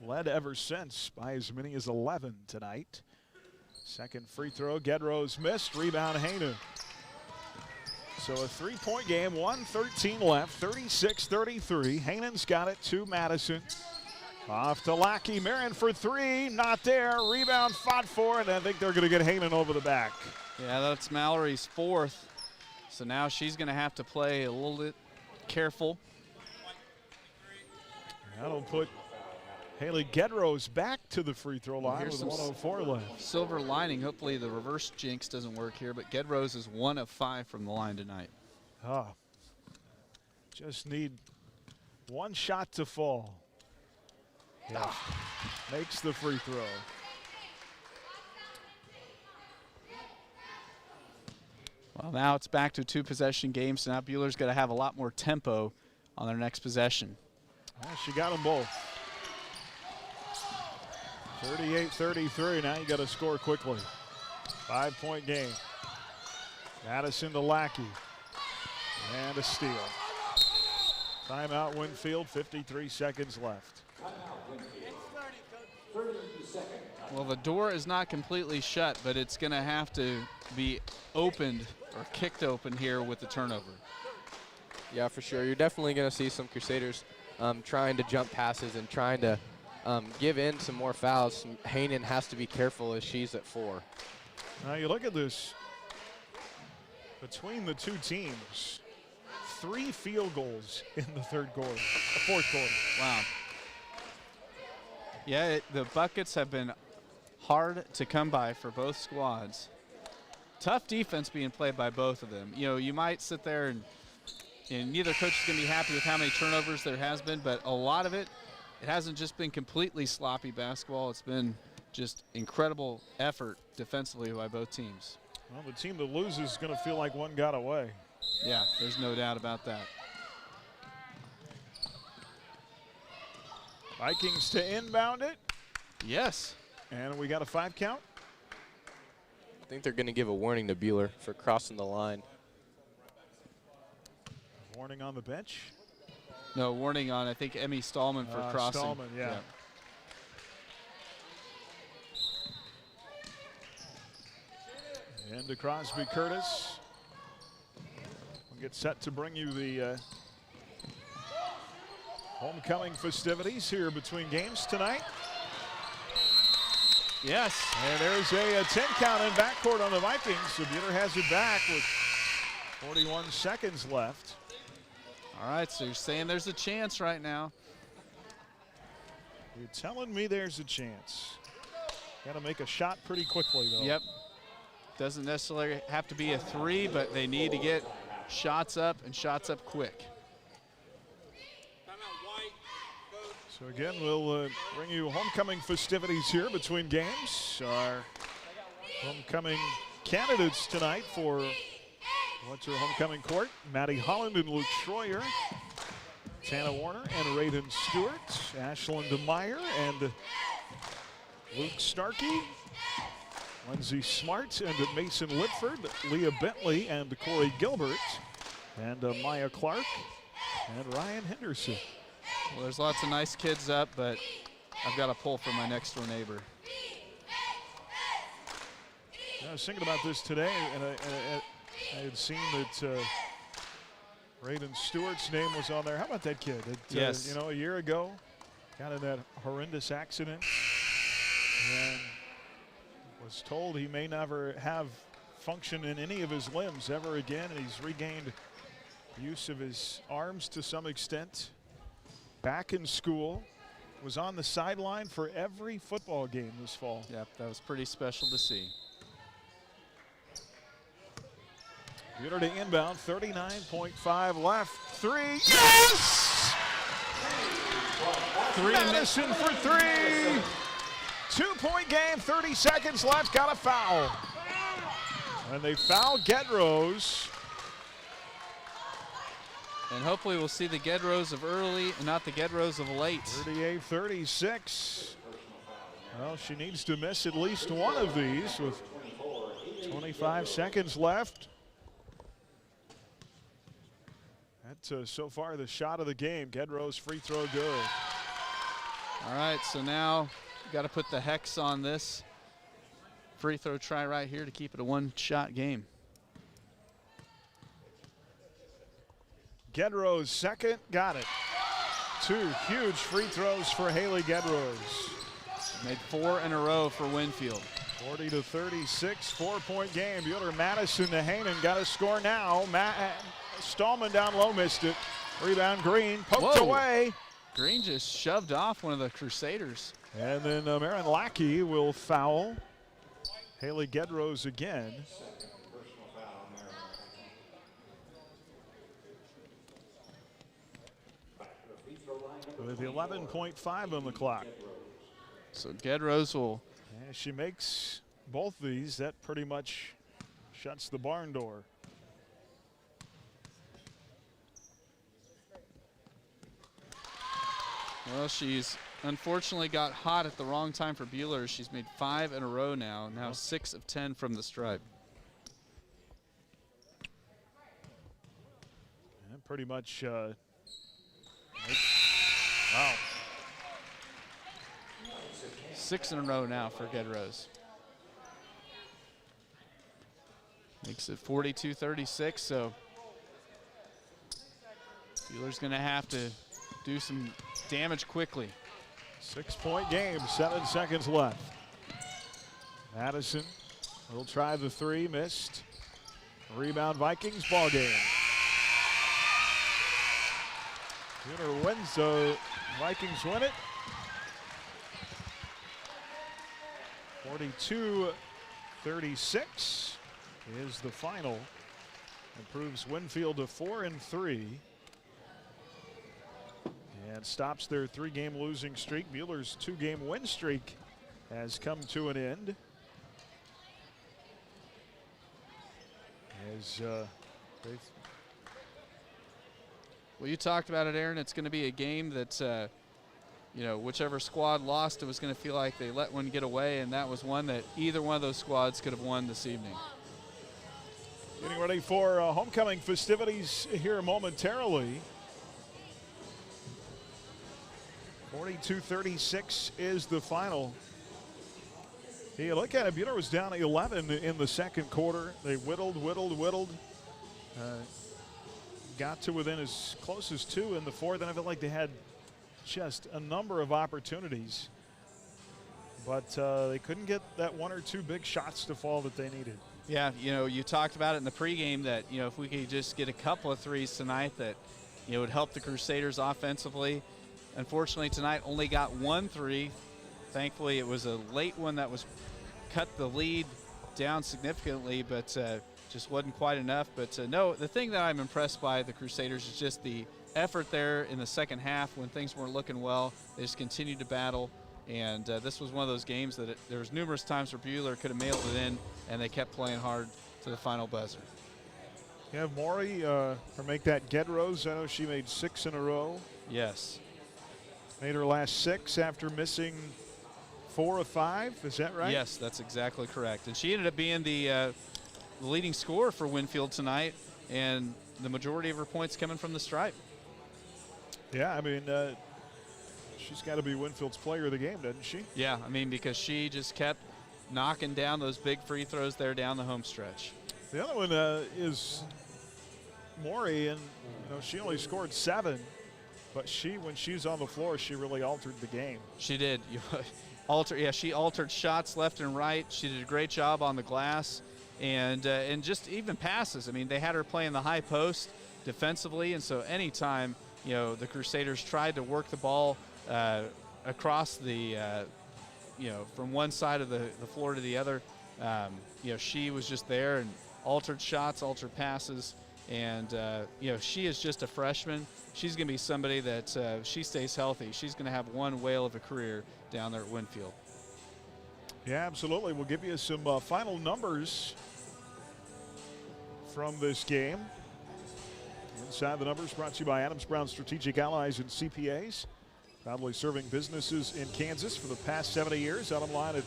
led ever since by as many as 11 tonight. Second free throw, Gedros missed, rebound Hainan. So a 3-point game, 1:13 left, 36-33. Hainan's got it to Madison. Off to Lackey, Marion for 3, not there. Rebound fought for, and I think they're going to get Hainan over the back. Yeah, that's Mallory's 4th. So now she's going to have to play a little bit careful. That'll put Haley Gedros back to the free throw line with 1:04 left. Silver lining, hopefully the reverse jinx doesn't work here, but Gedros is 1 of 5 from the line tonight. Just need one shot to fall. Yeah. Makes the free throw. Well, now it's back to 2-possession games, so now Buhler's got to have a lot more tempo on their next possession. Well, she got them both. 38-33, now you got to score quickly. 5-point game. Madison to Lackey. And a steal. Timeout Winfield, 53 seconds left. Well, the door is not completely shut, but it's going to have to be opened or kicked open here with the turnover. Yeah, for sure. You're definitely going to see some Crusaders trying to jump passes and trying to give in some more fouls. Hainan has to be careful as she's at 4. Now you look at this. Between the two teams, 3 field goals in the fourth quarter. Wow. Yeah, the buckets have been hard to come by for both squads. Tough defense being played by both of them. You know, you might sit there and neither coach is going to be happy with how many turnovers there has been, but a lot of it hasn't just been completely sloppy basketball. It's been just incredible effort defensively by both teams. Well, the team that loses is going to feel like one got away. Yeah, there's no doubt about that. Vikings to inbound it. Yes. And we got a 5 count. I think they're going to give a warning to Buhler for crossing the line. Warning on the bench. No, warning on, I think, Emmy Stallman for crossing. Stallman, yeah. And to Crosby Curtis. We'll get set to bring you the homecoming festivities here between games tonight. Yes. And there's a 10 count in backcourt on the Vikings. So Buhler has it back with 41 seconds left. All right, so you're saying there's a chance right now. You're telling me there's a chance. Got to make a shot pretty quickly, though. Yep. Doesn't necessarily have to be a 3, but they need to get shots up and shots up quick. So again, we'll bring you homecoming festivities here between games. Our homecoming candidates tonight for what's her homecoming court? Maddie Holland and Luke Schroyer, Tana Warner and Raiden Stewart, Ashlyn DeMeyer and Luke Starkey, Lindsay Smart and Mason Litford, Leah Bentley and Corey Gilbert, and Maya Clark and Ryan Henderson. Well, there's lots of nice kids up, but I've got to pull for my next door neighbor. I was thinking about this today, and I had seen that Raiden Stewart's name was on there. How about that kid? Yes. You know, a year ago, got in that horrendous accident and was told he may never have function in any of his limbs ever again, and he's regained use of his arms to some extent. back in school, was on the sideline for every football game this fall. Yep, that was pretty special to see. Buhler to inbound, 39.5 left. Three, yes! Madison for three. 2-point game, 30 seconds left, got a foul. And they foul Gedrose. And hopefully we'll see the Gedrose of early and not the Gedrose of late. 38-36. Well, she needs to miss at least one of these with 25 seconds left. That's so far the shot of the game. Gedrose free throw good. All right, so now got to put the hex on this free throw try right here to keep it a one-shot game. Gedrose second, got it. 2 huge free throws for Haley Gedrose. Made 4 in a row for Winfield. 40-36, 4-point game. Buhler Madison to Hainan, got a score now. Stallman down low, missed it. Rebound Green, poked away. Green just shoved off one of the Crusaders. And then Marin Lackey will foul Haley Gedrose again. With 11.5 on the clock. So Gedrose will. And she makes both these. That pretty much shuts the barn door. Well, she's unfortunately got hot at the wrong time for Buhler. She's made 5 in a row now. Now 6 of 10 from the stripe. And pretty much. Wow. 6 in a row now for Gedrose. Makes it 42-36. So Buhler's going to have to do some damage quickly. 6-point game, 7 seconds left. Madison will try the three, missed. Rebound Vikings, ball game. Buhler wins, so Vikings win it. 42-36 is the final. Improves Winfield to 4-3. And stops their 3-game losing streak. Buhler's 2-game win streak has come to an end. As well, you talked about it, Aaron. It's going to be a game that, you know, whichever squad lost, it was going to feel like they let one get away, and that was one that either one of those squads could have won this evening. Getting ready for homecoming festivities here momentarily. 42-36 is the final. You look at it, Buhler was down 11 in the second quarter. They whittled. Got to within as close as 2 in the fourth, and I felt like they had just a number of opportunities. But they couldn't get that 1 or 2 big shots to fall that they needed. Yeah, you know, you talked about it in the pregame that, you know, if we could just get a couple of threes tonight that, you know, would help the Crusaders offensively. Unfortunately, tonight only got 1 3. Thankfully, it was a late one that was cut the lead down significantly, but just wasn't quite enough. But no, the thing that I'm impressed by the Crusaders is just the effort there in the second half when things weren't looking well. They just continued to battle, and this was one of those games that there was numerous times where Buhler could have mailed it in, and they kept playing hard to the final buzzer. You have Maury make that Gedrose. I know she made 6 in a row. Yes. Made her last 6 after missing 4 of 5. Is that right? Yes, that's exactly correct. And she ended up being the leading scorer for Winfield tonight, and the majority of her points coming from the stripe. Yeah, I mean, she's got to be Winfield's player of the game, doesn't she? Yeah, I mean, because she just kept knocking down those big free throws there down the home stretch. The other one is Maury, and you know she only scored 7, but when she's on the floor, she really altered the game. She did. She altered shots left and right. She did a great job on the glass, and just even passes. I mean, they had her playing the high post defensively, and so anytime the Crusaders tried to work the ball across the, from one side of the floor to the other. She was just there and altered shots, altered passes. And, she is just a freshman. She's going to be somebody that she stays healthy. She's going to have one whale of a career down there at Winfield. Yeah, absolutely. We'll give you some final numbers from this game. Inside the Numbers brought to you by Adams Brown Strategic Allies and CPAs. Proudly serving businesses in Kansas for the past 70 years. Out online at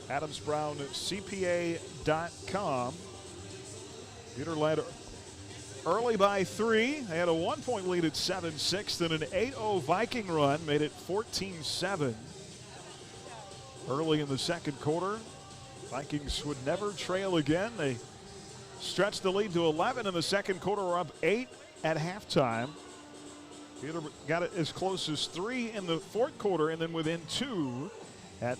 adamsbrowncpa.com. Buhler led early by 3. They had a 1-point lead at 7-6. Then an 8-0 Viking run made it 14-7. Early in the second quarter, Vikings would never trail again. They stretched the lead to 11 in the second quarter. We're up 8 at halftime. Buhler got it as close as 3 in the fourth quarter, and then within 2 at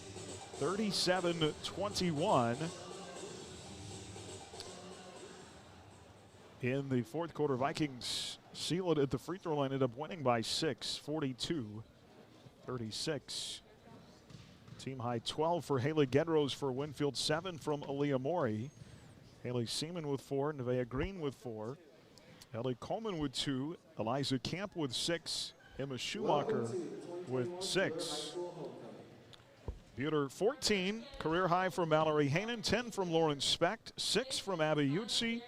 37-21. In the fourth quarter, Vikings seal it at the free throw line, ended up winning by 6, 42-36. Team high 12 for Haley Gedrose for Winfield, 7 from Aaliyah Morey. Haley Seaman with 4, Nevaeh Green with 4. Ellie Coleman with 2, Eliza Camp with 6, Emma Schumacher with 6. Buhler 14, career high from Mallory Hainan, 10 from Lauren Specht, 6 from Abby Utsi,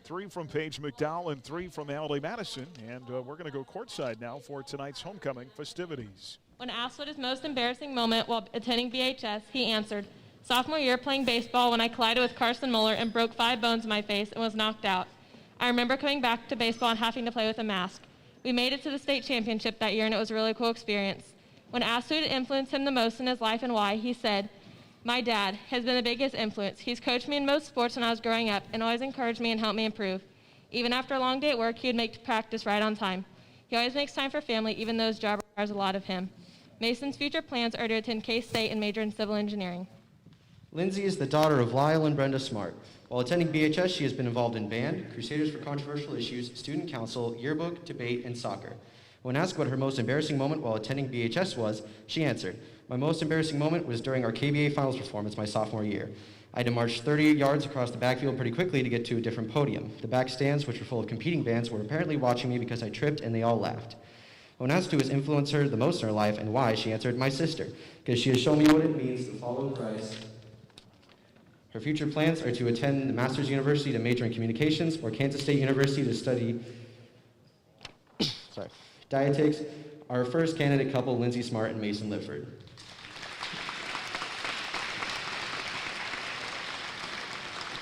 3 from Paige McDowell, and 3 from Emily Madison. And we're going to go courtside now for tonight's homecoming festivities. When asked what his most embarrassing moment while attending BHS, he answered, "Sophomore year playing baseball when I collided with Carson Muller and broke 5 bones in my face and was knocked out. I remember coming back to baseball and having to play with a mask. We made it to the state championship that year, and it was a really cool experience." When asked who had influenced him the most in his life and why, he said, "My dad has been the biggest influence. He's coached me in most sports when I was growing up and always encouraged me and helped me improve. Even after a long day at work, he would make practice right on time. He always makes time for family, even though his job requires a lot of him." Mason's future plans are to attend K-State and major in civil engineering. Lindsay is the daughter of Lyle and Brenda Smart. While attending BHS, she has been involved in band, Crusaders for Controversial Issues, student council, yearbook, debate, and soccer. When asked what her most embarrassing moment while attending BHS was, she answered, "My most embarrassing moment was during our KBA finals performance my sophomore year. I had to march 30 yards across the backfield pretty quickly to get to a different podium. The back stands, which were full of competing bands, were apparently watching me because I tripped and they all laughed." When asked who has influenced her the most in her life and why, she answered, "My sister, because she has shown me what it means to follow Christ." Her future plans are to attend the Masters University to major in communications or Kansas State University to study dietetics. Our first candidate couple, Lindsay Smart and Mason Lifford.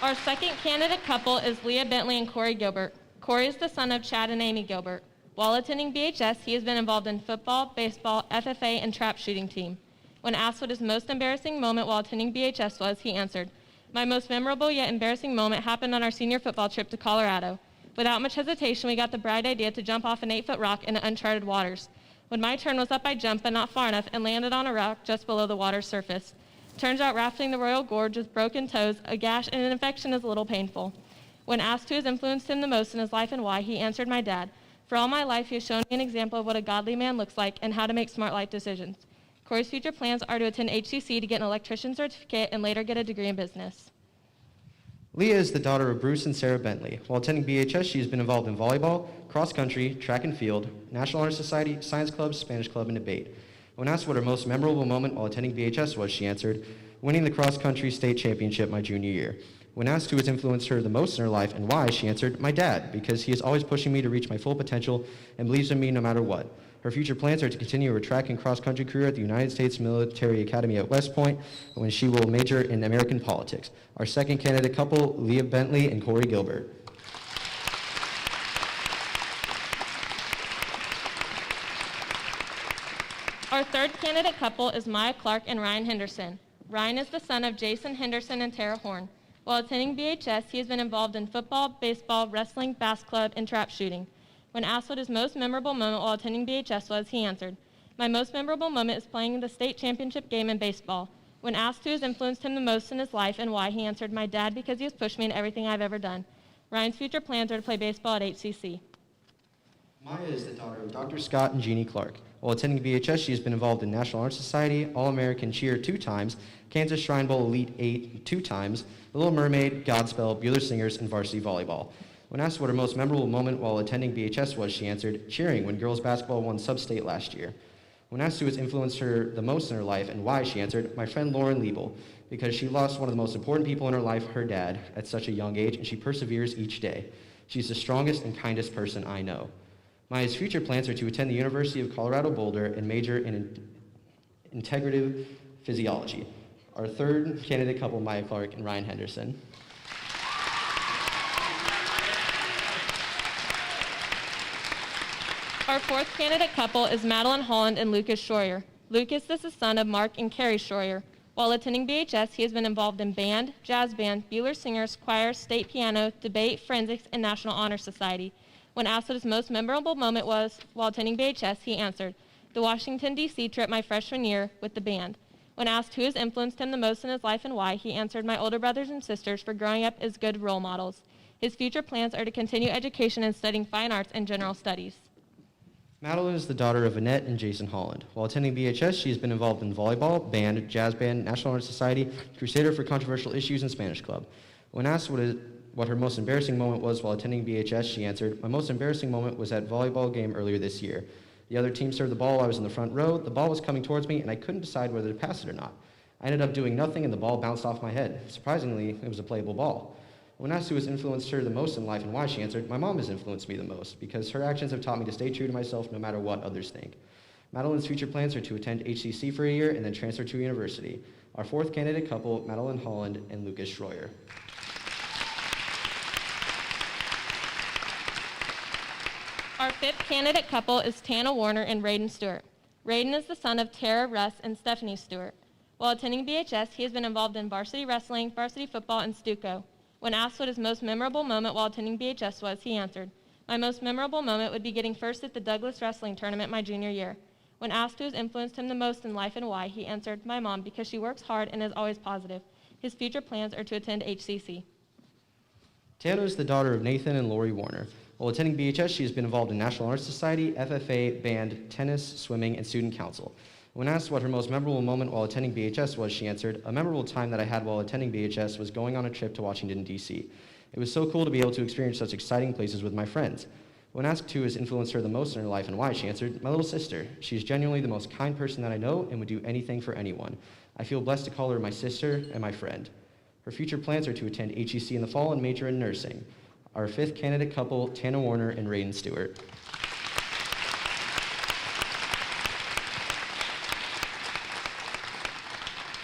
Our second candidate couple is Leah Bentley and Corey Gilbert. Corey is the son of Chad and Amy Gilbert. While attending BHS, he has been involved in football, baseball, FFA, and trap shooting team. When asked what his most embarrassing moment while attending BHS was, he answered, "My most memorable yet embarrassing moment happened on our senior football trip to Colorado. Without much hesitation, we got the bright idea to jump off an 8-foot rock into uncharted waters. When my turn was up, I jumped, but not far enough, and landed on a rock just below the water's surface. Turns out rafting the Royal Gorge with broken toes, a gash, and an infection is a little painful." When asked who has influenced him the most in his life and why, he answered, "My dad. For all my life, he has shown me an example of what a godly man looks like and how to make smart life decisions." Corey's future plans are to attend HCC to get an electrician certificate and later get a degree in business. Leah is the daughter of Bruce and Sarah Bentley. While attending BHS, she has been involved in volleyball, cross country, track and field, National Honor Society, science club, Spanish club, and debate. When asked what her most memorable moment while attending BHS was, she answered, "Winning the cross country state championship my junior year." When asked who has influenced her the most in her life and why, she answered, "My dad, because he is always pushing me to reach my full potential and believes in me no matter what." Her future plans are to continue her track and cross-country career at the United States Military Academy at West Point, when she will major in American politics. Our second candidate couple, Leah Bentley and Corey Gilbert. Our third candidate couple is Maya Clark and Ryan Henderson. Ryan is the son of Jason Henderson and Tara Horn. While attending BHS, he has been involved in football, baseball, wrestling, bass club, and trap shooting. When asked what his most memorable moment while attending BHS was, he answered, "My most memorable moment is playing the state championship game in baseball." When asked who has influenced him the most in his life and why, he answered, "My dad, because he has pushed me in everything I've ever done." Ryan's future plans are to play baseball at HCC. Maya is the daughter of Dr. Scott and Jeannie Clark. While attending BHS, she has been involved in National Honor Society, All-American Cheer 2 times, Kansas Shrine Bowl Elite 8 2 times, The Little Mermaid, Godspell, Buhler Singers, and varsity volleyball. When asked what her most memorable moment while attending BHS was, she answered, cheering when girls basketball won sub-state last year. When asked who has influenced her the most in her life and why, she answered, my friend Lauren Liebel, because she lost one of the most important people in her life, her dad, at such a young age, and she perseveres each day. She's the strongest and kindest person I know. Maya's future plans are to attend the University of Colorado Boulder and major in integrative physiology. Our third candidate couple, Maya Clark and Ryan Henderson. Our fourth candidate couple is Madeline Holland and Lucas Schroyer. Lucas is the son of Mark and Carrie Schroyer. While attending BHS, he has been involved in band, jazz band, Buhler Singers, choir, state piano, debate, forensics, and National Honor Society. When asked what his most memorable moment was while attending BHS, he answered, the Washington, D.C. trip my freshman year with the band. When asked who has influenced him the most in his life and why, he answered, my older brothers and sisters for growing up as good role models. His future plans are to continue education and studying fine arts and general studies. Madeline is the daughter of Annette and Jason Holland. While attending BHS, she has been involved in volleyball, band, jazz band, National Honor Society, Crusader for Controversial Issues, and Spanish Club. When asked what her most embarrassing moment was while attending BHS, she answered, my most embarrassing moment was at volleyball game earlier this year. The other team served the ball, I was in the front row, the ball was coming towards me, and I couldn't decide whether to pass it or not. I ended up doing nothing, and the ball bounced off my head. Surprisingly, it was a playable ball. When asked who has influenced her the most in life and why, she answered, my mom has influenced me the most, because her actions have taught me to stay true to myself no matter what others think. Madeline's future plans are to attend HCC for a year and then transfer to university. Our fourth candidate couple, Madeline Holland and Lucas Schroyer. Our fifth candidate couple is Tana Warner and Raiden Stewart. Raiden is the son of Tara, Russ, and Stephanie Stewart. While attending BHS, he has been involved in varsity wrestling, varsity football, and Stuco. When asked what his most memorable moment while attending BHS was, he answered, my most memorable moment would be getting first at the Douglas Wrestling Tournament my junior year. When asked who has influenced him the most in life and why, he answered, my mom, because she works hard and is always positive. His future plans are to attend HCC. Tana is the daughter of Nathan and Lori Warner. While attending BHS, she has been involved in National Honor Society, FFA, band, tennis, swimming, and student council. When asked what her most memorable moment while attending BHS was, she answered, a memorable time that I had while attending BHS was going on a trip to Washington, D.C. It was so cool to be able to experience such exciting places with my friends. When asked who has influenced her the most in her life and why, she answered, my little sister. She is genuinely the most kind person that I know and would do anything for anyone. I feel blessed to call her my sister and my friend. Her future plans are to attend HEC in the fall and major in nursing. Our fifth candidate couple, Tana Warner and Raiden Stewart.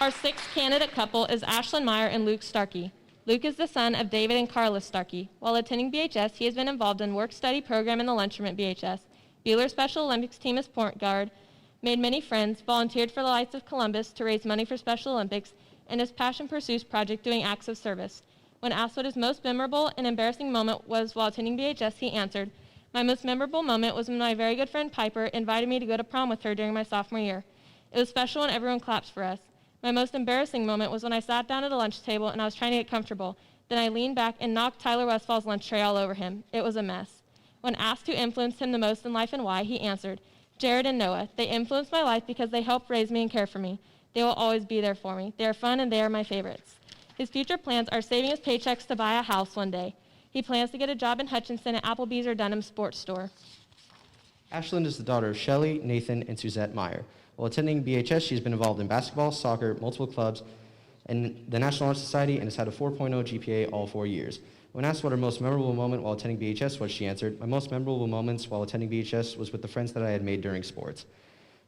Our sixth candidate couple is Ashlyn Meyer and Luke Starkey. Luke is the son of David and Carla Starkey. While attending BHS, he has been involved in work-study program in the lunchroom at BHS, Buhler Special Olympics team as point guard, made many friends, volunteered for the Lights of Columbus to raise money for Special Olympics, and his Passion Pursues project doing acts of service. When asked what his most memorable and embarrassing moment was while attending BHS, he answered, my most memorable moment was when my very good friend Piper invited me to go to prom with her during my sophomore year. It was special and everyone claps for us. My most embarrassing moment was when I sat down at a lunch table and I was trying to get comfortable. Then I leaned back and knocked Tyler Westfall's lunch tray all over him. It was a mess. When asked who influenced him the most in life and why, he answered, Jared and Noah. They influenced my life because they helped raise me and care for me. They will always be there for me. They are fun and they are my favorites. His future plans are saving his paychecks to buy a house one day. He plans to get a job in Hutchinson at Applebee's or Dunham Sports Store. Ashland is the daughter of Shelley, Nathan, and Suzette Meyer. While attending BHS, she's been involved in basketball, soccer, multiple clubs, and the National Honor Society, and has had a 4.0 GPA all 4 years. When asked what her most memorable moment while attending BHS was, she answered, my most memorable moments while attending BHS was with the friends that I had made during sports.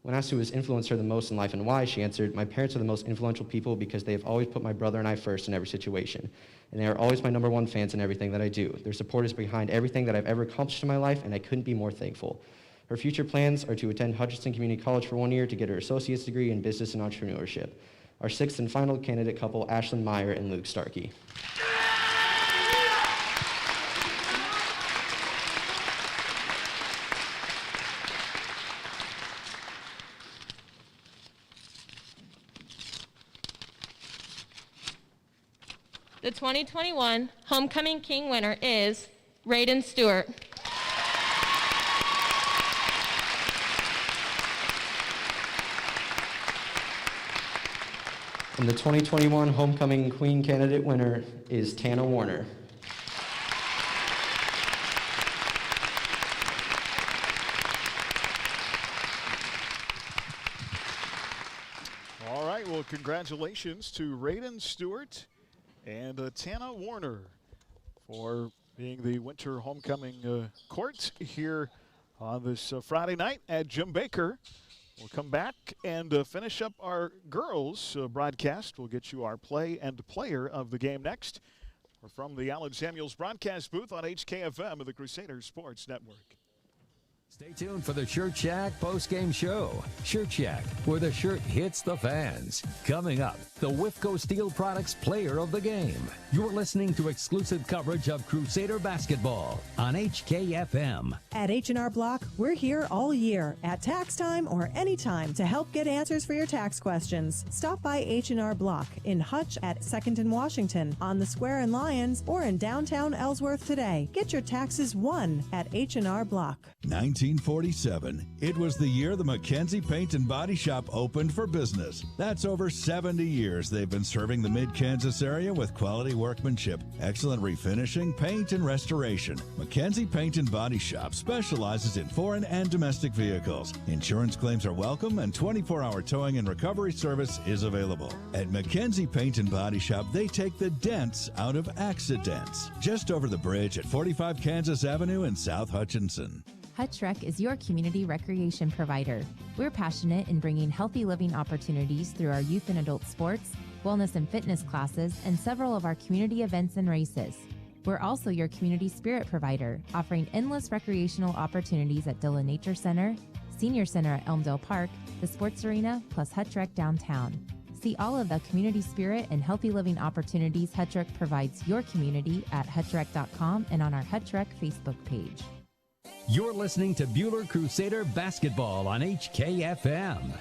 When asked who has influenced her the most in life and why, she answered, my parents are the most influential people because they have always put my brother and I first in every situation. And they are always my #1 fans in everything that I do. Their support is behind everything that I've ever accomplished in my life, and I couldn't be more thankful. Her future plans are to attend Hutchinson Community College for 1 year to get her associate's degree in business and entrepreneurship. Our sixth and final candidate couple, Ashlyn Meyer and Luke Starkey. The 2021 Homecoming King winner is Raiden Stewart. And the 2021 Homecoming Queen candidate winner is Tana Warner. All right, well, congratulations to Raiden Stewart and Tana Warner for being the winter homecoming court here on this Friday night at Jim Baker. We'll come back and finish up our girls broadcast. We'll get you our play and player of the game next. We're from the Allen Samuels broadcast booth on HKFM of the Crusaders Sports Network. Stay tuned for the Shirt Shack post-game show. Shirt Shack, where the shirt hits the fans. Coming up, the Whifco Steel Products Player of the Game. You're listening to exclusive coverage of Crusader basketball on HKFM. At H&R Block, we're here all year at tax time or anytime to help get answers for your tax questions. Stop by H&R Block in Hutch at 2nd and Washington, on the Square in Lyons, or in downtown Ellsworth today. Get your taxes won at H&R Block. 1947. It was the year the McKenzie Paint and Body Shop opened for business. That's over 70 years they've been serving the Mid-Kansas area with quality workmanship, excellent refinishing, paint, and restoration. McKenzie Paint and Body Shop specializes in foreign and domestic vehicles. Insurance claims are welcome and 24-hour towing and recovery service is available. At McKenzie Paint and Body Shop, they take the dents out of accidents. Just over the bridge at 45 Kansas Avenue in South Hutchinson. Hutch Rec is your community recreation provider. We're passionate in bringing healthy living opportunities through our youth and adult sports, wellness and fitness classes, and several of our community events and races. We're also your community spirit provider, offering endless recreational opportunities at Dillon Nature Center, Senior Center at Elmdale Park, the Sports Arena, plus Hutch Rec downtown. See all of the community spirit and healthy living opportunities Hutch Rec provides your community at hutchrec.com and on our Hutch Rec Facebook page. You're listening to Buhler Crusader basketball on HKFM.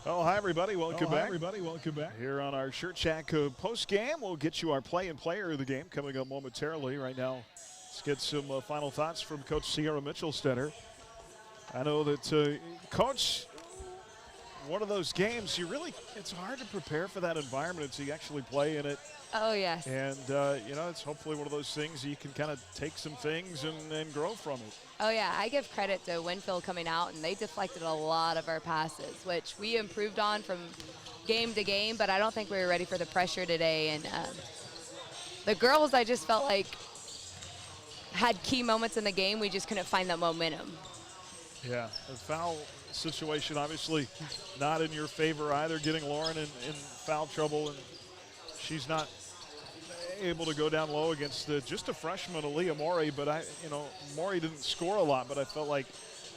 Oh, hi, everybody. Welcome back. Here on our Shirt Shack post game, we'll get you our play and player of the game coming up momentarily. Right now, let's get some final thoughts from Coach Sierra Mitchell-Stetter. I know that, Coach, one of those games, it's hard to prepare for that environment until you actually play in it. Oh, yes. And, it's hopefully one of those things you can kind of take some things and grow from it. Oh, yeah. I give credit to Winfield coming out, and they deflected a lot of our passes, which we improved on from game to game, but I don't think we were ready for the pressure today. And the girls, I just felt like, had key moments in the game. We just couldn't find that momentum. Yeah, the foul situation obviously not in your favor either, getting Lauren in foul trouble, and she's not able to go down low against just a freshman, Aaliyah Morey, but Morey didn't score a lot, but I felt like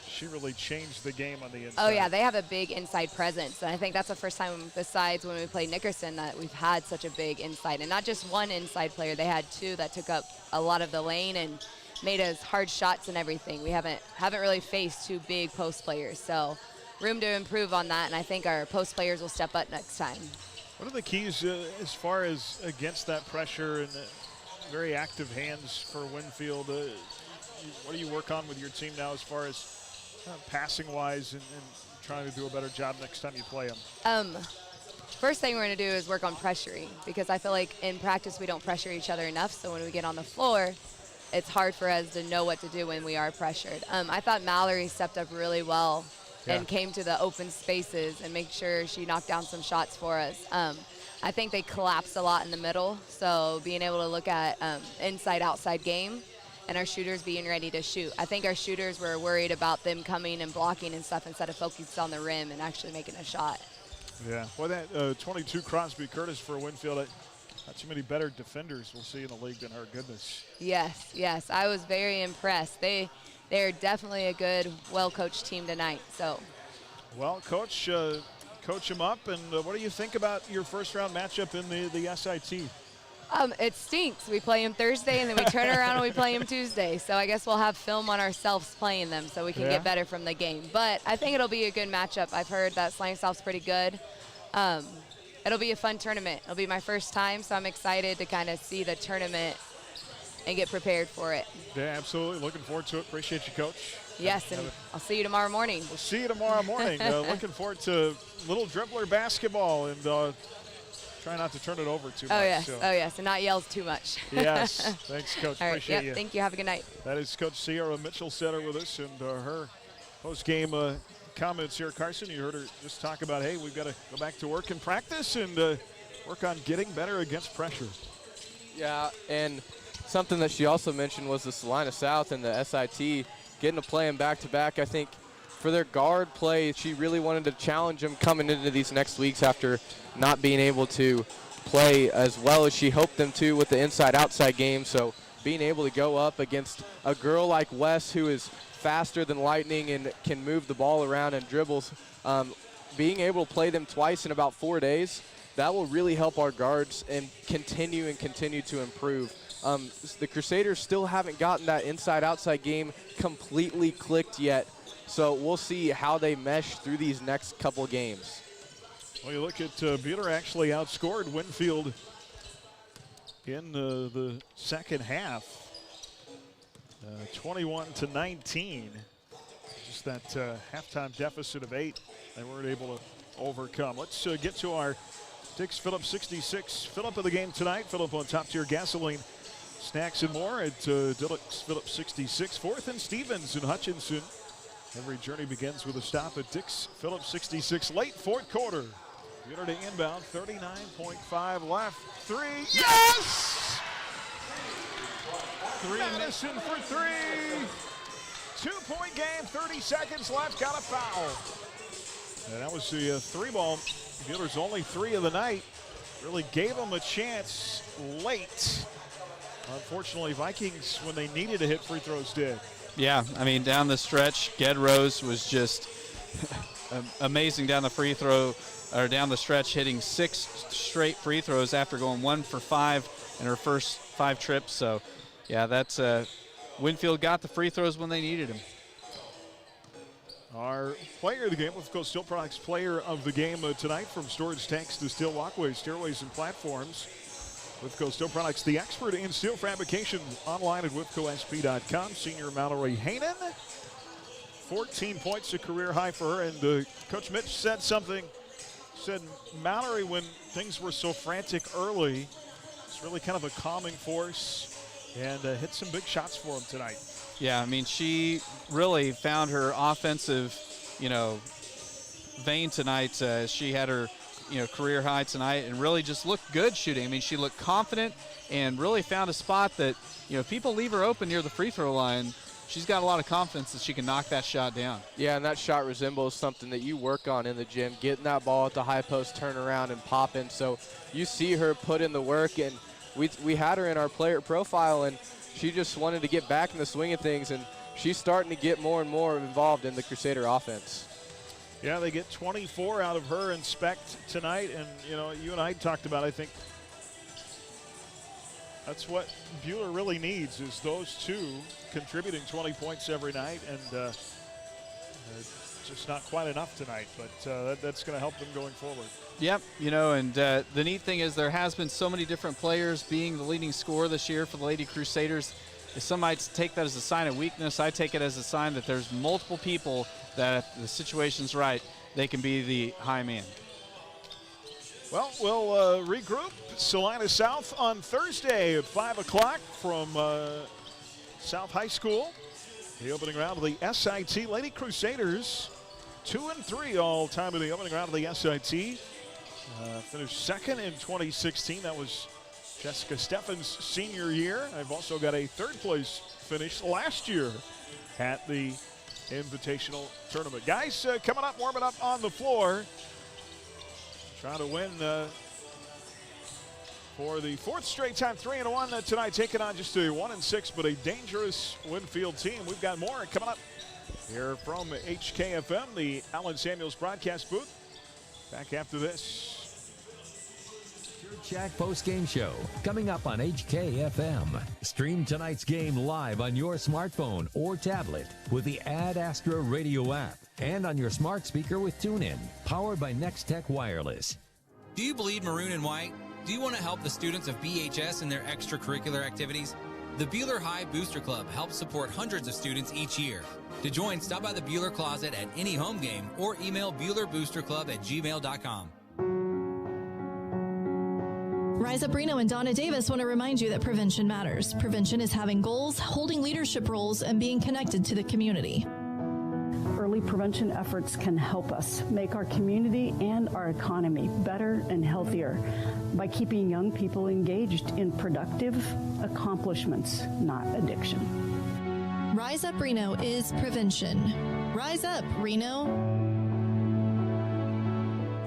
she really changed the game on the inside. Oh, yeah, they have a big inside presence, and I think that's the first time besides when we played Nickerson that we've had such a big inside, and not just one inside player. They had two that took up a lot of the lane and made us hard shots and everything. We haven't really faced two big post players, so room to improve on that, and I think our post players will step up next time. What are the keys as far as against that pressure and very active hands for Winfield? What do you work on with your team now as far as passing-wise and trying to do a better job next time you play them? First thing we're going to do is work on pressuring, because I feel like in practice we don't pressure each other enough, so when we get on the floor, it's hard for us to know what to do when we are pressured. I thought Mallory stepped up really well and came to the open spaces and make sure she knocked down some shots for us. I think they collapsed a lot in the middle, so being able to look at inside-outside game and our shooters being ready to shoot. I think our shooters were worried about them coming and blocking and stuff instead of focusing on the rim and actually making a shot. Yeah, well, that 22 Crosby Curtis for Winfield, not too many better defenders we'll see in the league than her. Goodness. Yes, I was very impressed. They're definitely a good, well-coached team tonight. So, well, coach them up, and what do you think about your first-round matchup in the SIT? It stinks. We play them Thursday, and then we turn around and we play them Tuesday. So I guess we'll have film on ourselves playing them so we can get better from the game. But I think it'll be a good matchup. I've heard that Slang South's pretty good. It'll be a fun tournament. It'll be my first time, so I'm excited to kind of see the tournament and get prepared for it. Yeah, absolutely. Looking forward to it. Appreciate you, Coach. Yes, and I'll see you tomorrow morning. We'll see you tomorrow morning. Looking forward to little dribbler basketball, and try not to turn it over too much. Oh, yes, and not yell too much. Yes. Thanks, Coach. All right, Appreciate you. Thank you. Have a good night. That is Coach Sierra Mitchell-Setter with us, and her post-game comments here. Carson, you heard her just talk about, hey, we've got to go back to work and practice and work on getting better against pressure. Yeah, and something that she also mentioned was the Salina South and the SIT getting to play them back-to-back. I think for their guard play, she really wanted to challenge them coming into these next weeks after not being able to play as well as she hoped them to with the inside-outside game. So being able to go up against a girl like Wes, who is faster than lightning and can move the ball around and dribbles, being able to play them twice in about 4 days, that will really help our guards and continue to improve. The Crusaders still haven't gotten that inside-outside game completely clicked yet, so we'll see how they mesh through these next couple games. Well, you look at Buhler actually outscored Winfield in the second half, 21-19. Just that halftime deficit of 8 they weren't able to overcome. Let's get to our Dix Phillips 66 fill-up of the game tonight. Fill-up on top-tier gasoline, snacks, and more at Dix Phillips 66, 4th and Stevens in Hutchinson. Every journey begins with a stop at Dix Phillips 66. Late fourth quarter. Buhler to inbound, 39.5 left. Three. Yes! Madison for three. 2-point game, 30 seconds left. Got a foul. And that was the three ball. Buhler's only 3 of the night. Really gave them a chance late. Unfortunately, Vikings, when they needed to hit free throws, did. Yeah, I mean, down the stretch, Ged Rose was just amazing down the stretch, hitting 6 straight free throws after going 1 for 5 in her first 5 trips. So, yeah, that's Winfield got the free throws when they needed them. Our player of the game, Lithgow Steel Products player of the game tonight, from storage tanks to steel walkways, stairways, and platforms. Lithgow Steel Products, the expert in steel fabrication, online at WithcoSP.com. Senior Mallory Hainan, 14 points, a career high for her. And Coach Mitch said something, said Mallory, when things were so frantic early, it's really kind of a calming force and hit some big shots for him tonight. Yeah, I mean, she really found her offensive, vein tonight. She had her career high tonight and really just looked good shooting. I mean, she looked confident and really found a spot that, if people leave her open near the free throw line, she's got a lot of confidence that she can knock that shot down. Yeah, and that shot resembles something that you work on in the gym, getting that ball at the high post, turn around and popping. So you see her put in the work, and we had her in our player profile, and she just wanted to get back in the swing of things, and she's starting to get more and more involved in the Crusader offense. Yeah, they get 24 out of her and Specht tonight, and you and I talked about, I think that's what Buhler really needs, is those two contributing 20 points every night, and just not quite enough tonight, but that's going to help them going forward. Yep, and the neat thing is there has been so many different players being the leading scorer this year for the Lady Crusaders. Some might take that as a sign of weakness. I take it as a sign that there's multiple people that if the situation's right, they can be the high man. Well, we'll regroup Salina South on Thursday at 5 o'clock from South High School. The opening round of the SIT. Lady Crusaders 2-3 all time in the opening round of the SIT. Finished second in 2016. That was Jessica Steffen's senior year. I've also got a third place finish last year at the Invitational Tournament. Guys, coming up, warming up on the floor. Trying to win for the 4th straight time, 3-1 tonight, taking on just a 1-6, but a dangerous Winfield team. We've got more coming up here from HKFM, the Allen Samuels broadcast booth. Back after this. Jack post-game show coming up on HKFM. Stream tonight's game live on your smartphone or tablet with the Ad Astra Radio app and on your smart speaker with TuneIn, powered by Next Tech Wireless. Do you bleed maroon and white? Do you want to help the students of BHS in their extracurricular activities? The Buhler High Booster Club helps support hundreds of students each year. To join, stop by the Buhler Closet at any home game or email BuhlerBoosterClub@gmail.com. Rise Up Reno and Donna Davis want to remind you that prevention matters. Prevention is having goals, holding leadership roles, and being connected to the community. Early prevention efforts can help us make our community and our economy better and healthier by keeping young people engaged in productive accomplishments, not addiction. Rise Up Reno is prevention. Rise Up Reno.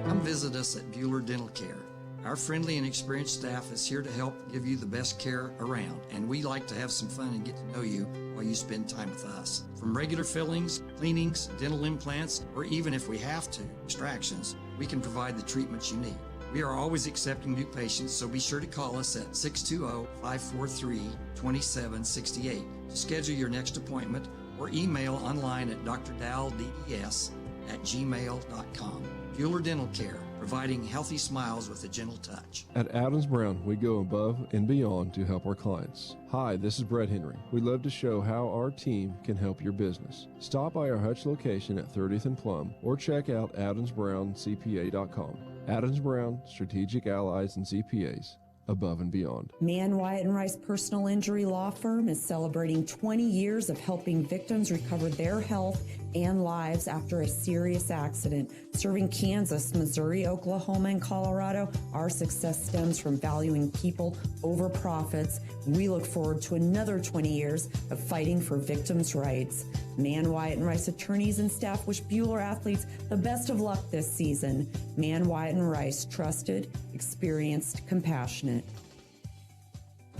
Come visit us at Buhler Dental Care. Our friendly and experienced staff is here to help give you the best care around, and we like to have some fun and get to know you while you spend time with us. From regular fillings, cleanings, dental implants, or even if we have to, extractions, we can provide the treatments you need. We are always accepting new patients, so be sure to call us at 620-543-2768 to schedule your next appointment, or email online at drdalds@gmail.com. Buhler Dental Care, providing healthy smiles with a gentle touch. At Adams Brown, we go above and beyond to help our clients. Hi, this is Brett Henry. We love to show how our team can help your business. Stop by our Hutch location at 30th and Plum or check out adamsbrowncpa.com. Adams Brown, strategic allies and CPAs, above and beyond. Mann, Wyatt & Rice Personal Injury Law Firm is celebrating 20 years of helping victims recover their health and lives after a serious accident. Serving Kansas, Missouri, Oklahoma, and Colorado, our success stems from valuing people over profits. We look forward to another 20 years of fighting for victims' rights. Mann, Wyatt & Rice attorneys and staff wish Buhler athletes the best of luck this season. Mann, Wyatt & Rice, trusted, experienced, compassionate.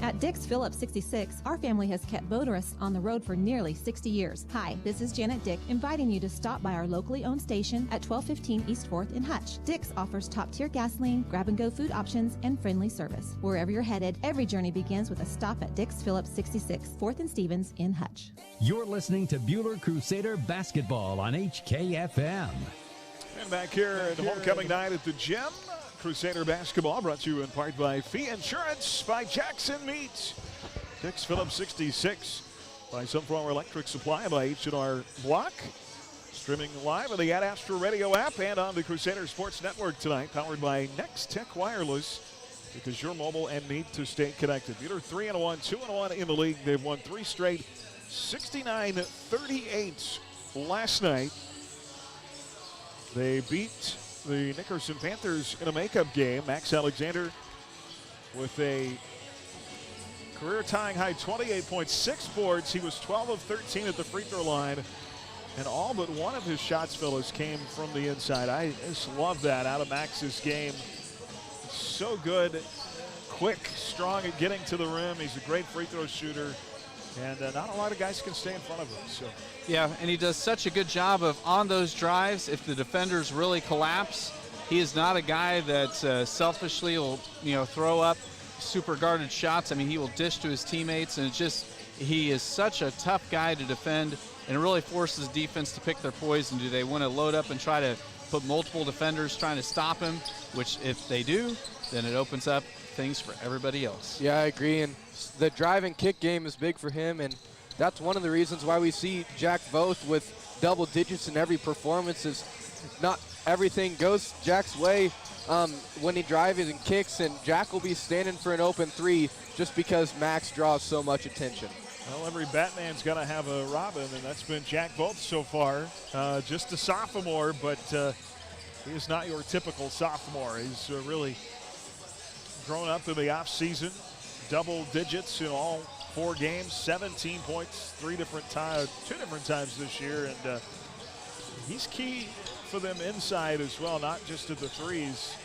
At Dick's Phillips 66, our family has kept motorists on the road for nearly 60 years. Hi, this is Janet Dick, inviting you to stop by our locally owned station at 1215 East 4th in Hutch. Dick's offers top-tier gasoline, grab-and-go food options, and friendly service. Wherever you're headed, every journey begins with a stop at Dick's Phillips 66, 4th and Stevens in Hutch. You're listening to Buhler Crusader Basketball on HKFM. And back here at homecoming night at the gym, Crusader basketball brought to you in part by Fee Insurance, by Jackson Meats, Dick's Phillips 66, by Sunflower Electric Supply, by H&R Block. Streaming live on the Ad Astra Radio app and on the Crusader Sports Network tonight, powered by Next Tech Wireless, because you're mobile and need to stay connected. Buhler 3-1, 2-1 in the league. They've won 3 straight, 69-38 last night. They beat the Nickerson Panthers in a makeup game. Max Alexander with a career-tying high 28.6 boards. He was 12 of 13 at the free throw line, and all but one of his shots, fellas, came from the inside. I just love that out of Max's game. So good, quick, strong at getting to the rim. He's a great free throw shooter, and not a lot of guys can stay in front of him. So. Yeah, and he does such a good job of on those drives. If the defenders really collapse, he is not a guy that selfishly will, throw up super guarded shots. I mean, he will dish to his teammates, and he is such a tough guy to defend, and it really forces defense to pick their poison. Do they want to load up and try to put multiple defenders trying to stop him? Which, if they do, then it opens up things for everybody else. Yeah, I agree, and the drive and kick game is big for him, and that's one of the reasons why we see Jack Voth with double digits in every performance. Is not everything goes Jack's way when he drives and kicks, and Jack will be standing for an open three just because Max draws so much attention. Well, every Batman's got to have a Robin, and that's been Jack Voth so far. Just a sophomore, but he is not your typical sophomore. He's really grown up in the offseason, double digits in all 4 games, 17 points, 2 different times this year, and he's key for them inside as well, not just at the threes.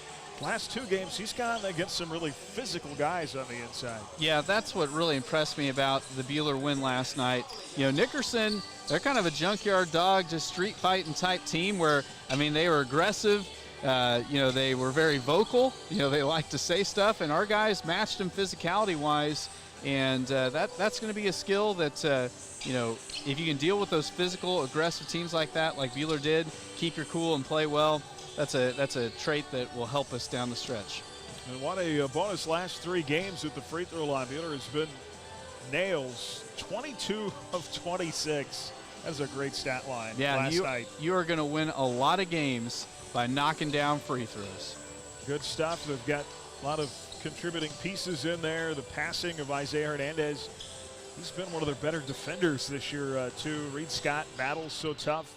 Last 2 games, he's gone against some really physical guys on the inside. Yeah, that's what really impressed me about the Buhler win last night. Nickerson, they're kind of a junkyard dog, just street fighting type team where, they were aggressive. They were very vocal. They like to say stuff, and our guys matched them physicality-wise. And that's going to be a skill that, if you can deal with those physical, aggressive teams like that, like Buhler did, keep your cool and play well, that's a trait that will help us down the stretch. And what a bonus last 3 games at the free throw line. Buhler has been nails 22 of 26. That's a great stat line last night. You are going to win a lot of games by knocking down free throws. Good stuff. They've got a lot of contributing pieces in there. The passing of Isaiah Hernandez, he's been one of their better defenders this year, too. Reed Scott battles so tough.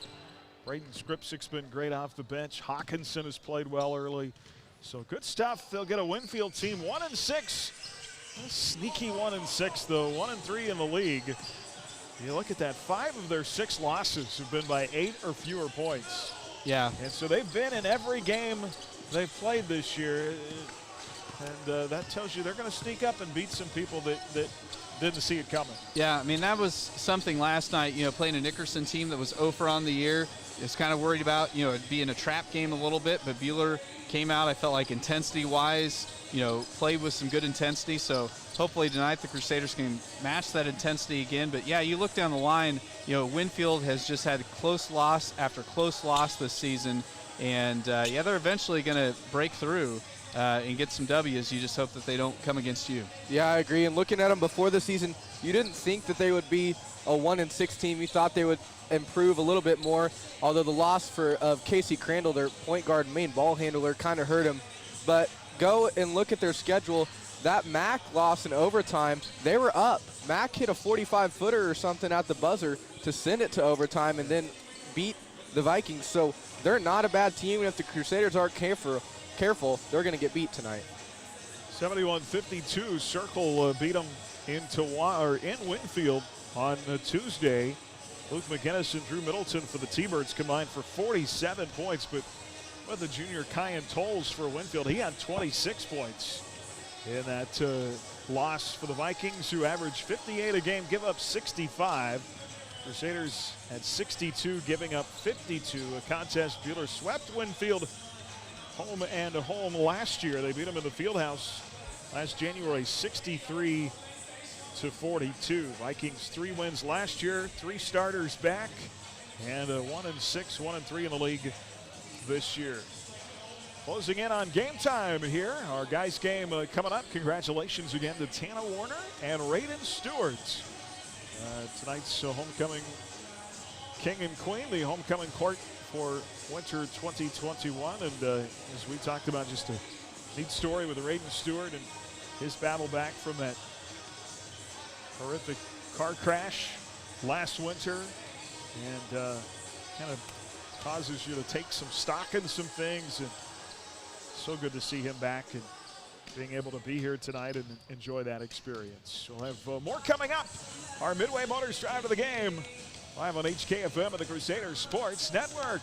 Braden Skripsik's been great off the bench. Hawkinson has played well early. So good stuff. They'll get a Winfield team 1-6. A sneaky 1-6, though. 1-3 in the league. You look at that, 5 of their 6 losses have been by 8 or fewer points. Yeah. And so they've been in every game they've played this year. And that tells you they're going to sneak up and beat some people that didn't see it coming. Yeah, I mean, that was something last night, playing a Nickerson team that was 0 for on the year. Is kind of worried about, it being a trap game a little bit, but Buhler came out, I felt like intensity-wise, played with some good intensity. So hopefully tonight the Crusaders can match that intensity again. But, yeah, you look down the line, Winfield has just had close loss after close loss this season. And, they're eventually going to break through and get some W's. You just hope that they don't come against you. Yeah, I agree. And looking at them before the season, you didn't think that they would be a 1-6 team. You thought they would improve a little bit more, although the loss of Casey Crandall, their point guard and main ball handler, kind of hurt him. But go and look at their schedule. That Mac loss in overtime, they were up. Mac hit a 45-footer or something at the buzzer to send it to overtime and then beat the Vikings. So they're not a bad team, and if the Crusaders aren't careful, they're going to get beat tonight. 71-52, Circle beat them in Winfield on Tuesday. Luke McGinnis and Drew Middleton for the T-Birds combined for 47 points, but with the junior Kyan Tolles for Winfield, he had 26 points in that loss for the Vikings, who averaged 58 a game, give up 65. Crusaders had 62, giving up 52. A contest Buhler swept Winfield home and home last year. They beat them in the Fieldhouse last January, 63-42. Vikings 3 wins last year, 3 starters back, and 1-6, 1-3 in the league this year. Closing in on game time here. Our guys game coming up. Congratulations again to Tana Warner and Raiden Stewart. Tonight's homecoming king and queen, the homecoming court for winter 2021. And as we talked about, just a neat story with Raiden Stewart and his battle back from that horrific car crash last winter, and kind of causes you to take some stock in some things. And so good to see him back and being able to be here tonight and enjoy that experience. We'll have more coming up. Our Midway Motors Drive to the Game live on HKFM and the Crusaders Sports Network.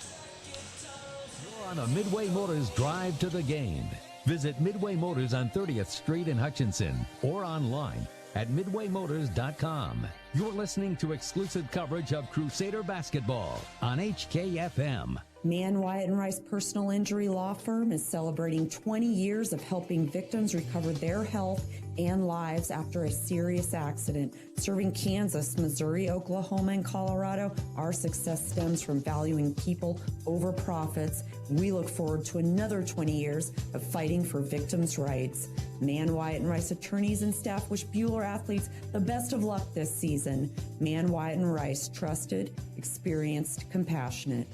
You're on a Midway Motors Drive to the Game. Visit Midway Motors on 30th Street in Hutchinson or online at midwaymotors.com. You're listening to exclusive coverage of Crusader basketball on HKFM. Mann, Wyatt & Rice Personal Injury Law Firm is celebrating 20 years of helping victims recover their health and lives after a serious accident. Serving Kansas, Missouri, Oklahoma, and Colorado, our success stems from valuing people over profits. We look forward to another 20 years of fighting for victims' rights. Mann, Wyatt & Rice attorneys and staff wish Buhler athletes the best of luck this season. Mann, Wyatt & Rice, trusted, experienced, compassionate.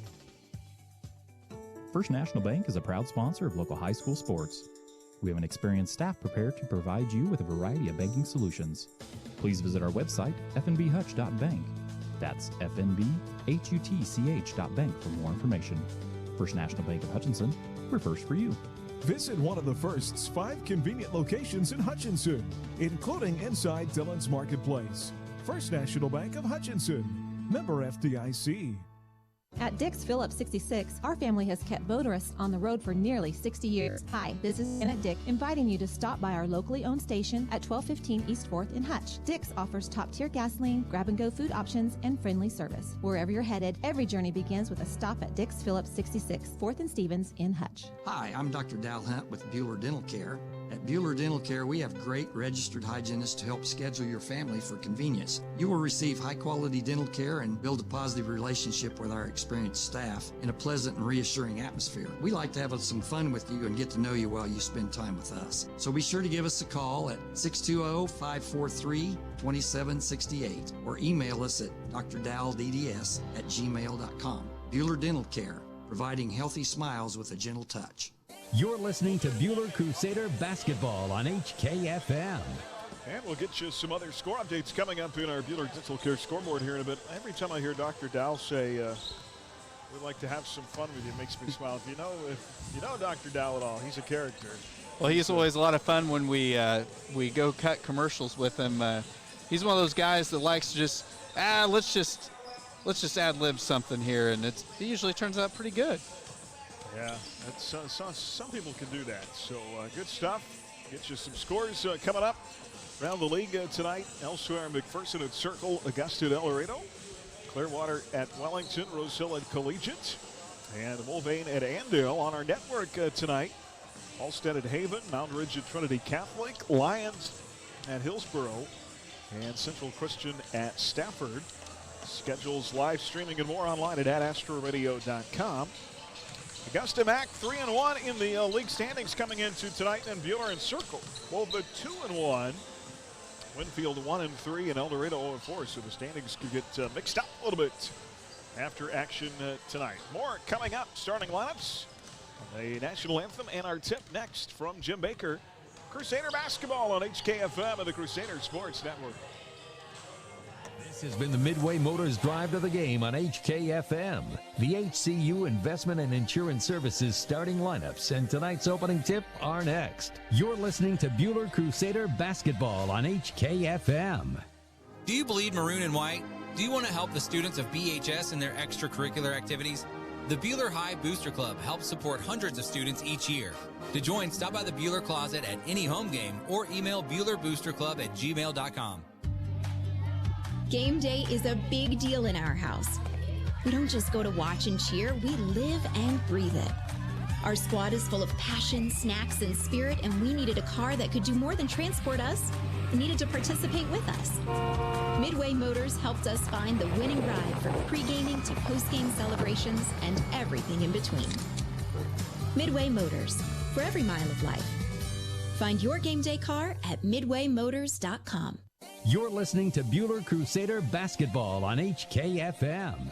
First National Bank is a proud sponsor of local high school sports. We have an experienced staff prepared to provide you with a variety of banking solutions. Please visit our website, fnbhutch.bank. That's fnbhutch.bank for more information. First National Bank of Hutchinson, we're first for you. Visit one of the First's 5 convenient locations in Hutchinson, including inside Dillon's Marketplace. First National Bank of Hutchinson, member FDIC. At Dick's Phillips 66, our family has kept motorists on the road for nearly 60 years. Hi, this is Anna Dick, inviting you to stop by our locally owned station at 1215 East 4th in Hutch. Dick's offers top-tier gasoline, grab-and-go food options, and friendly service. Wherever you're headed, every journey begins with a stop at Dick's Phillips 66, 4th and Stevens in Hutch. Hi, I'm Dr. Dal Hunt with Buhler Dental Care. At Buhler Dental Care, we have great registered hygienists to help schedule your family for convenience. You will receive high-quality dental care and build a positive relationship with our experienced staff in a pleasant and reassuring atmosphere. We like to have some fun with you and get to know you while you spend time with us. So be sure to give us a call at 620-543-2768 or email us at drdowelldds@gmail.com. Buhler Dental Care, providing healthy smiles with a gentle touch. You're listening to Buhler Crusader basketball on HKFM. And we'll get you some other score updates coming up in our Buhler Dental Care scoreboard here in a bit. Every time I hear Dr. Dowell say, we'd like to have some fun with you, it makes me smile. If you know Dr. Dowell at all, he's a character. Well, he's always a lot of fun when we go cut commercials with him. He's one of those guys that likes to just, let's just ad-lib something here, and it usually turns out pretty good. Yeah, that's, some people can do that. So good stuff. Get you some scores coming up around the league tonight. Elsewhere, McPherson at Circle, Augusta at El Dorado, Clearwater at Wellington, Rosehill at Collegiate, and Mulvane at Andale. On our network tonight, Halstead at Haven, Mount Ridge at Trinity Catholic, Lions at Hillsborough, and Central Christian at Stafford. Schedules, live streaming, and more online at adastraradio.com. Augusta Mac 3-1 in the league standings coming into tonight, and Buhler and Circle both at 2-1. Winfield 1-3 and El Dorado 0-4, so the standings could get mixed up a little bit after action tonight. More coming up, starting lineups, the national anthem, and our tip next from Jim Baker. Crusader basketball on HKFM and the Crusader Sports Network. This has been the Midway Motors Drive to the Game on HKFM. The HCU Investment and Insurance Services starting lineups and tonight's opening tip are next. You're listening to Buhler Crusader basketball on HKFM. Do you bleed maroon and white? Do you want to help the students of BHS in their extracurricular activities? The Buhler High Booster Club helps support hundreds of students each year. To join, stop by the Buhler Closet at any home game or email BuhlerBoosterClub@gmail.com. Game day is a big deal in our house. We don't just go to watch and cheer, we live and breathe it. Our squad is full of passion, snacks, and spirit, and we needed a car that could do more than transport us. We needed to participate with us. Midway Motors helped us find the winning ride for pre-gaming to post-game celebrations and everything in between. Midway Motors, for every mile of life. Find your game day car at midwaymotors.com. You're listening to Buhler Crusader basketball on HKFM.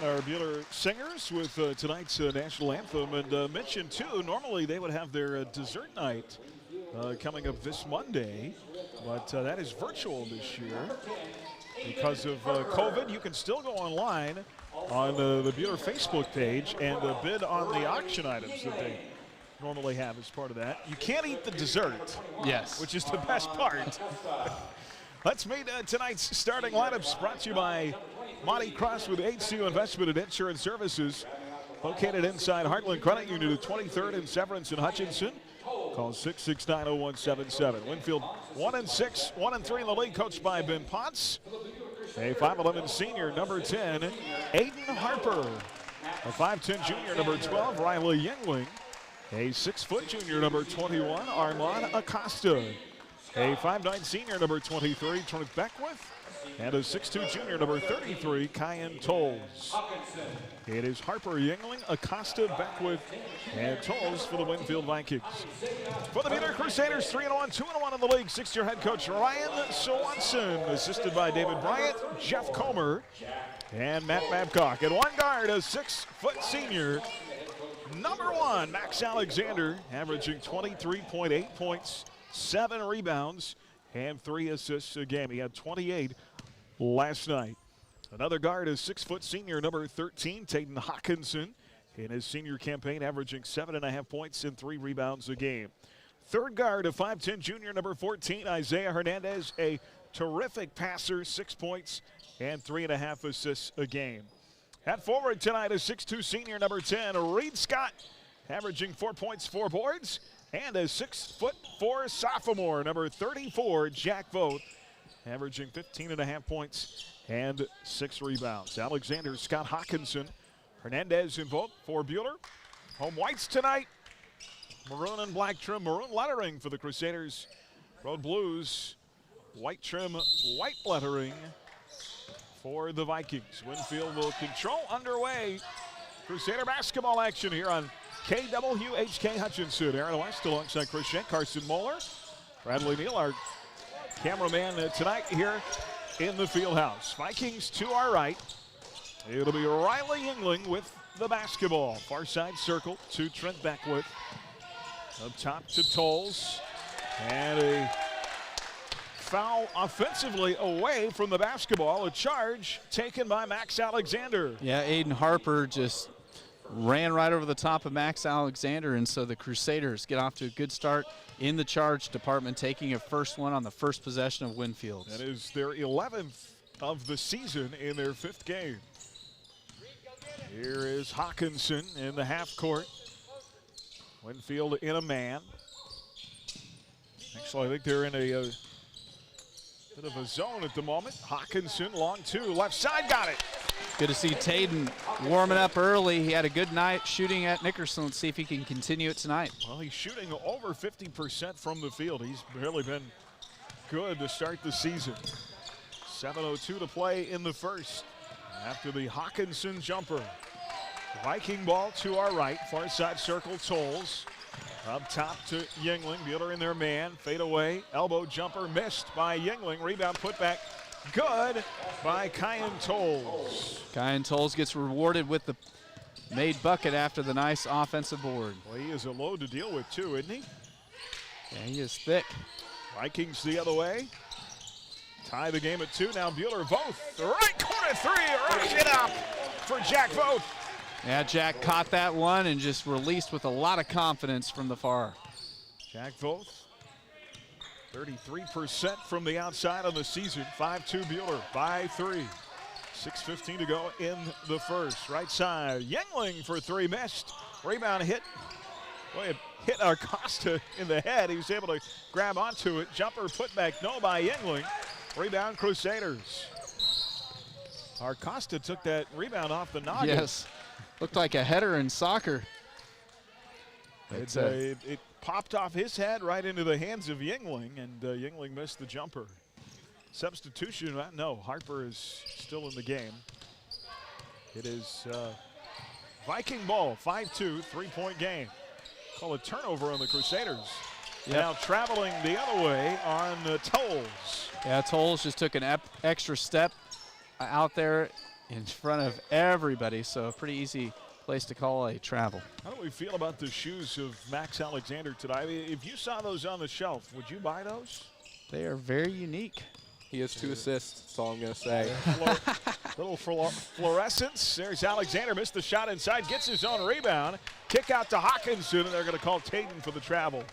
Our Buhler singers with tonight's national anthem, and mentioned too, normally they would have their dessert night coming up this Monday, but that is virtual this year because of COVID. You can still go online on the Buhler Facebook page and bid on the auction items that they normally have as part of that. You can't eat the dessert, yes, which is the best part. Let's meet tonight's starting lineups, brought to you by Monty Cross with HCU Investment and Insurance Services, located inside Heartland Credit Union at 23rd and Severance in Hutchinson. Call 669-0177. Winfield 1-6, 1-3 in the league, coached by Ben Potts. A 5'11 senior, number 10, Aiden Harper. A 5'10 junior, number 12, Riley Yingling. A 6' junior, number 21, Armand Acosta. A 5'9 senior, number 23, Trent Beckwith. And a 6'2 junior, number 33, Kyan Tolles. It is Harper, Yingling, Acosta, Beckwith, and Tolles for the Winfield Vikings. For the Buhler Crusaders, 3-1, 2-1 in the league. Sixth-year head coach Ryan Swanson, assisted by David Bryant, Jeff Comer, and Matt Babcock. And one guard, a 6-foot senior, number 1, Max Alexander, averaging 23.8 points, 7 rebounds, and 3 assists a game. He had 28 last night. Another guard is 6-foot senior, number 13, Taden Hawkinson, in his senior campaign, averaging 7.5 points and 3 rebounds a game. Third guard, a 5'10 junior, number 14, Isaiah Hernandez, a terrific passer, 6 points and 3.5 assists a game. At forward tonight, a 6'2 senior, number 10, Reed Scott, averaging 4 points, 4 boards, and a 6'4" sophomore, number 34, Jack Vogt, averaging 15.5 points and 6 rebounds. Alexander, Scott Hawkinson, Hernandez and Vogt for Buhler. Home whites tonight. Maroon and black trim, maroon lettering for the Crusaders. Road blues, white trim, white lettering for the Vikings. Winfield will control underway. Crusader basketball action here on KWHK Hutchinson. Aaron West alongside Chris Schenk, Carson Moeller, Bradley Neal, our cameraman tonight here in the field house. Vikings to our right. It'll be Riley Yingling with the basketball. Far side circle to Trent Beckwith. Up top to Tolles. And a foul offensively away from the basketball. A charge taken by Max Alexander. Yeah, Aiden Harper just ran right over the top of Max Alexander, and so the Crusaders get off to a good start in the charge department, taking a first one on the first possession of Winfield. That is their 11th of the season in their 5th game. Here is Hawkinson in the half court. Winfield in a man. Actually, I think they're in a bit of a zone at the moment. Hawkinson, long 2, left side, got it. Good to see Taden warming up early. He had a good night shooting at Nickerson. Let's see if he can continue it tonight. Well, he's shooting over 50% from the field. He's really been good to start the season. 7:02 to play in the first after the Hawkinson jumper. Viking ball to our right, far side circle, Tolles. Up top to Yingling, Buhler in their man, fade away, elbow jumper missed by Yingling, rebound put back. Good by Kyan Tolles. Kyan Tolles gets rewarded with the made bucket after the nice offensive board. Well, he is a load to deal with too, isn't he? Yeah, he is thick. Vikings the other way. Tie the game at 2. Now Buhler, Vogt, right corner 3, rush it up for Jack Vogt. Yeah, Jack caught that one and just released with a lot of confidence from the far. Jack Vogt, 33% from the outside on the season. 5-2 Buhler by 3. 6:15 to go in the first. Right side, Yingling for 3, missed. Rebound hit. Boy, it hit Acosta in the head. He was able to grab onto it. Jumper put back, no by Yingling. Rebound Crusaders. Acosta took that rebound off the noggin. Yes, looked like a header in soccer. It popped off his head right into the hands of Yingling, and Yingling missed the jumper. Substitution, no, Harper is still in the game. It is Viking ball, 5-2, 3-point game. Call a turnover on the Crusaders. Yep. Now traveling the other way on Tolles. Yeah, Tolles just took an extra step out there in front of everybody, so a pretty easy place to call a travel. How do we feel about the shoes of Max Alexander today? I mean, if you saw those on the shelf, would you buy those? They are very unique. He has 2 assists, that's all I'm going to say. Little fluorescence. There's Alexander, missed the shot inside, gets his own rebound. Kick out to Hawkinson, and they're going to call Taden for the travel.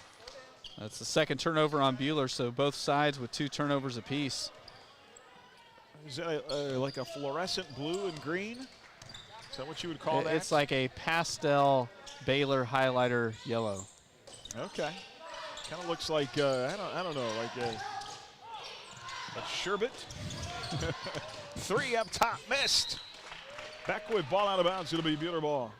That's the second turnover on Buhler, so both sides with 2 turnovers apiece. Is that like a fluorescent blue and green? Is that what you would call that? It's like a pastel Baylor highlighter yellow. Okay. Kind of looks like, I don't know, like a sherbet. 3 up top, missed. Beckwith, ball out of bounds. It'll be Buhler ball.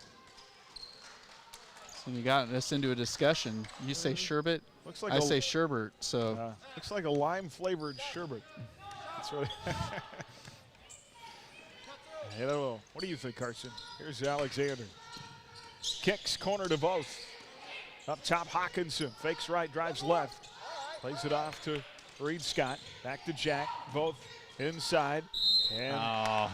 So you got us into a discussion. You say sherbet, looks like I say sherbet. So looks like a lime-flavored sherbet. That's really I don't know. What do you think, Carson? Here's Alexander. Kicks corner to both. Up top, Hawkinson. Fakes right, drives left. Plays it off to Reed Scott. Back to Jack. Both inside. And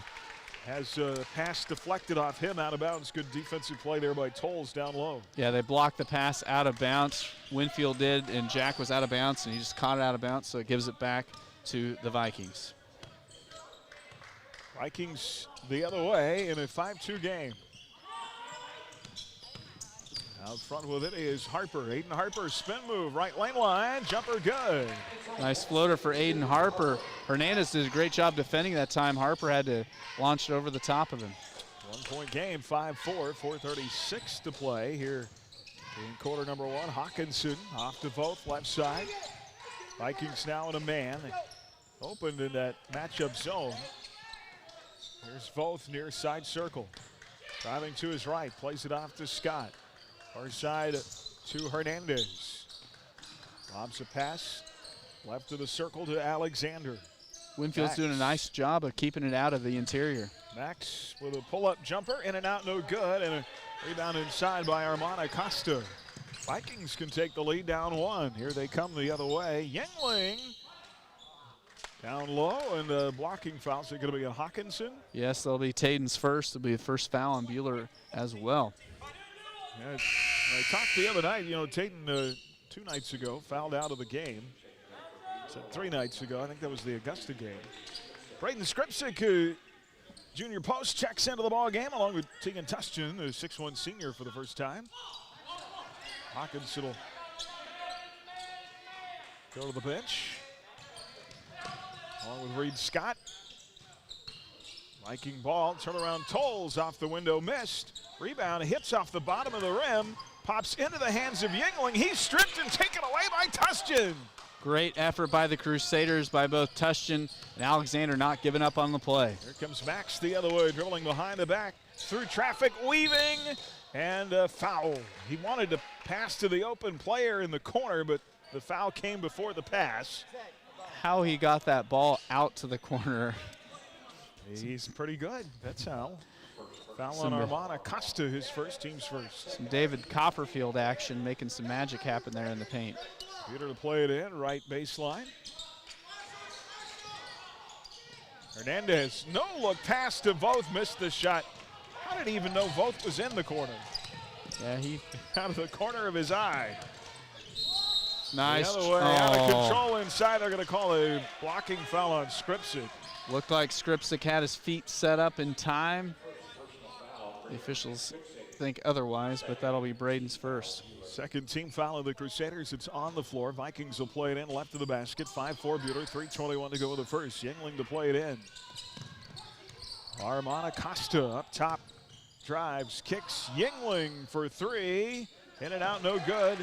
has a pass deflected off him out of bounds. Good defensive play there by Tolles down low. Yeah, they blocked the pass out of bounds. Winfield did, and Jack was out of bounds, and he just caught it out of bounds, so it gives it back to the Vikings. Vikings the other way in a 5-2 game. Out front with it is Harper. Aiden Harper, spin move, right lane line, jumper good. Nice floater for Aiden Harper. Hernandez did a great job defending that time. Harper had to launch it over the top of him. 1 point game, 5-4, 4:36 to play here in quarter number one. Hawkinson off to both, left side. Vikings now in a man. Opened in that matchup zone. Here's Voth near side circle. Driving to his right, plays it off to Scott. Far side to Hernandez. Lobs a pass. Left of the circle to Alexander. Winfield's doing a nice job of keeping it out of the interior. Max with a pull-up jumper, in and out, no good, and a rebound inside by Armand Costa. Vikings can take the lead down one. Here they come the other way. Yingling down low, and the blocking fouls are going to be a Hawkinson. Yes, that'll be Taden's first. It'll be the first foul on Buhler as well. Yeah, I talked the other night, Taden 2 nights ago fouled out of the game. So 3 nights ago, I think that was the Augusta game. Braden Skripczyk, junior post, checks into the ball game along with Tegan Tustian, a 6'1" senior for the first time. Hawkinson will go to the bench along with Reed Scott. Viking ball, turnaround Tolles off the window, missed. Rebound hits off the bottom of the rim, pops into the hands of Yingling. He's stripped and taken away by Tustian. Great effort by the Crusaders, by both Tustian and Alexander, not giving up on the play. Here comes Max the other way, dribbling behind the back, through traffic, weaving, and a foul. He wanted to pass to the open player in the corner, but the foul came before the pass. How he got that ball out to the corner. He's pretty good. That's how. Foul on Armand Costa, his first, team's first. Some David Copperfield action, making some magic happen there in the paint. Peter to play it in, right baseline. Hernandez, no look pass to Voth, missed the shot. How did he even know Voth was in the corner? Yeah, he out of the corner of his eye. Nice. The other way, out of control inside. They're going to call a blocking foul on Skripczyk. Looked like Skripczyk had his feet set up in time. The officials think otherwise, but that'll be Braden's first. Second team foul of the Crusaders. It's on the floor. Vikings will play it in, left of the basket. 5-4 Buhler, 3:21 to go with the first. Yingling to play it in. Armand Costa up top, drives, kicks. Yingling for 3. In and out, no good.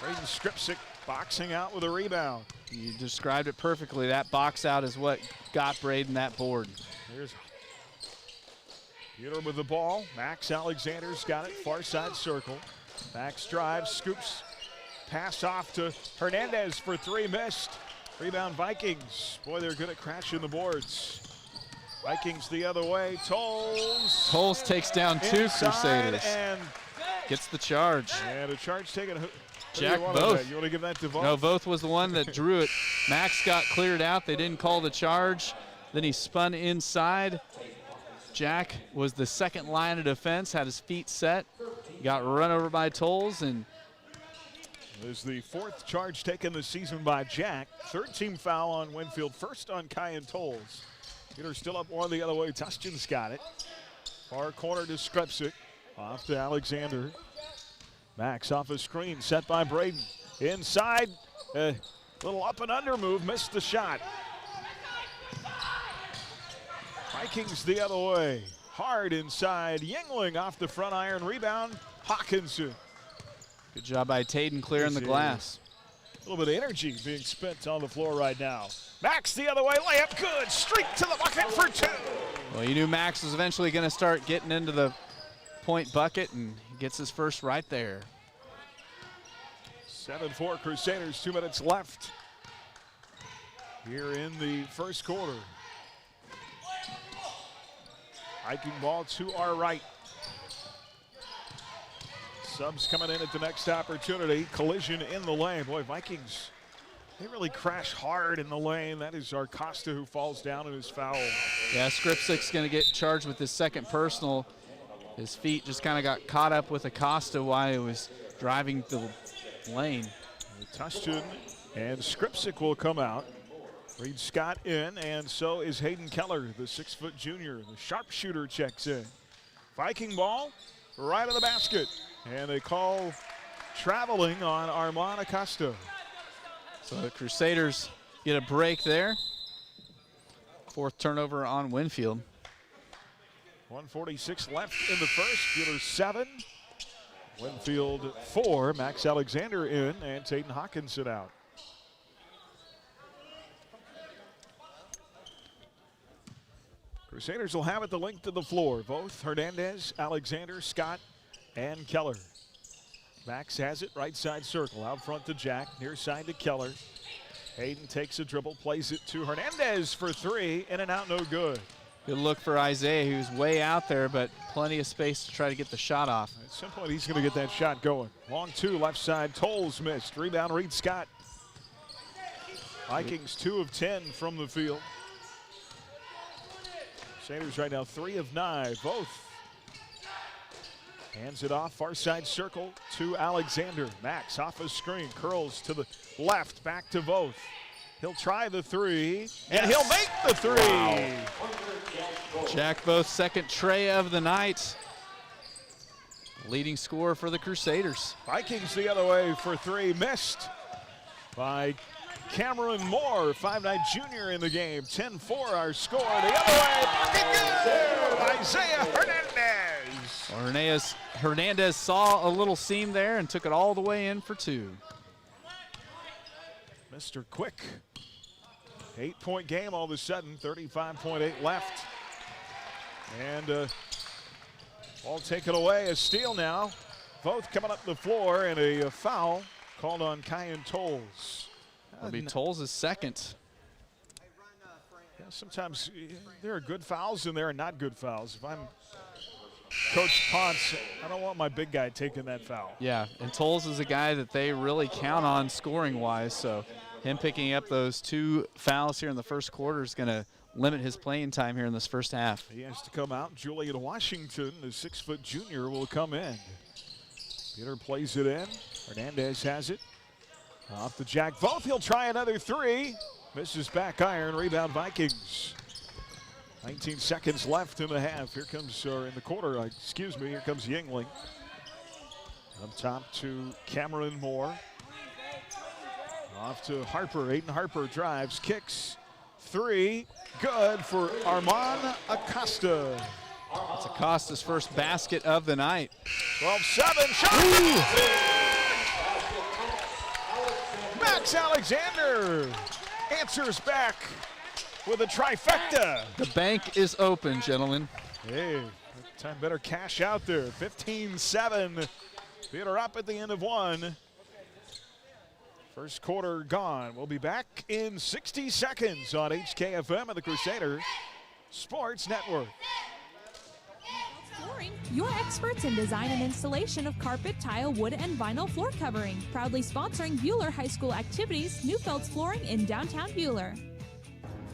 Braden Skripczyk boxing out with a rebound. You described it perfectly. That box out is what got Braden that board. Here's Buhler with the ball. Max Alexander's got it, far side circle. Max drives, scoops, pass off to Hernandez for 3, missed. Rebound Vikings. Boy, they're good at crashing the boards. Vikings the other way, Tolles. Tolles takes down 2 Crusaders. And gets the charge. And a charge taken. Jack Voth. You want to give that to Voth? No, Voth was the one that drew it. Max got cleared out. They didn't call the charge. Then he spun inside. Jack was the second line of defense, had his feet set. Got run over by Tolles, and there's the 4th charge taken this season by Jack. 3rd team foul on Winfield, first on Kyan Tolles. Peter still up 1 the other way. Tustian's got it. Far corner to Skripczyk. Off to Alexander. Max off a screen, set by Braden. Inside, a little up and under move, missed the shot. Vikings the other way. Hard inside, Yingling off the front iron, rebound, Hawkinson. Good job by Taden clearing the glass. A little bit of energy being spent on the floor right now. Max the other way, layup good, streak to the bucket for 2. Well, you knew Max was eventually going to start getting into the point bucket, and he gets his first right there. 7-4 Crusaders, 2 minutes left. here in the first quarter. Hiking ball to our right. Subs coming in at the next opportunity. Collision in the lane. Boy, Vikings, they really crash hard in the lane. That is Acosta who falls down and is fouled. Yeah, Skripsik's going to get charged with his second personal. His feet just kind of got caught up with Acosta while he was driving the lane. Tushton and Skripsik will come out. Reed Scott in, and so is Hayden Keller, the 6-foot junior. The sharpshooter checks in. Viking ball right of the basket. And they call traveling on Armand Acosta. So the Crusaders get a break there. Fourth turnover on Winfield. 1:46 left in the first. Buhler 7. Winfield 4. Max Alexander in, and Taden Hawkinson out. Crusaders will have it the length of the floor. Both Hernandez, Alexander, Scott, and Keller. Max has it, right side circle, out front to Jack, near side to Keller. Hayden takes a dribble, plays it to Hernandez for 3, in and out, no good. Good look for Isaiah, who's way out there, but plenty of space to try to get the shot off. At some point, he's going to get that shot going. Long 2, left side, Tolles missed. Rebound, Reed Scott. Vikings 2 of 10 from the field. Crusaders right now 3 of 9, both. Hands it off, far side circle to Alexander. Max off a screen, curls to the left, back to both. He'll try the 3, and he'll make the 3. Wow. Jack Both's second tray of the night. Leading scorer for the Crusaders. Vikings the other way for 3, missed by Cameron Moore, 5'9" junior in the game. 10-4 our score. The other way, good! Isaiah Hernandez. Hernandez saw a little seam there and took it all the way in for 2. Mr. Quick. 8-point game all of a sudden, 35.8 left. And ball taken away, a steal now. Both coming up the floor, and a foul called on Kyan Tolles. It'll be Tolles' second. Yeah, sometimes there are good fouls in there and not good fouls. If I'm Coach Ponce, I don't want my big guy taking that foul. Yeah, and Tolles is a guy that they really count on scoring-wise, so him picking up those 2 fouls here in the first quarter is going to limit his playing time here in this first half. He has to come out. Julian Washington, the 6-foot junior, will come in. Peter plays it in. Hernandez has it. Off the Jack Both. He'll try another 3. Misses back iron. Rebound Vikings. 19 seconds left in the half. Here comes, or in the quarter, excuse me, here comes Yingling. Up top to Cameron Moore. Off to Harper. Aiden Harper drives, kicks. 3. Good for Armand Acosta. It's Acosta's first basket of the night. 12-7. Shot! Max Alexander answers back with a trifecta. The bank is open, gentlemen. Hey, time better cash out there. 15-7. Peter up at the end of 1. First quarter gone. We'll be back in 60 seconds on HKFM and the Crusader Sports Network. Your experts in design and installation of carpet, tile, wood, and vinyl floor covering. Proudly sponsoring Buhler High School activities, Newfeld's Flooring in downtown Buhler.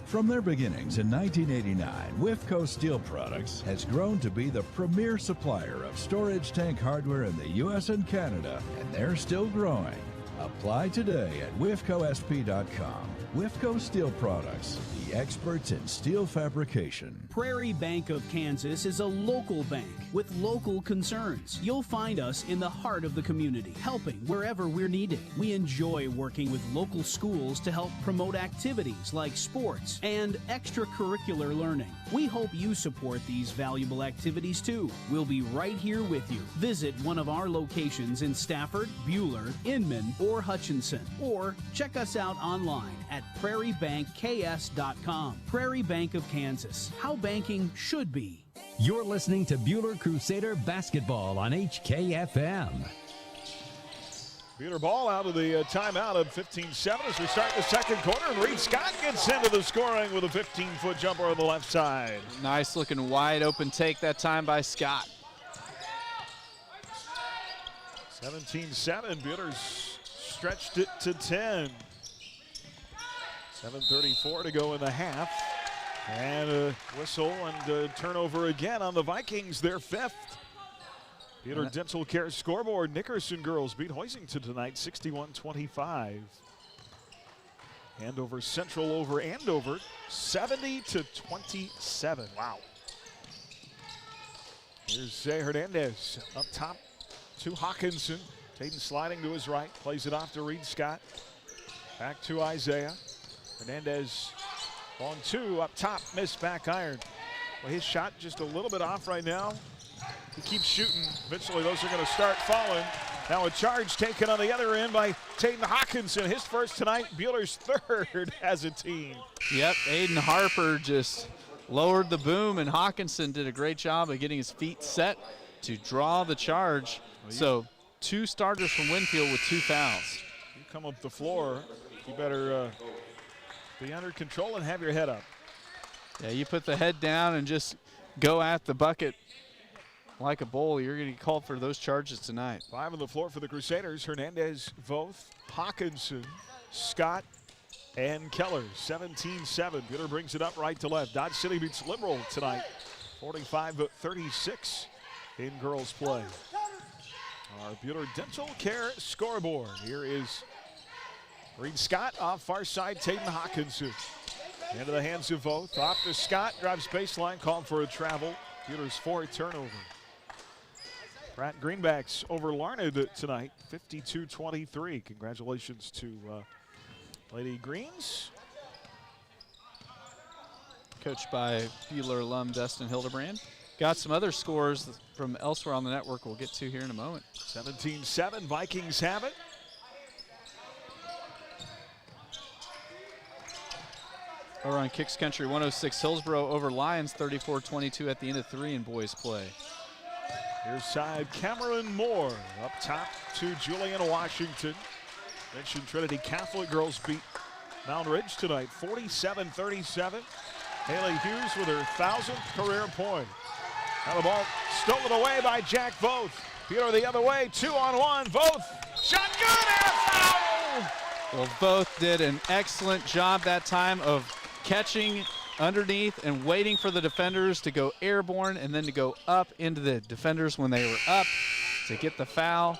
From their beginnings in 1989, Wifco Steel Products has grown to be the premier supplier of storage tank hardware in the U.S. and Canada, and they're still growing. Apply today at WIFCOSP.com. Wifco Steel Products, the experts in steel fabrication. Prairie Bank of Kansas is a local bank with local concerns. You'll find us in the heart of the community, helping wherever we're needed. We enjoy working with local schools to help promote activities like sports and extracurricular learning. We hope you support these valuable activities too. We'll be right here with you. Visit one of our locations in Stafford, Buhler, Inman, or Hutchinson, or check us out online at prairiebankks.com. Prairie Bank of Kansas, how banking should be. You're listening to Buhler Crusader Basketball on HKFM. Buhler ball out of the timeout of 15-7 as we start the second quarter, and Reed Scott gets into the scoring with a 15-foot jumper on the left side. Nice looking wide open take that time by Scott. 17-7, Buhler's stretched it to 10. 7:34 to go in the half. And a whistle and a turnover again on the Vikings, their 5th. Buhler Dental Care scoreboard. Nickerson girls beat Hoisington tonight, 61-25. Andover Central over Andover, 70-27. Wow. Here's Zay Hernandez up top to Hawkinson. Tatum sliding to his right, plays it off to Reed Scott. Back to Isaiah. Hernandez on 2 up top, missed back iron. Well, his shot just a little bit off right now. He keeps shooting. Eventually those are going to start falling. Now a charge taken on the other end by Tatum Hawkinson. His first tonight, Buhler's 3rd as a team. Yep, Aiden Harper just lowered the boom, and Hawkinson did a great job of getting his feet set to draw the charge. So 2 starters from Winfield with 2 fouls. You come up the floor, you better be under control and have your head up. Yeah, you put the head down and just go at the bucket like a bull. You're going to get called for those charges tonight. 5 on the floor for the Crusaders. Hernandez, Voth, Hawkinson, Scott, and Keller. 17-7. Buhler brings it up right to left. Dodge City beats Liberal tonight, 45-36 in girls play. Our Buhler Dental Care scoreboard. Here is Reed Scott off far side, Tatum Hawkinson. Into the hands of Voth. Off to Scott, drives baseline, called for a travel. Buhler's 4th turnover. Pratt Greenbacks over Larned tonight, 52-23. Congratulations to Lady Greens. Coached by Buhler alum Dustin Hildebrand. Got some other scores from elsewhere on the network we'll get to here in a moment. 17-7, Vikings have it. Over on Kicks Country 106, Hillsborough over Lions 34-22 at the end of 3 in boys play. Here's side Cameron Moore up top to Julian Washington. Mentioned Trinity Catholic girls beat Mount Ridge tonight, 47-37. Haley Hughes with her 1,000th career point. Now the ball stolen away by Jack Voth. Buhler the other way, 2-on-1. Voth, shot good and a foul! Well, Voth did an excellent job that time of catching underneath and waiting for the defenders to go airborne and then to go up into the defenders when they were up to get the foul.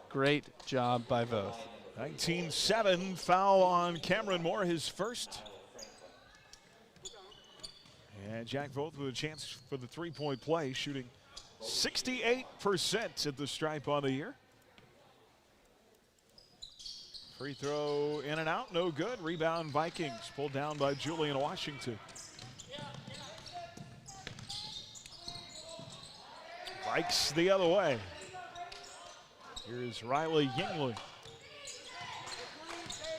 Great job by Voth. 19-7 foul on Cameron Moore, his first. And Jack Voth with a chance for the 3-point play, shooting 68% at the stripe on the year. Free throw in and out, no good. Rebound Vikings, pulled down by Julian Washington. Vikes the other way. Here's Riley Yingling.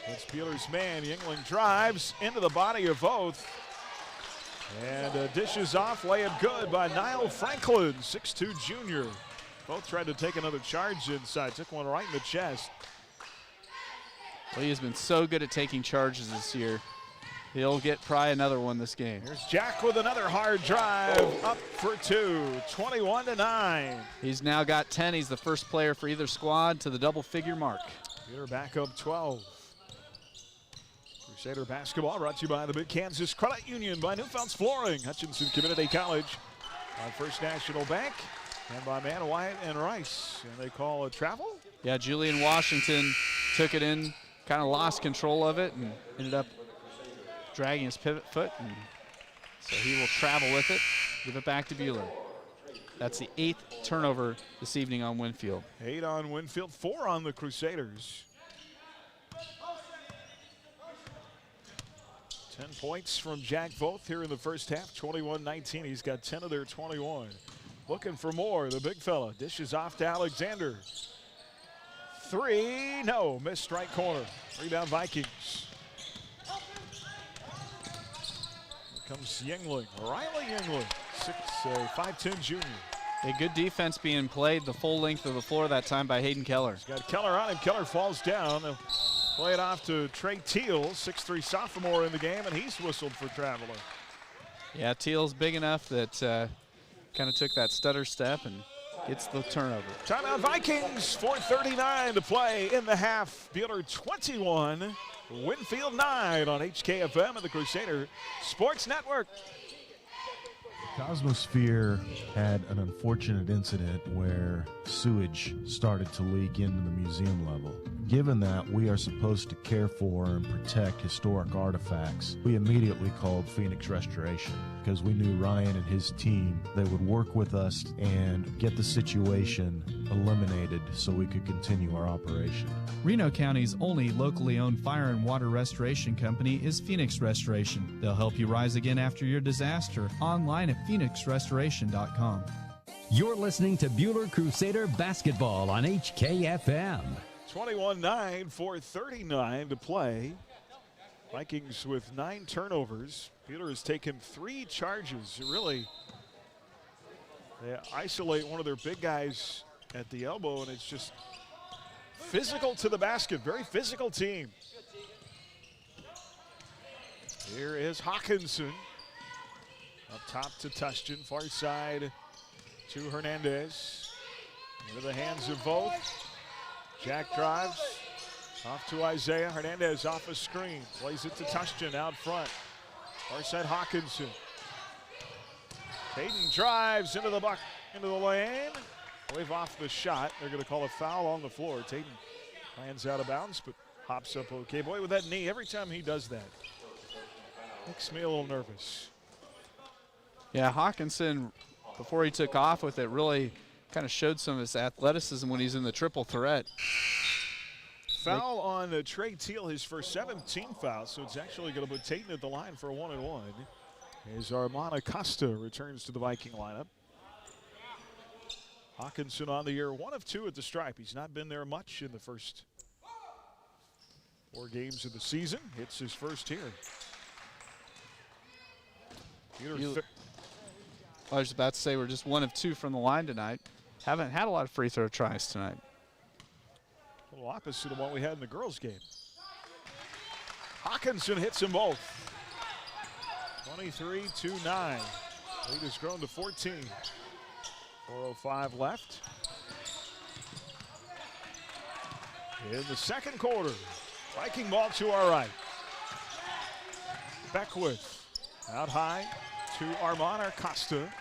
It's Buhler's man. Yingling drives into the body of Voth. And dishes off, layup good by Niall Franklin, 6'2" junior. Both tried to take another charge inside, took one right in the chest. Well, he has been so good at taking charges this year. He'll get probably another one this game. Here's Jack with another hard drive, up for 2, 21-9. He's now got 10. He's the first player for either squad to the double-figure mark. Buhler back up 12. Crusader basketball brought to you by the Mid-Kansas Credit Union, by Newfound's Flooring, Hutchinson Community College, by First National Bank, and by Man Wyatt and Rice. And they call a travel? Yeah, Julian Washington took it in, kind of lost control of it, and ended up dragging his pivot foot. And so he will travel with it, give it back to Buhler. That's the 8th turnover this evening on Winfield. 8 on Winfield, 4 on the Crusaders. 10 points from Jack Voth here in the first half, 21-19. He's got 10 of their 21. Looking for more, the big fella dishes off to Alexander. 3, no, missed right corner. Rebound Vikings. Here comes Yingling, Riley Yingling, 5'10" junior. A good defense being played the full length of the floor that time by Hayden Keller. He's got Keller on him. Keller falls down. They'll play it off to Trey Teal, 6'3" sophomore in the game, and he's whistled for traveler. Yeah, Teal's big enough that kind of took that stutter step and gets the turnover. Timeout Vikings, 4:39 to play in the half. Buhler 21, Winfield 9 on HKFM and the Crusader Sports Network. Cosmosphere had an unfortunate incident where sewage started to leak into the museum level. Given that we are supposed to care for and protect historic artifacts, we immediately called Phoenix Restoration because we knew Ryan and his team, they would work with us and get the situation eliminated so we could continue our operation. Reno County's only locally owned fire and water restoration company is Phoenix Restoration. They'll help you rise again after your disaster. Online at phoenixrestoration.com. You're listening to Buhler Crusader basketball on HKFM. 21-9, 4:39 to play. Vikings with 9 turnovers. Buhler has taken 3 charges. Really, they isolate one of their big guys at the elbow, and it's just physical to the basket. Very physical team. Here is Hawkinson. Up top to Tustin, far side to Hernandez. Into the hands of both. Jack drives, off to Isaiah. Hernandez off a screen, plays it to Tustin out front. Far side Hawkinson. Hayden drives into the lane. Wave off the shot. They're going to call a foul on the floor. Tatum lands out of bounds, but hops up okay. Boy, with that knee, every time he does that, makes me a little nervous. Yeah, Hawkinson, before he took off with it, really kind of showed some of his athleticism when he's in the triple threat. Foul on Trey Teal, his first 17 fouls, so it's actually going to put Tatum at the line for a 1-and-1. As Armand Acosta returns to the Viking lineup. Hawkinson on the year, 1 of 2 at the stripe. He's not been there much in the first 4 games of the season. It's his first here. I was about to say we're just 1 of 2 from the line tonight. Haven't had a lot of free throw tries tonight. A little opposite of what we had in the girls' game. Hawkinson hits them both. 23-9. Lead has grown to 14. 4:05 left. In the second quarter, Viking ball to our right. Beckwith out high to Armand Acosta.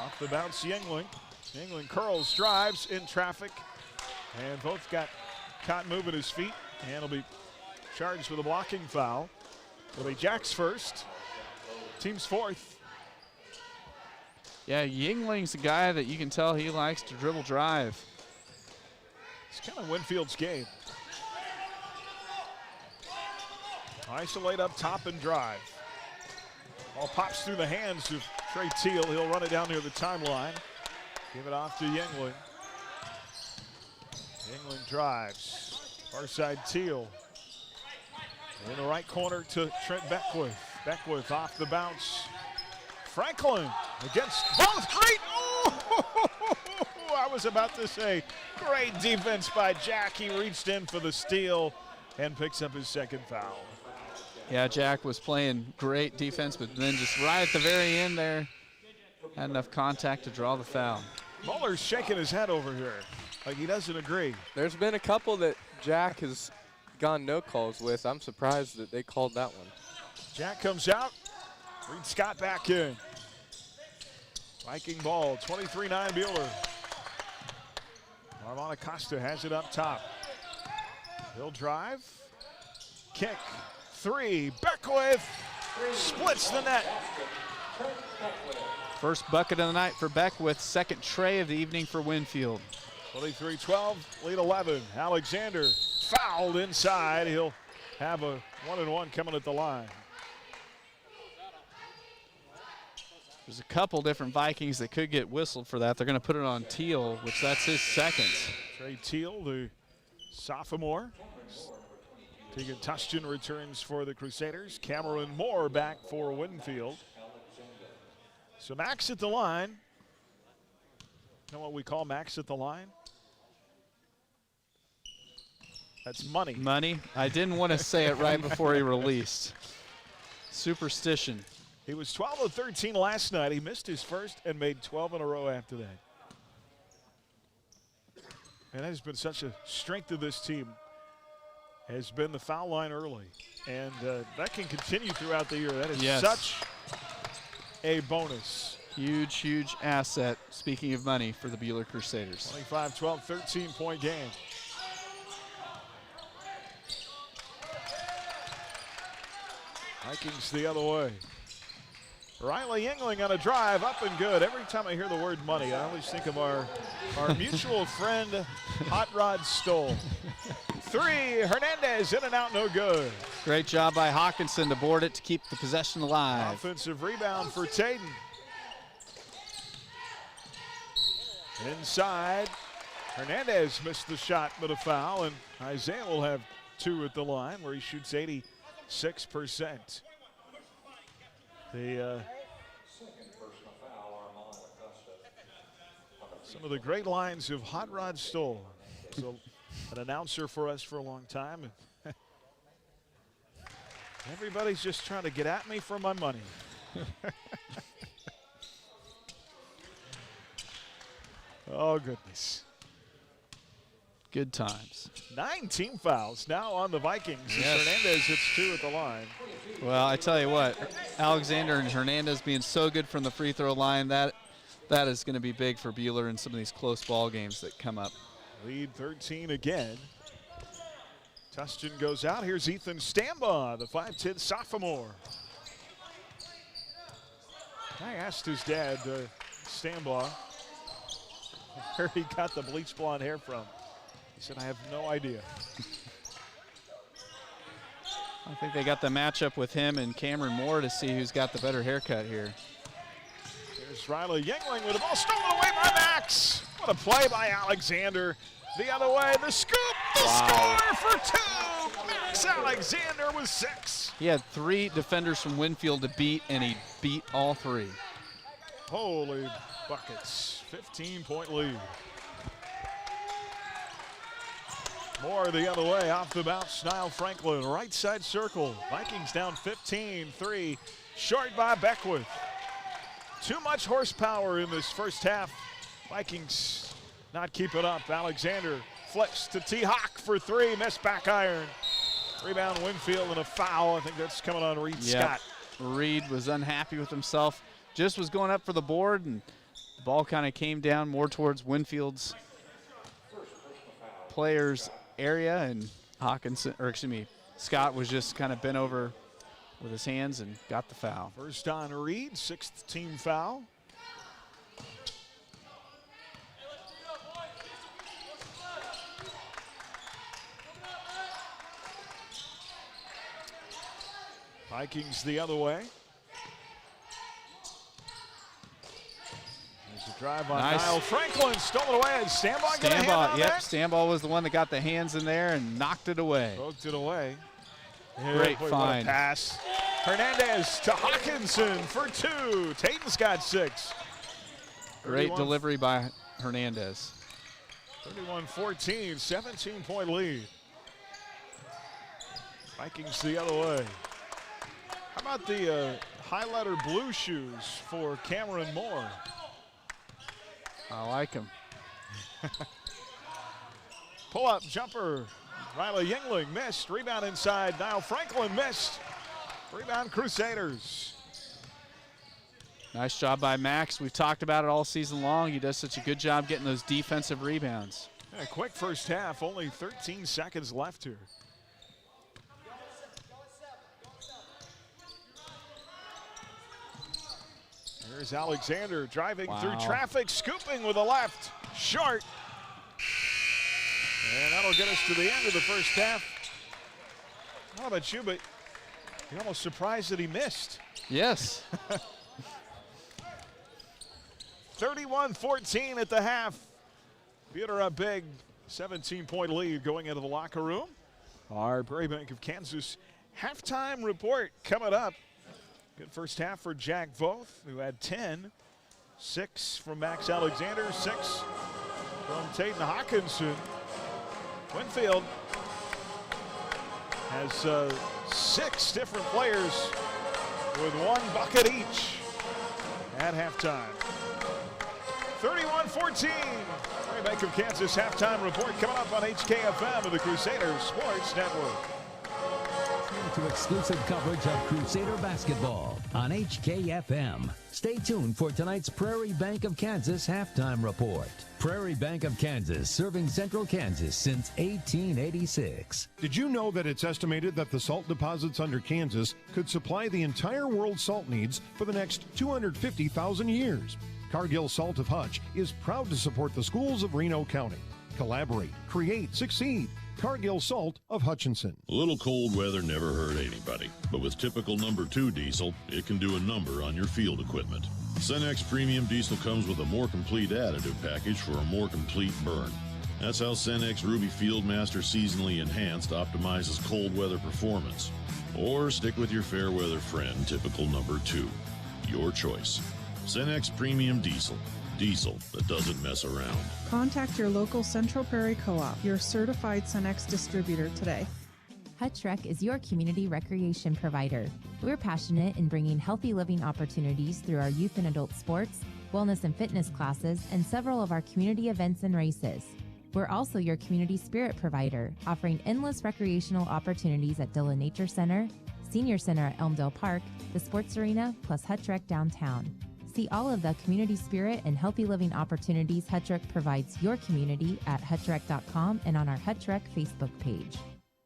Off the bounce, Yingling. Yingling curls, drives in traffic, and both got caught moving his feet, and will be charged with a blocking foul. It'll be Jack's first, team's 4th. Yeah, Yingling's a guy that you can tell he likes to dribble drive. It's kind of Winfield's game. Isolate up top and drive. Ball pops through the hands of Trey Teal. He'll run it down near the timeline. Give it off to Yingling. Yingling drives. Far side Teal. In the right corner to Trent Beckwith. Beckwith off the bounce. Franklin against both. Great. Oh, I was about to say, great defense by Jack. He reached in for the steal and picks up his second foul. Yeah, Jack was playing great defense, but then just right at the very end there, had enough contact to draw the foul. Muller's shaking his head over here like he doesn't agree. There's been a couple that Jack has gone no calls with. I'm surprised that they called that one. Jack comes out. Reed Scott back in. Viking ball, 23-9 Buhler. Armand Acosta has it up top. He'll drive. Kick. 3. Beckwith splits the net. First bucket of the night for Beckwith. Second tray of the evening for Winfield. 23-12, lead 11. Alexander fouled inside. He'll have a 1-and-1 coming at the line. There's a couple different Vikings that could get whistled for that. They're going to put it on Teal, which that's his second. Trey Teal, the sophomore. Tegan Tustin returns for the Crusaders. Cameron Moore back for Winfield. So Max at the line. You know what we call Max at the line? That's money. Money. I didn't want to say it right before he released. Superstition. He was 12 of 13 last night. He missed his first and made 12 in a row after that. And that has been such a strength of this team, has been the foul line early. And that can continue throughout the year. That is such a bonus. Huge, huge asset, speaking of money, for the Buhler Crusaders. 25-12, 13-point game. Vikings the other way. Riley Yingling on a drive, up and good. Every time I hear the word money, I always think of our mutual friend, Hot Rod Stoll. 3, Hernandez in and out, no good. Great job by Hawkinson to board it to keep the possession alive. Offensive rebound for Taden. Inside, Hernandez missed the shot but a foul, and Isaiah will have 2 at the line where he shoots 86%. Some of the great lines of Hot Rod Stoll. So, an announcer for us for a long time. And everybody's just trying to get at me for my money. Oh, goodness. Good times. 9 team fouls now on the Vikings. Hernandez hits 2 at the line. Well, I tell you what, Alexander and Hernandez being so good from the free throw line, that is going to be big for Buhler in some of these close ball games that come up. Lead 13 again. Tustin goes out. Here's Ethan Stambaugh, the 5'10" sophomore. I asked his dad, Stambaugh, where he got the bleach blonde hair from. He said, I have no idea. I think they got the matchup with him and Cameron Moore to see who's got the better haircut here. There's Riley Yingling with the ball stolen away by Max. What a play by Alexander. The other way, the scoop, the score for 2. Max Alexander with 6. He had 3 defenders from Winfield to beat, and he beat all 3. Holy buckets, 15-point lead. Moore the other way, off the bounce, Niall Franklin, right side circle. Vikings down 15-3, short by Beckwith. Too much horsepower in this first half. Vikings not keeping up. Alexander flips to T-Hawk for 3, missed back iron. Rebound Winfield and a foul. I think that's coming on Reed Scott. Reed was unhappy with himself. Just was going up for the board, and the ball kind of came down more towards Winfield's players area, and Scott was just kind of bent over with his hands and got the foul. First on Reed, 6th team foul. Vikings the other way. There's a drive on Niall Franklin, stolen away, and Stambaugh got a hand on that? Stambaugh was the one that got the hands in there and knocked it away. Poked it away. Great find. find. What a pass. Hernandez to Hawkinson for 2. Tatum's got 6. Great delivery by Hernandez. 31-14, 17-point lead. Vikings the other way. How about the highlighter blue shoes for Cameron Moore? I like him. Pull-up jumper. Riley Yingling missed. Rebound inside. Niall Franklin missed. Rebound Crusaders. Nice job by Max. We've talked about it all season long. He does such a good job getting those defensive rebounds. Yeah, quick first half. Only 13 seconds left here. Here's Alexander driving through traffic, scooping with a left. Short. And that'll get us to the end of the first half. I don't know about you, but you're almost surprised that he missed. Yes. 31-14 at the half. Buhler a big 17-point lead going into the locker room. Our Prairie Bank of Kansas halftime report coming up. Good first half for Jack Voth, who had 10. 6 from Max Alexander, 6 from Taden Hawkinson. Winfield has 6 different players with 1 bucket each at halftime. 31-14. Prairie Bank of Kansas halftime report coming up on HKFM of the Crusaders Sports Network. To exclusive coverage of Crusader basketball on HKFM. Stay tuned for tonight's Prairie Bank of Kansas halftime report. Prairie Bank of Kansas, serving Central Kansas since 1886. Did you know that it's estimated that the salt deposits under Kansas could supply the entire world's salt needs for the next 250,000 years? Cargill Salt of Hutch is proud to support the schools of Reno County. Collaborate, create, succeed. Cargill Salt of Hutchinson. A little cold weather never hurt anybody, but with typical number 2 diesel, it can do a number on your field equipment. Cenex Premium Diesel comes with a more complete additive package for a more complete burn. That's how Cenex Ruby Fieldmaster Seasonally Enhanced optimizes cold weather performance. Or stick with your fair weather friend, typical number 2. Your choice. Cenex Premium Diesel. Diesel that doesn't mess around. Contact your local Central Prairie Co-op, your certified Cenex distributor today. Hutch Rec is your community recreation provider. We're passionate in bringing healthy living opportunities through our youth and adult sports, wellness and fitness classes, and several of our community events and races. We're also your community spirit provider, offering endless recreational opportunities at Dillon Nature Center, Senior Center at Elmdale Park, the Sports Arena, plus Hutch Rec downtown. See all of the community spirit and healthy living opportunities Hutch Rec provides your community at hutchrec.com and on our Hutch Rec Facebook page.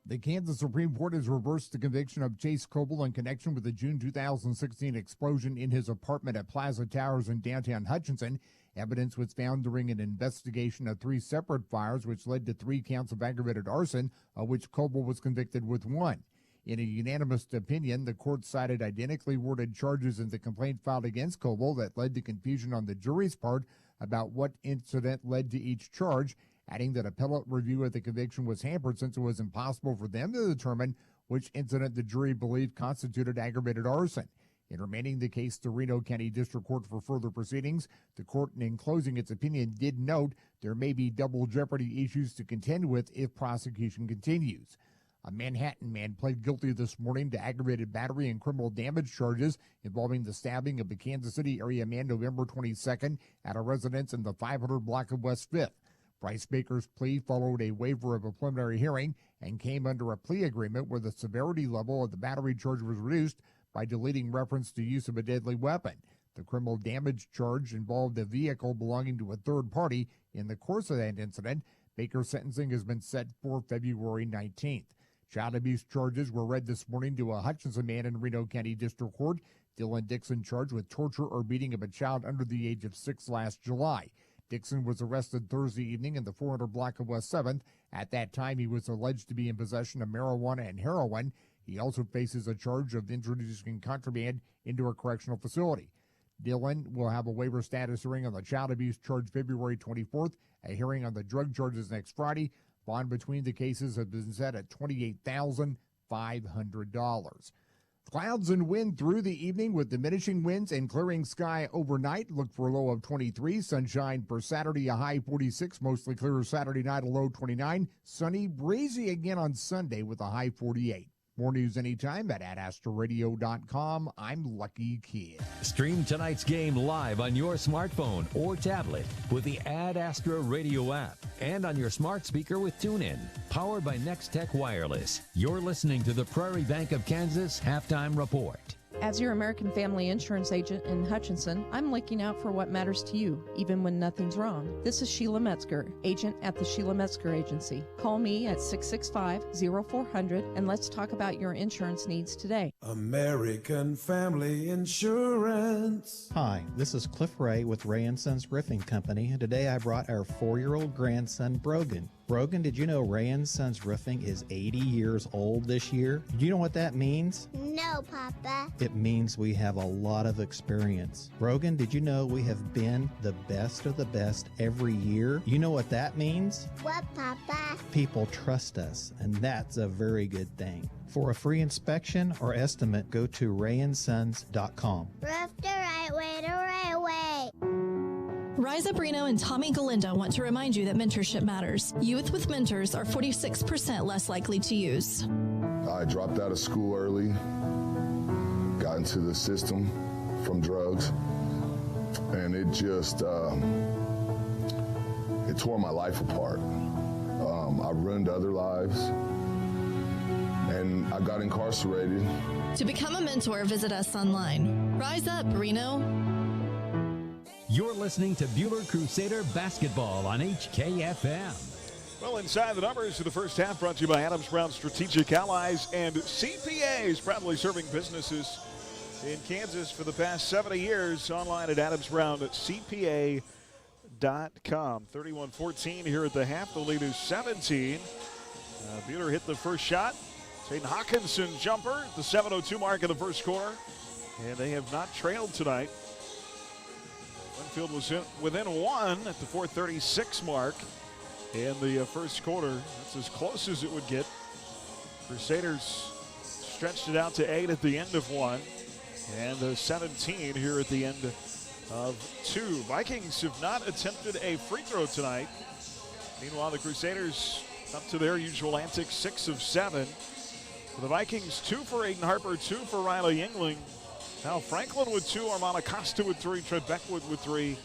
The Kansas Supreme Court has reversed the conviction of Chase Coble in connection with the June 2016 explosion in his apartment at Plaza Towers in downtown Hutchinson. Evidence was found during an investigation of 3 separate fires, which led to 3 counts of aggravated arson, of which Coble was convicted with 1. In a unanimous opinion, the court cited identically worded charges in the complaint filed against Coble that led to confusion on the jury's part about what incident led to each charge, adding that appellate review of the conviction was hampered since it was impossible for them to determine which incident the jury believed constituted aggravated arson. In remanding the case to Reno County District Court for further proceedings, the court, in closing its opinion, did note there may be double jeopardy issues to contend with if prosecution continues. A Manhattan man pled guilty this morning to aggravated battery and criminal damage charges involving the stabbing of a Kansas City area man November 22nd at a residence in the 500 block of West 5th. Bryce Baker's plea followed a waiver of a preliminary hearing and came under a plea agreement where the severity level of the battery charge was reduced by deleting reference to use of a deadly weapon. The criminal damage charge involved a vehicle belonging to a third party. In the course of that incident, Baker's sentencing has been set for February 19th. Child abuse charges were read this morning to a Hutchinson man in Reno County District Court. Dylan Dixon charged with torture or beating of a child under the age of 6 last July. Dixon was arrested Thursday evening in the 400 block of West 7th. At that time, he was alleged to be in possession of marijuana and heroin. He also faces a charge of introducing contraband into a correctional facility. Dylan will have a waiver status hearing on the child abuse charge February 24th, a hearing on the drug charges next Friday. Bond between the cases has been set at $28,500. Clouds and wind through the evening with diminishing winds and clearing sky overnight. Look for a low of 23. Sunshine for Saturday, a high 46. Mostly clear Saturday night, a low 29. Sunny, breezy again on Sunday with a high 48. More news anytime at adastraradio.com. I'm Lucky Kid. Stream tonight's game live on your smartphone or tablet with the Ad Astra Radio app and on your smart speaker with TuneIn. Powered by Next Tech Wireless. You're listening to the Prairie Bank of Kansas Halftime Report. As your American Family Insurance agent in Hutchinson, I'm looking out for what matters to you, even when nothing's wrong. This is Sheila Metzger, agent at the Sheila Metzger Agency. Call me at 665-0400 and let's talk about your insurance needs today. American Family Insurance. Hi, this is Cliff Ray with Ray & Sons Roofing Company, and today I brought our 4-year-old grandson, Brogan. Brogan, did you know Ray & Sons Roofing is 80 years old this year? Do you know what that means? No, Papa. It means we have a lot of experience. Brogan, did you know we have been the best of the best every year? You know what that means? What, Papa? People trust us, and that's a very good thing. For a free inspection or estimate, go to rayandsons.com. Roof the right way, the right way. Rise Up Reno and Tommy Galindo want to remind you that mentorship matters. Youth with mentors are 46% less likely to use. I dropped out of school early, got into the system from drugs, and it just, it tore my life apart. I ruined other lives, and I got incarcerated. To become a mentor, visit us online. Rise Up, Reno. You're listening to Buhler Crusader basketball on HKFM. Well, inside the numbers of the first half, brought to you by Adams Brown Strategic Allies and CPAs, proudly serving businesses in Kansas for the past 70 years. Online at adamsbrown.cpa.com. 31-14 here at the half. The lead is 17. Buhler hit the first shot. Hayden Hawkinson jumper, the 7:02 mark of the first quarter. And they have not trailed tonight. Winfield was within one at the 4:36 mark in the first quarter. That's as close as it would get. Crusaders stretched it out to 8 at the end of one. And 17 here at the end of 2. Vikings have not attempted a free throw tonight. Meanwhile, the Crusaders up to their usual antics, 6 of 7. For the Vikings, 2 for Aiden Harper, 2 for Riley Yingling. Now Franklin with 2, Armand Acosta with 3, Trent Beckwood with 3,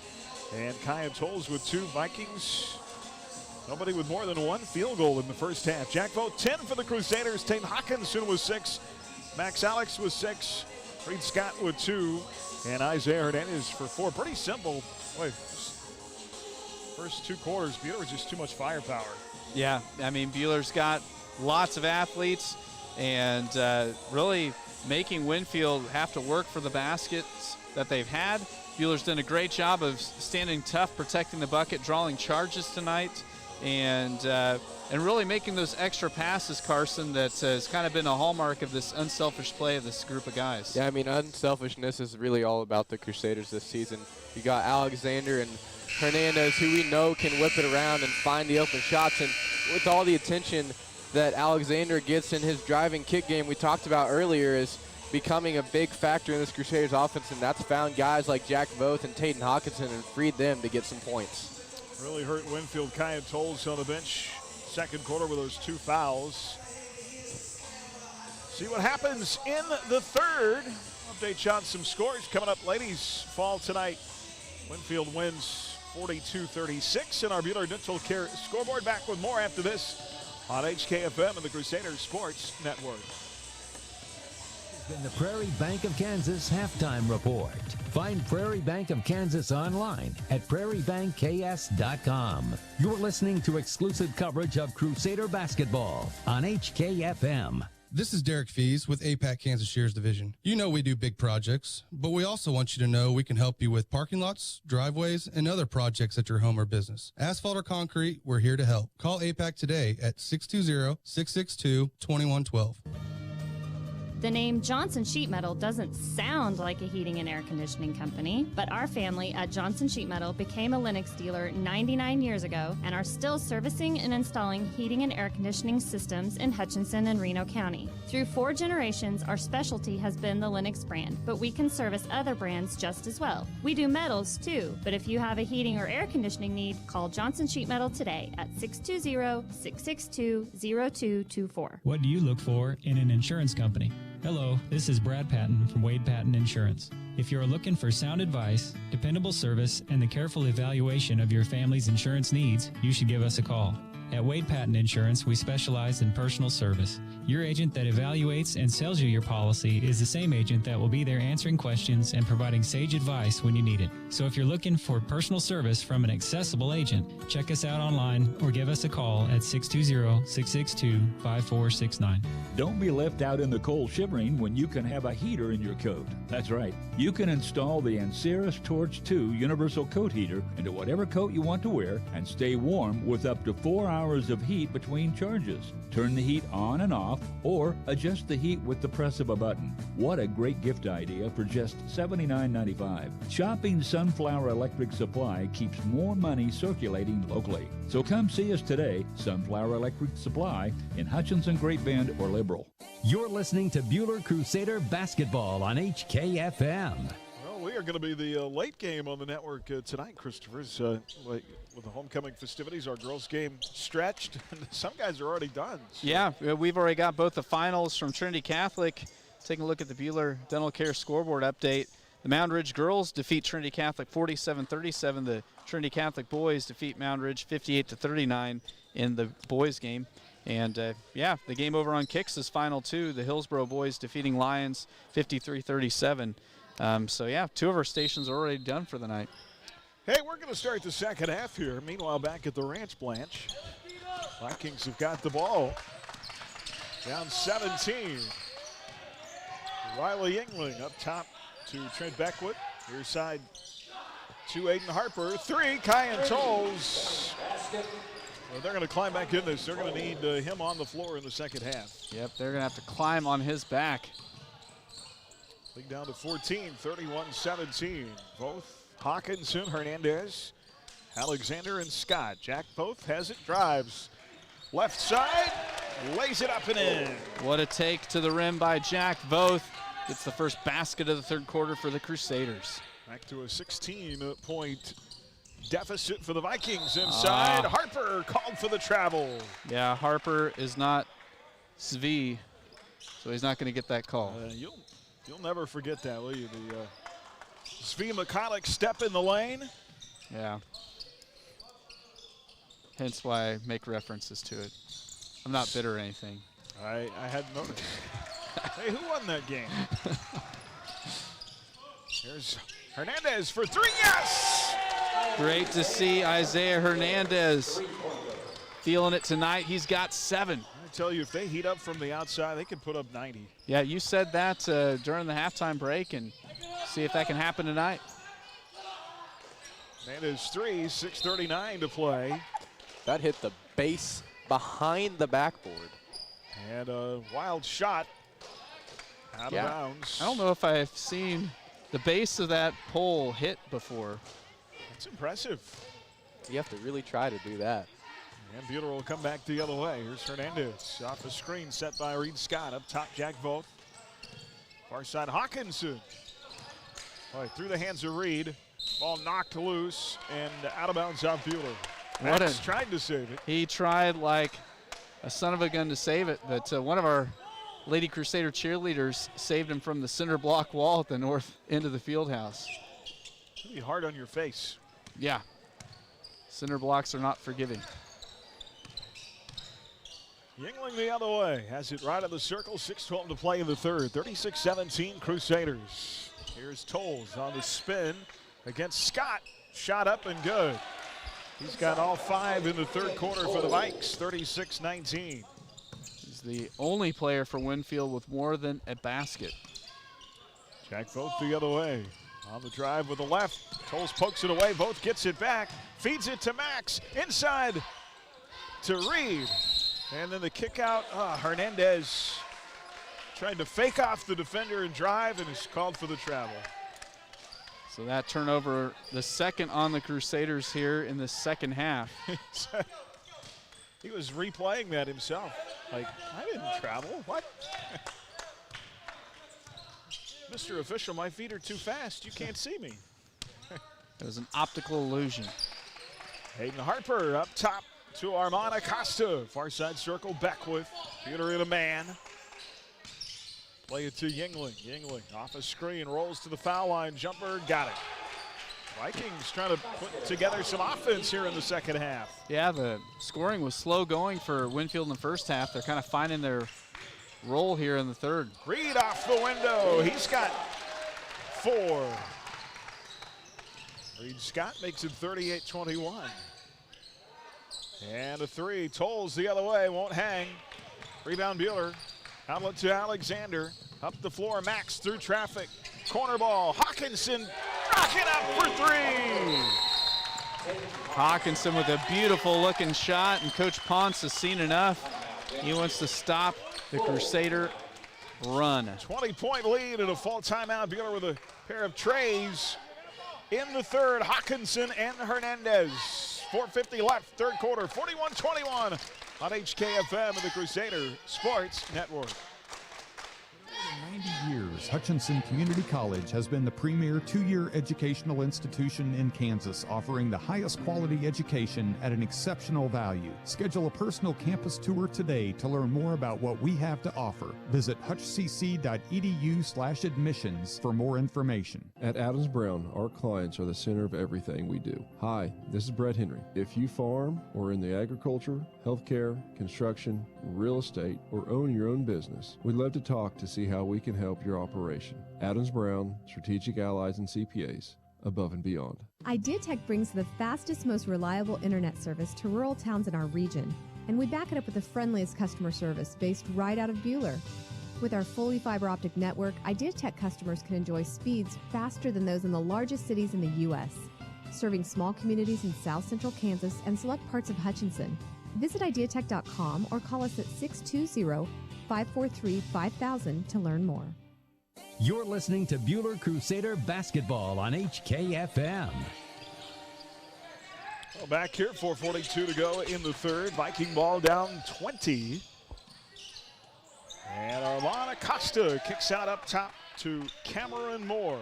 and Kaya Tolles with 2. Vikings, nobody with more than 1 field goal in the first half. Jack Vogt, 10 for the Crusaders. Tate Hawkinson with 6. Max Alex with 6. Reed Scott with 2. And Isaiah Hernandez for 4. Pretty simple. Boy, first 2 quarters, Buhler was just too much firepower. Yeah, I mean, Buhler's got lots of athletes and really making Winfield have to work for the baskets that they've had. Buhler's done a great job of standing tough, protecting the bucket, drawing charges tonight, and really making those extra passes, Carson, that has kind of been a hallmark of this unselfish play of this group of guys. Yeah, I mean, unselfishness is really all about the Crusaders this season. You got Alexander and Hernandez, who we know can whip it around and find the open shots, and with all the attention that Alexander gets in his driving kick game we talked about earlier is becoming a big factor in this Crusaders offense, and that's found guys like Jack Voth and Tate Hawkinson and freed them to get some points. Really hurt Winfield. Kaya Tolles on the bench second quarter with those 2 fouls. See what happens in the third. Update shots, some scores coming up. Ladies fall tonight. Winfield wins 42-36 in our Buhler Dental Care scoreboard. Back with more after this on HKFM and the Crusaders Sports Network. It's been the Prairie Bank of Kansas halftime report. Find Prairie Bank of Kansas online at prairiebankks.com. You're listening to exclusive coverage of Crusader basketball on HKFM. This is Derek Fees with APAC Kansas Shears Division. You know we do big projects, but we also want you to know we can help you with parking lots, driveways, and other projects at your home or business. Asphalt or concrete, we're here to help. Call APAC today at 620-662-2112. The name Johnson Sheet Metal doesn't sound like a heating and air conditioning company, but our family at Johnson Sheet Metal became a Lennox dealer 99 years ago and are still servicing and installing heating and air conditioning systems in Hutchinson and Reno County. Through 4 generations, our specialty has been the Lennox brand, but we can service other brands just as well. We do metals too, but if you have a heating or air conditioning need, call Johnson Sheet Metal today at 620-662-0224. What do you look for in an insurance company? Hello, this is Brad Patton from Wade Patton Insurance. If you're looking for sound advice, dependable service, and the careful evaluation of your family's insurance needs, you should give us a call. At Wade Patton Insurance, we specialize in personal service. Your agent that evaluates and sells you your policy is the same agent that will be there answering questions and providing sage advice when you need it. So if you're looking for personal service from an accessible agent, check us out online or give us a call at 620-662-5469. Don't be left out in the cold shivering when you can have a heater in your coat. That's right. You can install the Anseris Torch 2 universal coat heater into whatever coat you want to wear and stay warm with up to 4 hours of heat between charges. Turn the heat on and off or adjust the heat with the press of a button. What a great gift idea for just $79.95. Shopping Sunflower Electric Supply keeps more money circulating locally. So come see us today, Sunflower Electric Supply in Hutchinson, Great Bend, or Liberal. You're listening to Buhler Crusader basketball on HKFM. Well, We are going to be the late game on the network tonight, Christopher. With the homecoming festivities, our girls' game stretched. Some guys are already done. So. Yeah, we've already got both the finals from Trinity Catholic. Taking a look at the Buhler Dental Care scoreboard update. The Mound Ridge girls defeat Trinity Catholic 47-37. The Trinity Catholic boys defeat Mound Ridge 58-39 in the boys' game. And, yeah, the game over on Kicks is final too. The Hillsboro boys defeating Lions 53-37. So, yeah, 2 of our stations are already done for the night. Hey, we're going to start the second half here. Meanwhile, back at the Ranch, Blanche, Vikings have got the ball. Down 17. Riley Yingling up top to Trent Beckwith. Near side to Aiden Harper. 3, Kyan Tolles. Well, they're going to climb back in this. They're going to need him on the floor in the second half. Yep, they're going to have to climb on his back. League down to 14, 31-17. Both Hawkinson, Hernandez, Alexander, and Scott. Jack Both has it, drives. Left side, lays it up and in. What a take to the rim by Jack Both. Gets the first basket of the third quarter for the Crusaders. Back to a 16-point deficit for the Vikings inside. Harper called for the travel. Yeah, Harper is not Svi, so he's not going to get that call. You'll never forget that, will you? The Svi McCulloch step in the lane. Yeah. Hence why I make references to it. I'm not bitter or anything. I had noticed. Hey, who won that game? Here's Hernandez for 3, yes! Great to see Isaiah Hernandez feeling it tonight. He's got 7. I tell you, if they heat up from the outside, they can put up 90. Yeah, you said that during the halftime break, and see if that can happen tonight. Hernandez 3, 6:39 to play. That hit the base behind the backboard. And a wild shot out of bounds. I don't know if I've seen the base of that pole hit before. That's impressive. You have to really try to do that. And Buhler will come back the other way. Here's Hernandez off the screen set by Reed Scott. Up top, Jack Vogt. Far side, Hawkinson. All right, through the hands of Reed. Ball knocked loose and out of bounds off Buhler. Max tried to save it. He tried like a son of a gun to save it, but one of our Lady Crusader cheerleaders saved him from the center block wall at the north end of the field house. It'll be hard on your face. Yeah. Center blocks are not forgiving. Yingling the other way. Has it right of the circle. 6:12 to play in the third. 36-17 Crusaders. Here's Tolles on the spin against Scott. Shot up and good. He's got all 5 in the third quarter for the Vikes. 36-19. He's the only player for Winfield with more than a basket. Jack Vogt the other way. On the drive with the left. Tolles pokes it away. Vogt gets it back. Feeds it to Max. Inside to Reed. And then the kick out. Hernandez trying to fake off the defender and drive, and is called for the travel. So that turnover, the second on the Crusaders here in the second half. He was replaying that himself. Like, I didn't travel. What? Mr. Official, my feet are too fast. You can't see me. It was an optical illusion. Hayden Harper up top to Armand Acosta. Far side circle, Beckwith. Buhler in a man. Play it to Yingling. Yingling off a screen, rolls to the foul line. Jumper, got it. Vikings trying to put together some offense here in the second half. Yeah, the scoring was slow going for Winfield in the first half. They're kind of finding their role here in the third. Reed off the window. He's got 4. Reed Scott makes it 38-21. And a 3. Tolles the other way, won't hang. Rebound Buhler. Outlet to Alexander. Up the floor, Max through traffic. Corner ball, Hawkinson, knock it up for 3. Hawkinson with a beautiful looking shot, and Coach Ponce has seen enough. He wants to stop the Crusader run. 20-point lead and a full timeout. Buhler with a pair of trays in the third. Hawkinson and Hernandez. 4:50 left, third quarter, 41-21 on HKFM and the Crusader Sports Network. 90 years, Hutchinson Community College has been the premier two-year educational institution in Kansas, offering the highest quality education at an exceptional value. Schedule a personal campus tour today to learn more about what we have to offer. Visit hutchcc.edu/admissions for more information. At Adams Brown, our clients are the center of everything we do. Hi, this is Brett Henry. If you farm or in the agriculture, healthcare, construction, real estate, or own your own business, we'd love to talk to see how we can help your operation. Adams Brown, Strategic Allies and CPAs, above and beyond. IdeaTech brings the fastest, most reliable internet service to rural towns in our region, and we back it up with the friendliest customer service based right out of Buhler. With our fully fiber optic network, IdeaTech customers can enjoy speeds faster than those in the largest cities in the U.S., serving small communities in South Central Kansas and select parts of Hutchinson. Visit ideatech.com or call us at 620-543-5000 to learn more. You're listening to Buhler Crusader basketball on HKFM. Well, back here, 4:42 to go in the third. Viking ball down 20. And Armand Acosta kicks out up top to Cameron Moore.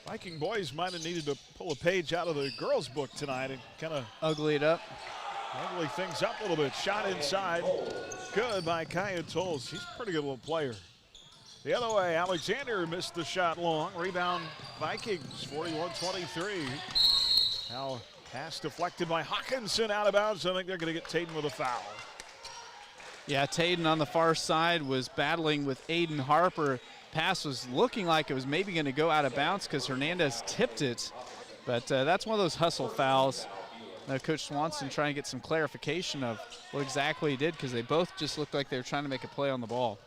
Viking boys might have needed to pull a page out of the girls' book tonight and kind of ugly it up. Ugly things up a little bit. Shot inside. Good by Kaya Tolles. He's a pretty good little player. The other way, Alexander missed the shot long. Rebound Vikings, 41-23. Now pass deflected by Hawkinson out of bounds. I think they're going to get Taden with a foul. Yeah, Taden on the far side was battling with Aiden Harper. Pass was looking like it was maybe going to go out of bounds because Hernandez tipped it. But that's one of those hustle fouls. Coach Swanson trying to get some clarification of what exactly he did because they both just looked like they were trying to make a play on the ball.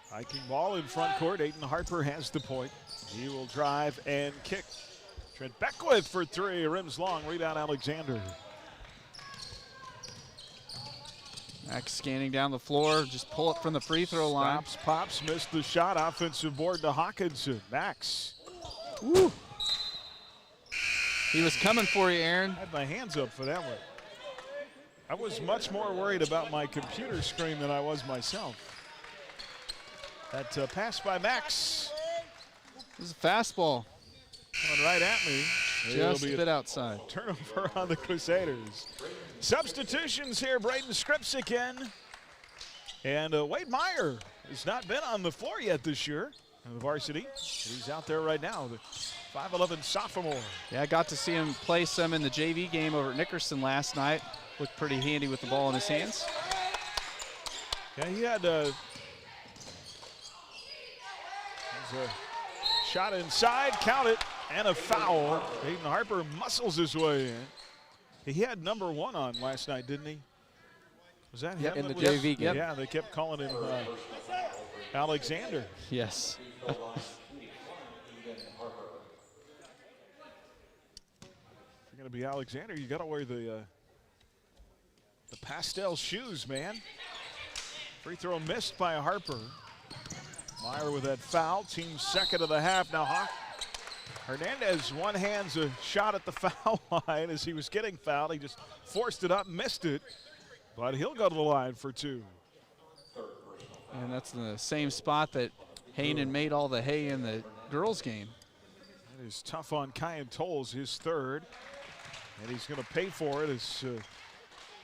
Viking ball in front court. Aiden Harper has the point. He will drive and kick. Trent Beckwith for three. Rims long. Rebound Alexander. Max scanning down the floor. Just pull it from the free throw line. Stops, pops, missed the shot. Offensive board to Hawkinson. Max. Woo. He was coming for you, Aaron. I had my hands up for that one. I was much more worried about my computer screen than I was myself. That pass by Max. This is a fastball. Coming right at me. Just a bit outside. Turnover on the Crusaders. Substitutions here. Braden Skripsik in. And Wade Meyer has not been on the floor yet this year in the varsity. He's out there right now, the 5'11" sophomore. Yeah, I got to see him play some in the JV game over at Nickerson last night. Looked pretty handy with the ball in his hands. Yeah, he had a shot inside, count it, and a foul. Aiden Harper muscles his way in. He had number 1 on last night, didn't he? Was that him? In the JV game. Yeah, they kept calling him Alexander. Yes. If you're going to be Alexander, you got to wear the pastel shoes, man. Free throw missed by Harper. Meyer with that foul, team second of the half. Now Hernandez one-hands a shot at the foul line as he was getting fouled. He just forced it up, missed it, but he'll go to the line for 2. And that's the same spot that Hainan made all the hay in the girls' game. That is tough on Kyan Tolles, his third, and he's going to pay for it as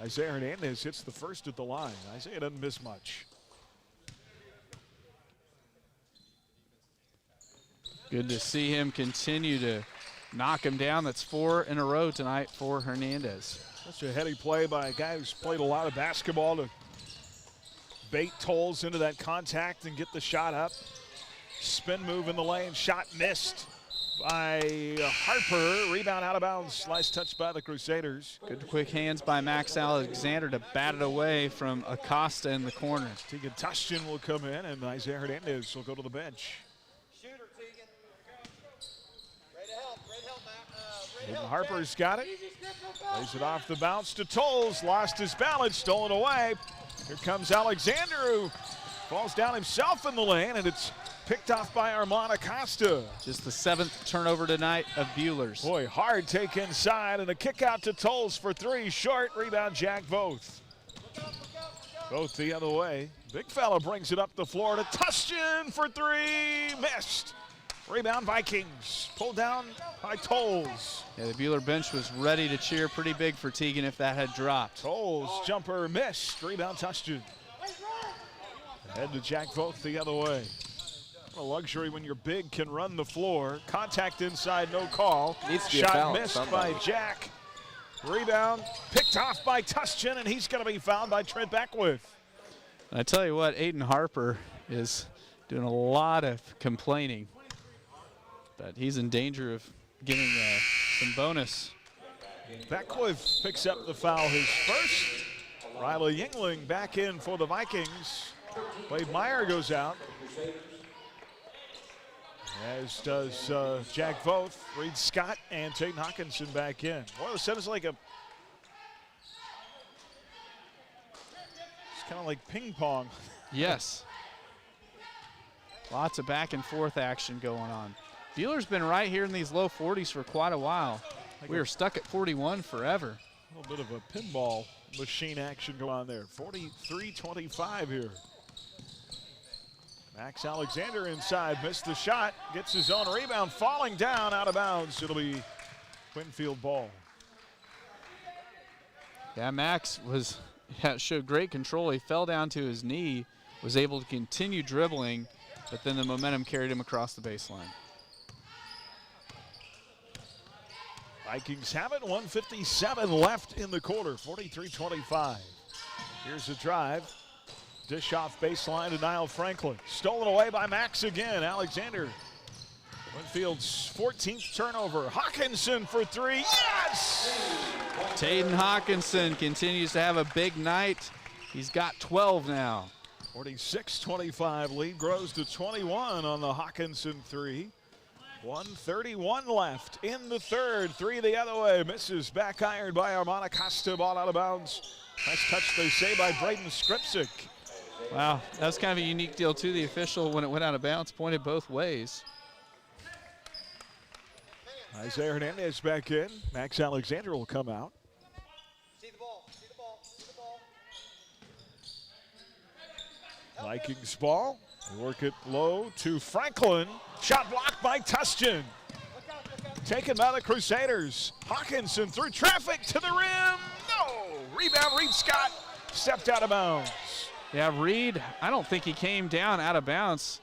Isaiah Hernandez hits the first at the line. Isaiah doesn't miss much. Good to see him continue to knock him down. That's 4 in a row tonight for Hernandez. Such a heady play by a guy who's played a lot of basketball to bait Tolles into that contact and get the shot up. Spin move in the lane, shot missed by Harper. Rebound out of bounds, last touch by the Crusaders. Good quick hands by Max Alexander to bat it away from Acosta in the corner. Tegan Tushkin will come in and Isaiah Hernandez will go to the bench. Harper's got it. Plays it off the bounce to Tolles. Lost his balance, stolen away. Here comes Alexander, who falls down himself in the lane, and it's picked off by Armand Acosta. Just the 7th turnover tonight of Buhler's. Boy, hard take inside, and a kick out to Tolles for 3. Short, rebound Jack Voth. Both the other way. Big fella brings it up the floor to Tustin for three. Missed. Rebound Vikings. Pulled down by Tolles. Yeah, the Buhler bench was ready to cheer pretty big for Teagan if that had dropped. Tolles jumper missed. Rebound Tustin. Head to Jack Voth the other way. What a luxury when your big can run the floor. Contact inside, no call. Needs to be a Shot foul, missed somebody. by Jack. Rebound picked off by Tustin, and he's going to be fouled by Trent Beckwith. And I tell you what, Aiden Harper is doing a lot of complaining, but he's in danger of getting some bonus. Beckwith picks up the foul, his first. Riley Yingling back in for the Vikings. Wade Meyer goes out, as does Jack Voth. Reed Scott and Tate Hawkinson back in. Boy, this sounds like it's kind of like ping pong. Yes. Lots of back and forth action going on. Buhler's been right here in these low 40s for quite a while. We were stuck at 41 forever. A little bit of a pinball machine action going on there. 43-25 here. Max Alexander inside, missed the shot, gets his own rebound, falling down out of bounds. It'll be Winfield ball. Yeah, Max showed great control. He fell down to his knee, was able to continue dribbling, but then the momentum carried him across the baseline. Vikings have it, 1:57 left in the quarter, 43-25. Here's the drive. Dish off baseline to Niall Franklin. Stolen away by Max again. Alexander. Winfield's 14th turnover. Hawkinson for three. Yes! Taden Hawkinson continues to have a big night. He's got 12 now. 46-25. Lead grows to 21 on the Hawkinson three. 1:31 left in the third. Three the other way. Misses. Back ironed by Armand Acosta. Ball out of bounds. Nice touch, they say, by Braden Skripczyk. Wow, that was kind of a unique deal, too. The official, when it went out of bounds, pointed both ways. Isaiah Hernandez back in. Max Alexander will come out. See the ball, see the ball, see the ball. Vikings ball. They work it low to Franklin. Shot blocked by Tustin. Taken by the Crusaders. Hawkinson through traffic to the rim. No! Rebound, Reed Scott stepped out of bounds. Yeah, Reed, I don't think he came down out of bounds.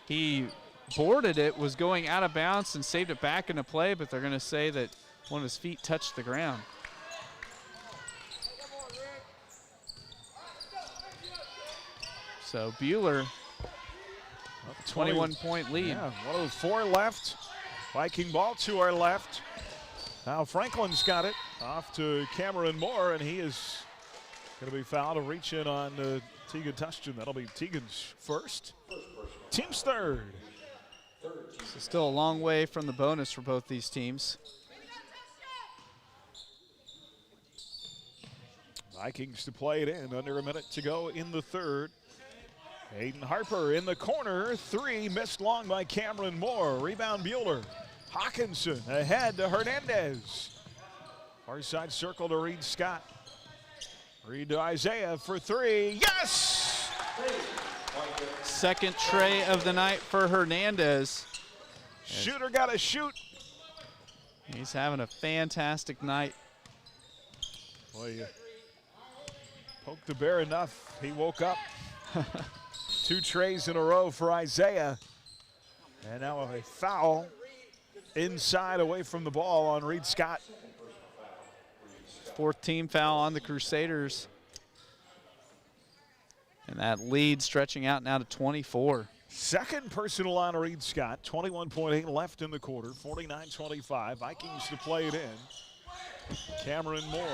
He boarded it, was going out of bounds, and saved it back into play, but they're going to say that one of his feet touched the ground. So Buhler, 21-point lead. Yeah, 1:04 left. Viking ball to our left. Now Franklin's got it off to Cameron Moore, and he is going to be fouled to reach in on Teagan Tustin. That'll be Teagan's first. Team's third. So still a long way from the bonus for both these teams. Vikings to play it in. Under a minute to go in the third. Aiden Harper in the corner. Three missed long by Cameron Moore. Rebound Buhler. Hawkinson ahead to Hernandez. Far side circle to Reed Scott. Reed to Isaiah for three. Yes! Second tray of the night for Hernandez. Shooter got to shoot. He's having a fantastic night. Boy, you poked the bear enough. He woke up. Two trays in a row for Isaiah. And now a foul inside away from the ball on Reed Scott. Fourth team foul on the Crusaders. And that lead stretching out now to 24. Second personal on Reed Scott. 21.8 left in the quarter. 49-25. Vikings to play it in. Cameron Moore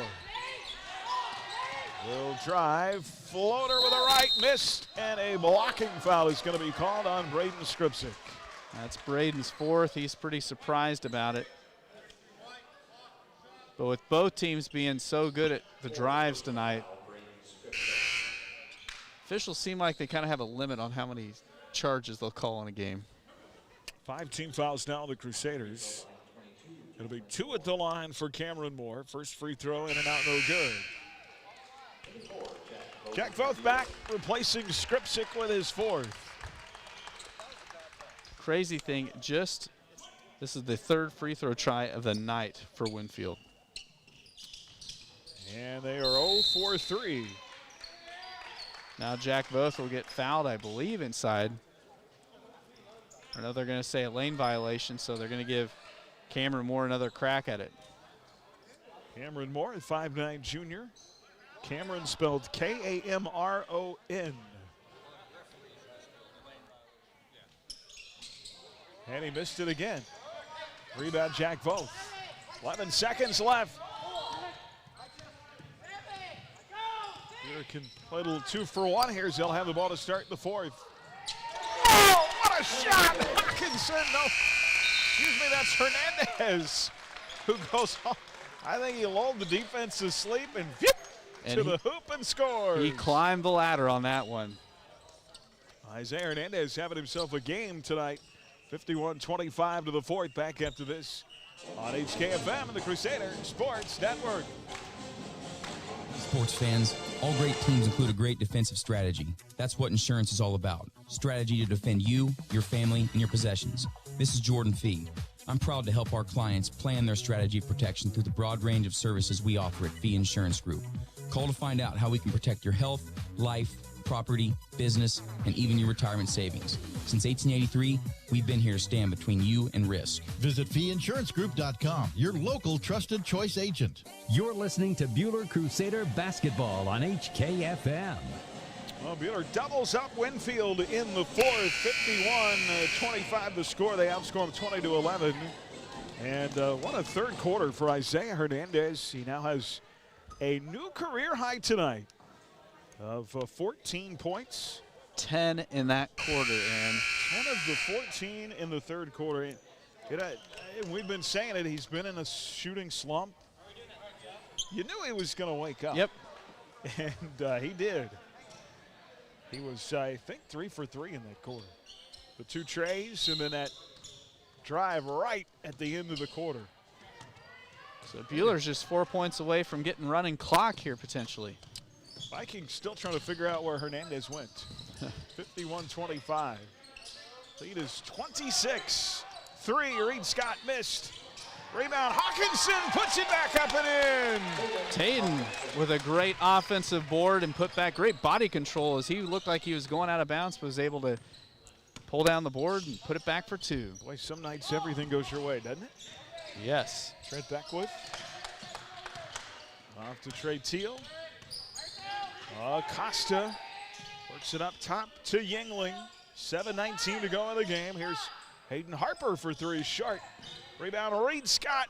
will drive. Floater with a right, missed. And a blocking foul is going to be called on Braden Skripczyk. That's Braden's fourth. He's pretty surprised about it. But with both teams being so good at the drives tonight, officials seem like they kind of have a limit on how many charges they'll call in a game. 5 team fouls now, the Crusaders. It'll be 2 at the line for Cameron Moore. First free throw in and out, no good. Jack Voth back, replacing Skripczyk with his 4th. Crazy thing, this is the 3rd free throw try of the night for Winfield. And they are 0 for 3. Now Jack Voth will get fouled, I believe, inside. I know they're going to say a lane violation, so they're going to give Cameron Moore another crack at it. Cameron Moore, a 5'9" junior. Cameron spelled K-A-M-R-O-N. And he missed it again. Rebound, Jack Voth. 11 seconds left. Buhler can play a little 2-for-1 here as they'll have the ball to start the 4th. Oh, what a shot! Hawkinson, no. Excuse me, that's Hernandez who goes home. I think he lulled the defense to sleep and to the hoop and scores. He climbed the ladder on that one. Isaiah Hernandez having himself a game tonight. 51-25 to the 4th. Back after this on HKFM and the Crusader Sports Network. Sports fans, all great teams include a great defensive strategy. That's what insurance is all about. Strategy to defend you, your family, and your possessions. This is Jordan Fee. I'm proud to help our clients plan their strategy of protection through the broad range of services we offer at Fee Insurance Group. Call to find out how we can protect your health, life, property, business, and even your retirement savings. Since 1883, we've been here to stand between you and risk. Visit feeinsurancegroup.com, your local trusted choice agent. You're listening to Buhler Crusader basketball on HKFM. Well, Buhler doubles up Winfield in the 4th. 51-25 the score. They outscore them 20-11. And what a 3rd quarter for Isaiah Hernandez. He now has a new career high tonight of 14 points. 10 in that quarter, and 10 of the 14 in the 3rd quarter. We've been saying it, he's been in a shooting slump. You knew he was going to wake up. Yep. And he did. He was, I think, 3 for 3 in that quarter. The 2 trays and then that drive right at the end of the quarter. So Buhler's just 4 points away from getting running clock here potentially. Vikings still trying to figure out where Hernandez went. 51-25. Lead is 26. 3, Reed Scott missed. Rebound, Hawkinson puts it back up and in. Tatum with a great offensive board and put back, great body control as he looked like he was going out of bounds, but was able to pull down the board and put it back for 2. Boy, some nights everything goes your way, doesn't it? Yes. Trent Beckwith. Off to Trey Teal. Costa works it up top to Yingling. 7:19 to go in the game. Here's Hayden Harper for 3, short. Rebound, Reed Scott.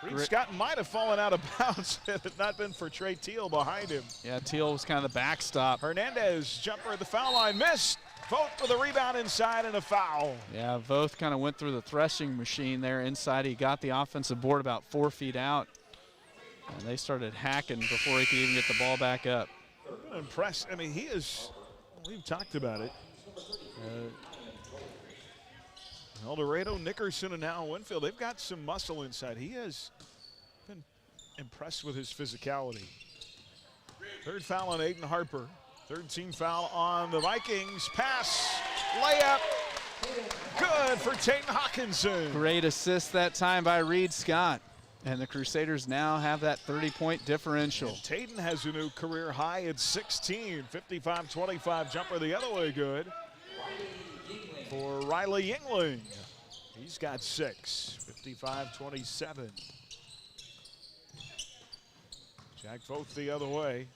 Reed Scott might have fallen out of bounds had it not been for Trey Teal behind him. Yeah, Teal was kind of the backstop. Hernandez, jumper at the foul line, missed. Voth with a rebound inside and a foul. Yeah, Voth kind of went through the threshing machine there inside. He got the offensive board about 4 feet out. And they started hacking before he could even get the ball back up. I've been impressed. I mean, he is, we've talked about it. El Dorado, Nickerson, and now Winfield, they've got some muscle inside. He has been impressed with his physicality. 3rd foul on Aiden Harper. 3rd team foul on the Vikings. Pass, layup, good for Tatum Hawkinson. Great assist that time by Reed Scott. And the Crusaders now have that 30-point differential. And Tatum has a new career high at 16. 55-25 jumper the other way good for Riley Yingling. He's got 6. 55-27. Jack Voth the other way.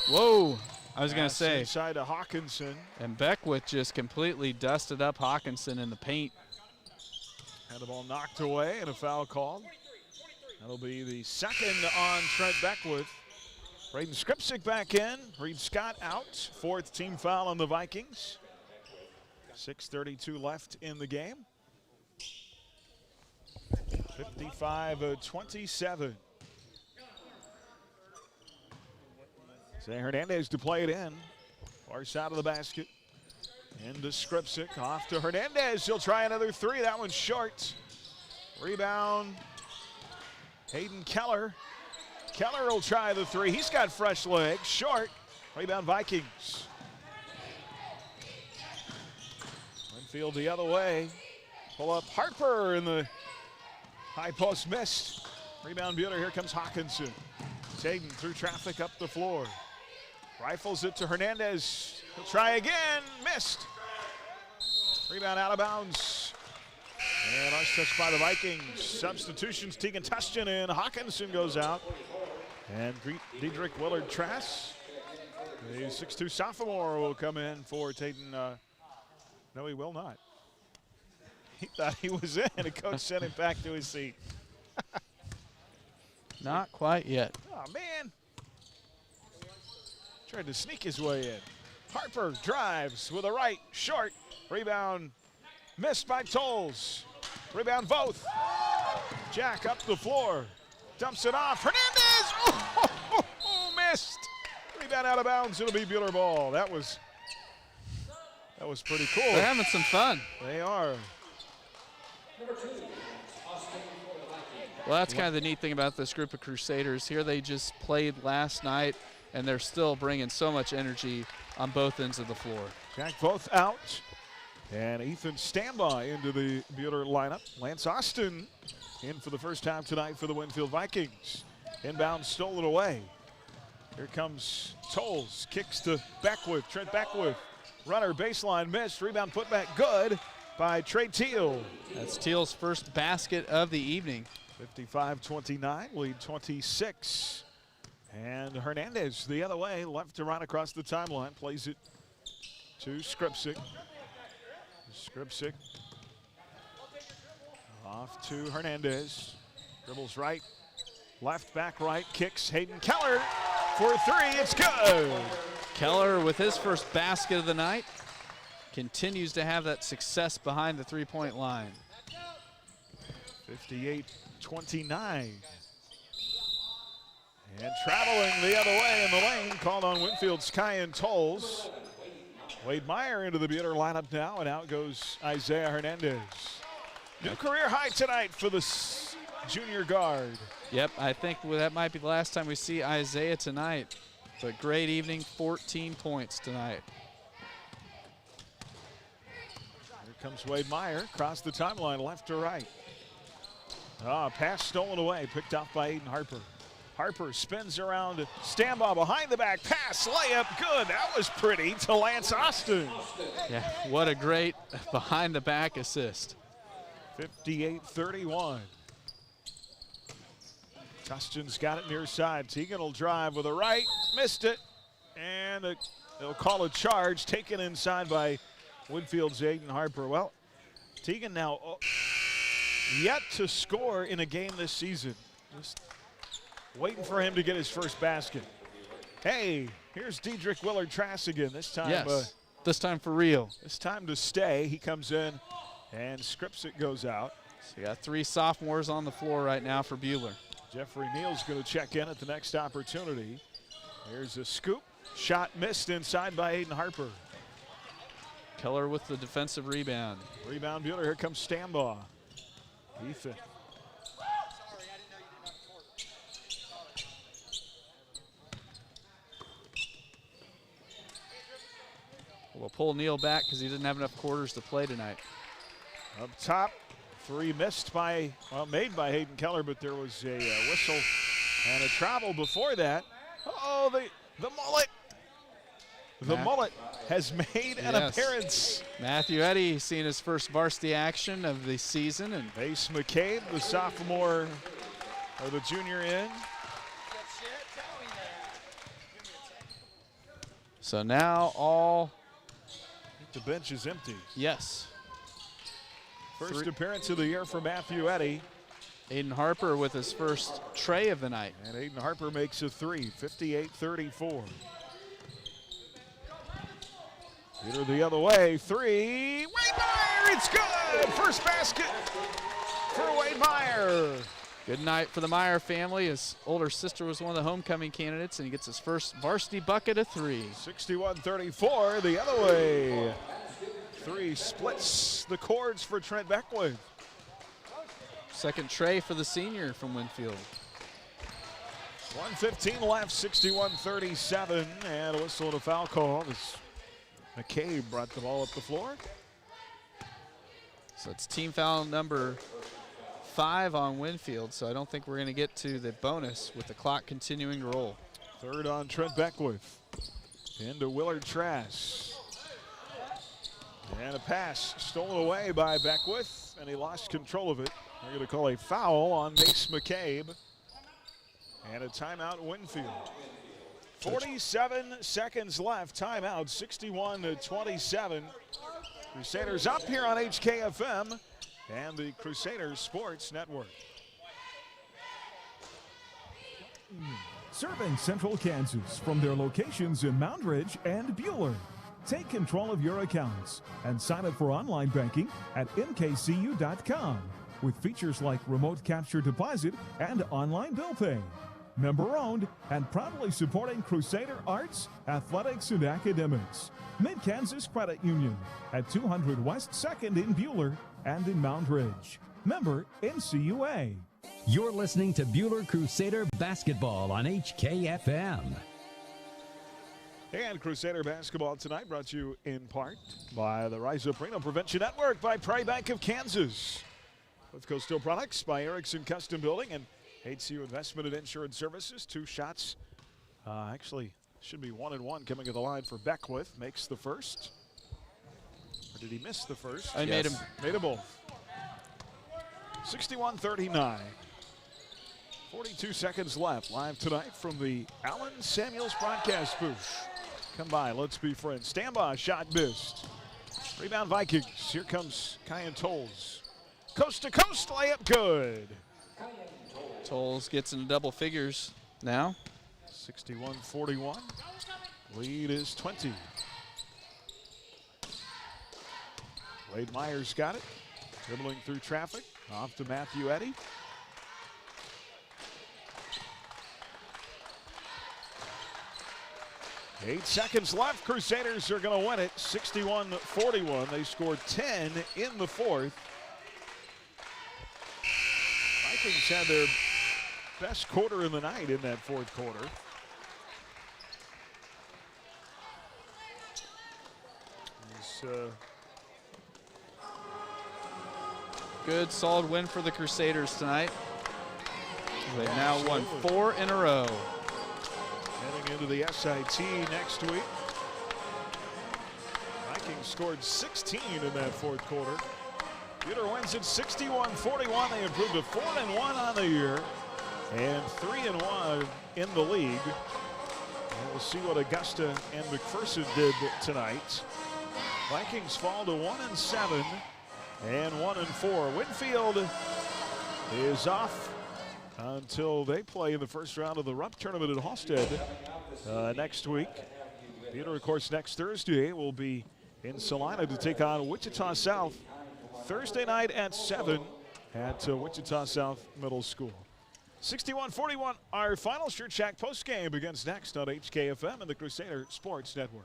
Whoa, I was going to say. Inside to Hawkinson. And Beckwith just completely dusted up Hawkinson in the paint. Had the ball knocked away and a foul called. That'll be the 2nd on Trent Beckwith. Braden Skripczyk back in. Reed Scott out. 4th team foul on the Vikings. 6:32 left in the game. 55-27. Zay Hernandez to play it in. Far side of the basket. Into Skripczyk, off to Hernandez. He'll try another 3. That one's short. Rebound, Hayden Keller. Keller will try the three. He's got fresh legs. Short. Rebound Vikings. Winfield the other way. Pull up Harper in the high post, missed. Rebound Buhler. Here comes Hawkinson. Hayden through traffic up the floor. Rifles it to Hernandez. He'll try again. Missed. Rebound out of bounds. And untouched by the Vikings. Substitutions, Tegan Tustin in. Hawkinson goes out. And Diedrich Willard-Trass, the 6'2 sophomore, will come in for Tayton. No, he will not. He thought he was in, and coach sent him back to his seat. Not quite yet. Oh, man. Tried to sneak his way in. Harper drives with a right, short. Rebound missed by Tolles. Rebound Voth. Jack up the floor. Dumps it off. Hernandez! Oh, missed. Rebound out of bounds. It'll be Buhler ball. That was pretty cool. They're having some fun. They are. Well, that's kind of the neat thing about this group of Crusaders. Here they just played last night, and they're still bringing so much energy on both ends of the floor. Jack Voth out. And Ethan Standby into the Buhler lineup. Lance Austin in for the first time tonight for the Winfield Vikings. Inbound stolen away. Here comes Tolles. Kicks to Beckwith. Trent Beckwith. Runner baseline missed. Rebound put back good by Trey Teal. That's Teal's first basket of the evening. 55-29, lead 26. And Hernandez the other way, left to right across the timeline. Plays it to Skripczyk. Skripczyk off to Hernandez. Dribbles right, left, back right, kicks Hayden Keller for three. It's good. Keller with his first basket of the night continues to have that success behind the three-point line. 58-29. And traveling the other way in the lane, called on Winfield's Kyan Tolles. Wade Meyer into the Buhler lineup now, and out goes Isaiah Hernandez. New career high tonight for the junior guard. Yep, I think that might be the last time we see Isaiah tonight. But great evening, 14 points tonight. Here comes Wade Meyer, across the timeline, left to right. Pass stolen away, picked off by Aiden Harper. Harper spins around, Standby behind the back, pass, layup, good. That was pretty to Lance Austin. Yeah, what a great behind the back assist. 58-31. Tustin's got it near side. Tegan will drive with a right, missed it, and they'll call a charge, taken inside by Winfield's Aiden Harper. Well, Tegan now yet to score in a game this season. Just waiting for him to get his first basket. Hey, here's Diedrich Willard-Trass again. This time, yes, this time for real. This time to stay. He comes in, and Skripczyk goes out. So you got three sophomores on the floor right now for Buhler. Jeffrey Neal's going to check in at the next opportunity. Here's a scoop. Shot missed inside by Aiden Harper. Keller with the defensive rebound. Rebound Buhler. Here comes Standby. Ethan. We'll pull Neal back because he didn't have enough quarters to play tonight. Up top, three missed by, made by Hayden Keller, but there was a whistle and a travel before that. Oh, the mullet. The mullet has made an appearance. Matthew Eddy seeing his first varsity action of the season. And Ace McCabe, the sophomore, or the junior in. So now all. The bench is empty. Yes. First appearance of the year for Matthew Eddy. Aiden Harper with his first tray of the night. And Aiden Harper makes a three, 58-34. Peter the other way, three. Wade Meyer, it's good. First basket for Wade Meyer. Good night for the Meyer family. His older sister was one of the homecoming candidates, and he gets his first varsity bucket of three. 61-34 the other way. Three splits the cords for Trent Beckwith. Second tray for the senior from Winfield. 1:15 left, 61-37, and a whistle and a foul call as McCabe brought the ball up the floor. So it's team foul number 5 on Winfield, so I don't think we're going to get to the bonus with the clock continuing to roll. Third on Trent Beckwith. Into Willard Trask. And a pass stolen away by Beckwith, and he lost control of it. They're going to call a foul on Mace McCabe. And a timeout, Winfield. 47 seconds left. Timeout, 61-27. Crusaders up here on HKFM and the Crusaders Sports Network. Serving Central Kansas from their locations in Moundridge and Buhler. Take control of your accounts and sign up for online banking at mkcu.com with features like remote capture deposit and online bill pay. Member owned and proudly supporting Crusader arts, athletics, and academics. Mid-Kansas Credit Union at 200 West 2nd in Buhler and in Moundridge. Member NCUA. You're listening to Buhler Crusader basketball on HKFM. And Crusader basketball tonight brought to you in part by the Rise Up Reno Prevention Network, by Prairie Bank of Kansas, with Coastal Products, by Erickson Custom Building, and HCU Investment and Insurance Services. 2 shots. Actually, should be 1 and 1 coming to the line for Beckwith. Makes the first. Or did he miss the first? I made him. Made them both. 61-39. 42 seconds left. Live tonight from the Allen Samuels broadcast booth. Come by, let's be friends. Stand by, shot missed. Rebound Vikings. Here comes Kyan Tolles. Coast to coast, layup good. Tolles gets into double figures now. 61-41. Lead is 20. Wade Myers got it. Dribbling through traffic. Off to Matthew Eddy. Eight seconds left. Crusaders are going to win it. 61-41. They scored 10 in the fourth. Vikings had their best quarter of the night in that fourth quarter. Good, solid win for the Crusaders tonight. They've now won 4 in a row. Heading into the SIT next week. Vikings scored 16 in that fourth quarter. Buhler wins it 61-41. They improved to 4-1 on the year and 3-1 in the league. And we'll see what Augusta and McPherson did tonight. Vikings fall to 1-7 and 1-4. Winfield is off until they play in the first round of the Rupp tournament at Halstead next week. Buhler, of course, next Thursday will be in Salina to take on Wichita South. Thursday night at 7 at Wichita South Middle School. 61-41, our final Shirt Shack postgame begins next on HKFM and the Crusader Sports Network.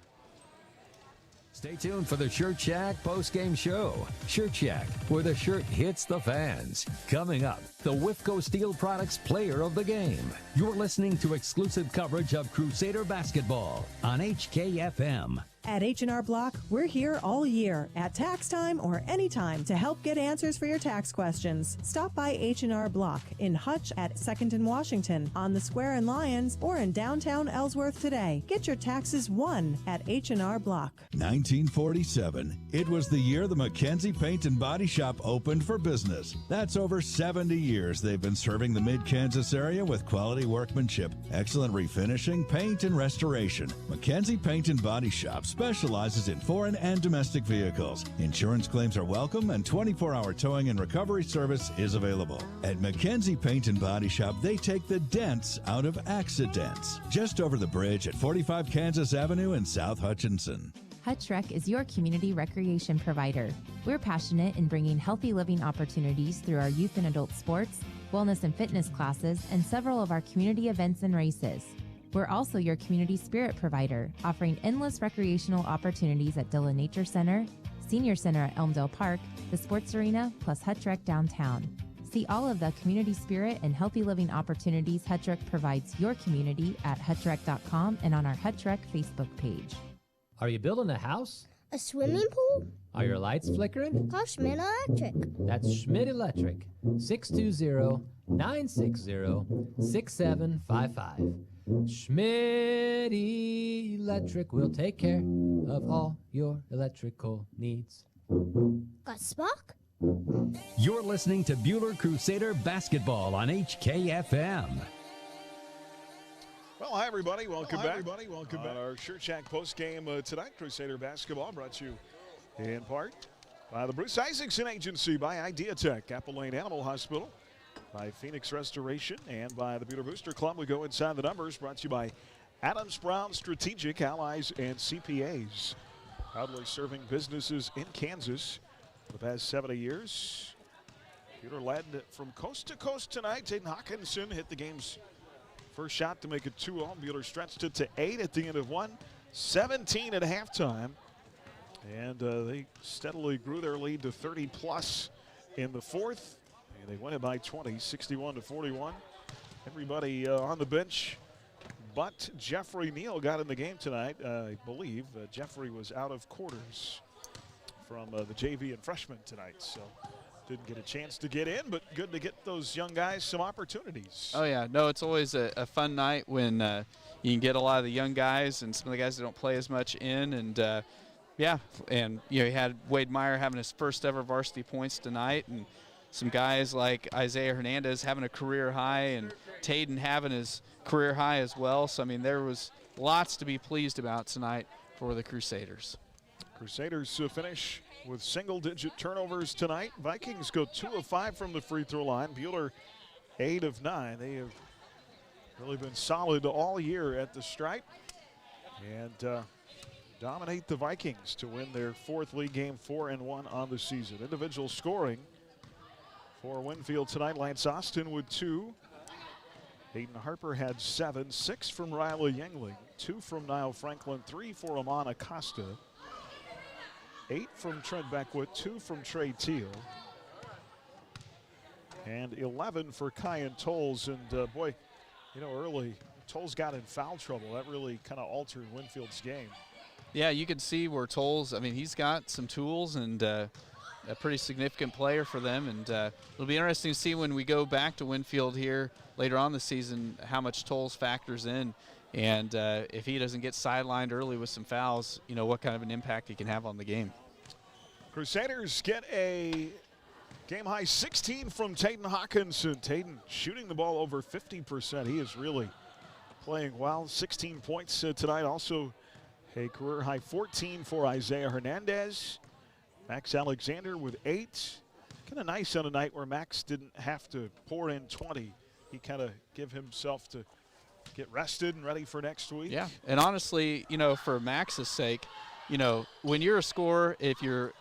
Stay tuned for the Shirt Shack postgame show. Shirt Shack, where the shirt hits the fans. Coming up, the Whifco Steel Products Player of the Game. You're listening to exclusive coverage of Crusader basketball on HKFM. At H&R Block, we're here all year at tax time or anytime to help get answers for your tax questions. Stop by H&R Block in Hutch at 2nd and Washington, on the Square in Lyons, or in downtown Ellsworth today. Get your taxes won at H&R Block. 1947. It was the year the McKenzie Paint and Body Shop opened for business. That's over 70 years they've been serving the Mid-Kansas area with quality workmanship, excellent refinishing, paint, and restoration. McKenzie Paint and Body Shop specializes in foreign and domestic vehicles. Insurance claims are welcome and 24-hour towing and recovery service is available. At McKenzie Paint and Body Shop, they take the dents out of accidents. Just over the bridge at 45 Kansas Avenue in South Hutchinson. Hutch Rec is your community recreation provider. We're passionate in bringing healthy living opportunities through our youth and adult sports, wellness and fitness classes, and several of our community events and races. We're also your community spirit provider, offering endless recreational opportunities at Dillon Nature Center, Senior Center at Elmdale Park, the Sports Arena, plus Hutch Rec downtown. See all of the community spirit and healthy living opportunities Hutchrec provides your community at hutchrec.com and on our Hutchrec Facebook page. Are you building a house? A swimming pool? Are your lights flickering? Call Schmidt Electric. That's Schmidt Electric. 620-960-6755. Schmidt Electric will take care of all your electrical needs. Got Spock? You're listening to Buhler Crusader Basketball on HKFM. Well, hi, everybody. Welcome back. Our Shirt Shack postgame tonight. Crusader basketball brought to you in part by the Bruce Isaacson Agency, by Idea Tech, Apple Lane Animal Hospital, by Phoenix Restoration, and by the Buhler Booster Club. We go inside the numbers, brought to you by Adams Brown Strategic Allies and CPAs, proudly serving businesses in Kansas for the past 70 years. Buhler led from coast to coast tonight. Taden Hawkinson hit the game's first shot to make it 2-0. Buhler stretched it to 8 at the end of one, 17 at halftime. And they steadily grew their lead to 30-plus in the fourth. And they won it by 20, 61-41. Everybody on the bench but Jeffrey Neal got in the game tonight. I believe Jeffrey was out of quarters from the JV and freshman tonight. So didn't get a chance to get in, but good to get those young guys some opportunities. Oh, yeah. No, it's always a fun night when you can get a lot of the young guys and some of the guys that don't play as much in. And, yeah, and, you had Wade Meyer having his first ever varsity points tonight, and some guys like Isaiah Hernandez having a career high and Taden having his career high as well. So, I mean, there was lots to be pleased about tonight for the Crusaders. Crusaders finish with single-digit turnovers tonight. Vikings go 2 of 5 from the free throw line. Buhler 8 of 9. They have really been solid all year at the stripe and dominate the Vikings to win their fourth league game, 4-1 on the season. Individual scoring for Winfield tonight. Lance Austin with 2. Hayden Harper had 7. 6 from Riley Yangling. 2 from Niall Franklin. 3 for Amon Acosta. 8 from Trent Beckwith, 2 from Trey Teal, and 11 for Kyan Tolles. And boy, you know, early Tolles got in foul trouble. That really kind of altered Winfield's game. Yeah, you can see where Tolles, I mean, he's got some tools and a pretty significant player for them. And it'll be interesting to see when we go back to Winfield here later on the season how much Tolles factors in. And if he doesn't get sidelined early with some fouls, you know, what kind of an impact he can have on the game. Crusaders get a game-high 16 from Taden Hawkinson. Taden shooting the ball over 50%. He is really playing well. 16 points tonight. Also a career-high 14 for Isaiah Hernandez. Max Alexander with 8. Kind of nice on a night where Max didn't have to pour in 20. He kind of give himself to get rested and ready for next week. Yeah, and honestly, you know, for Max's sake, you know, when you're a scorer, if your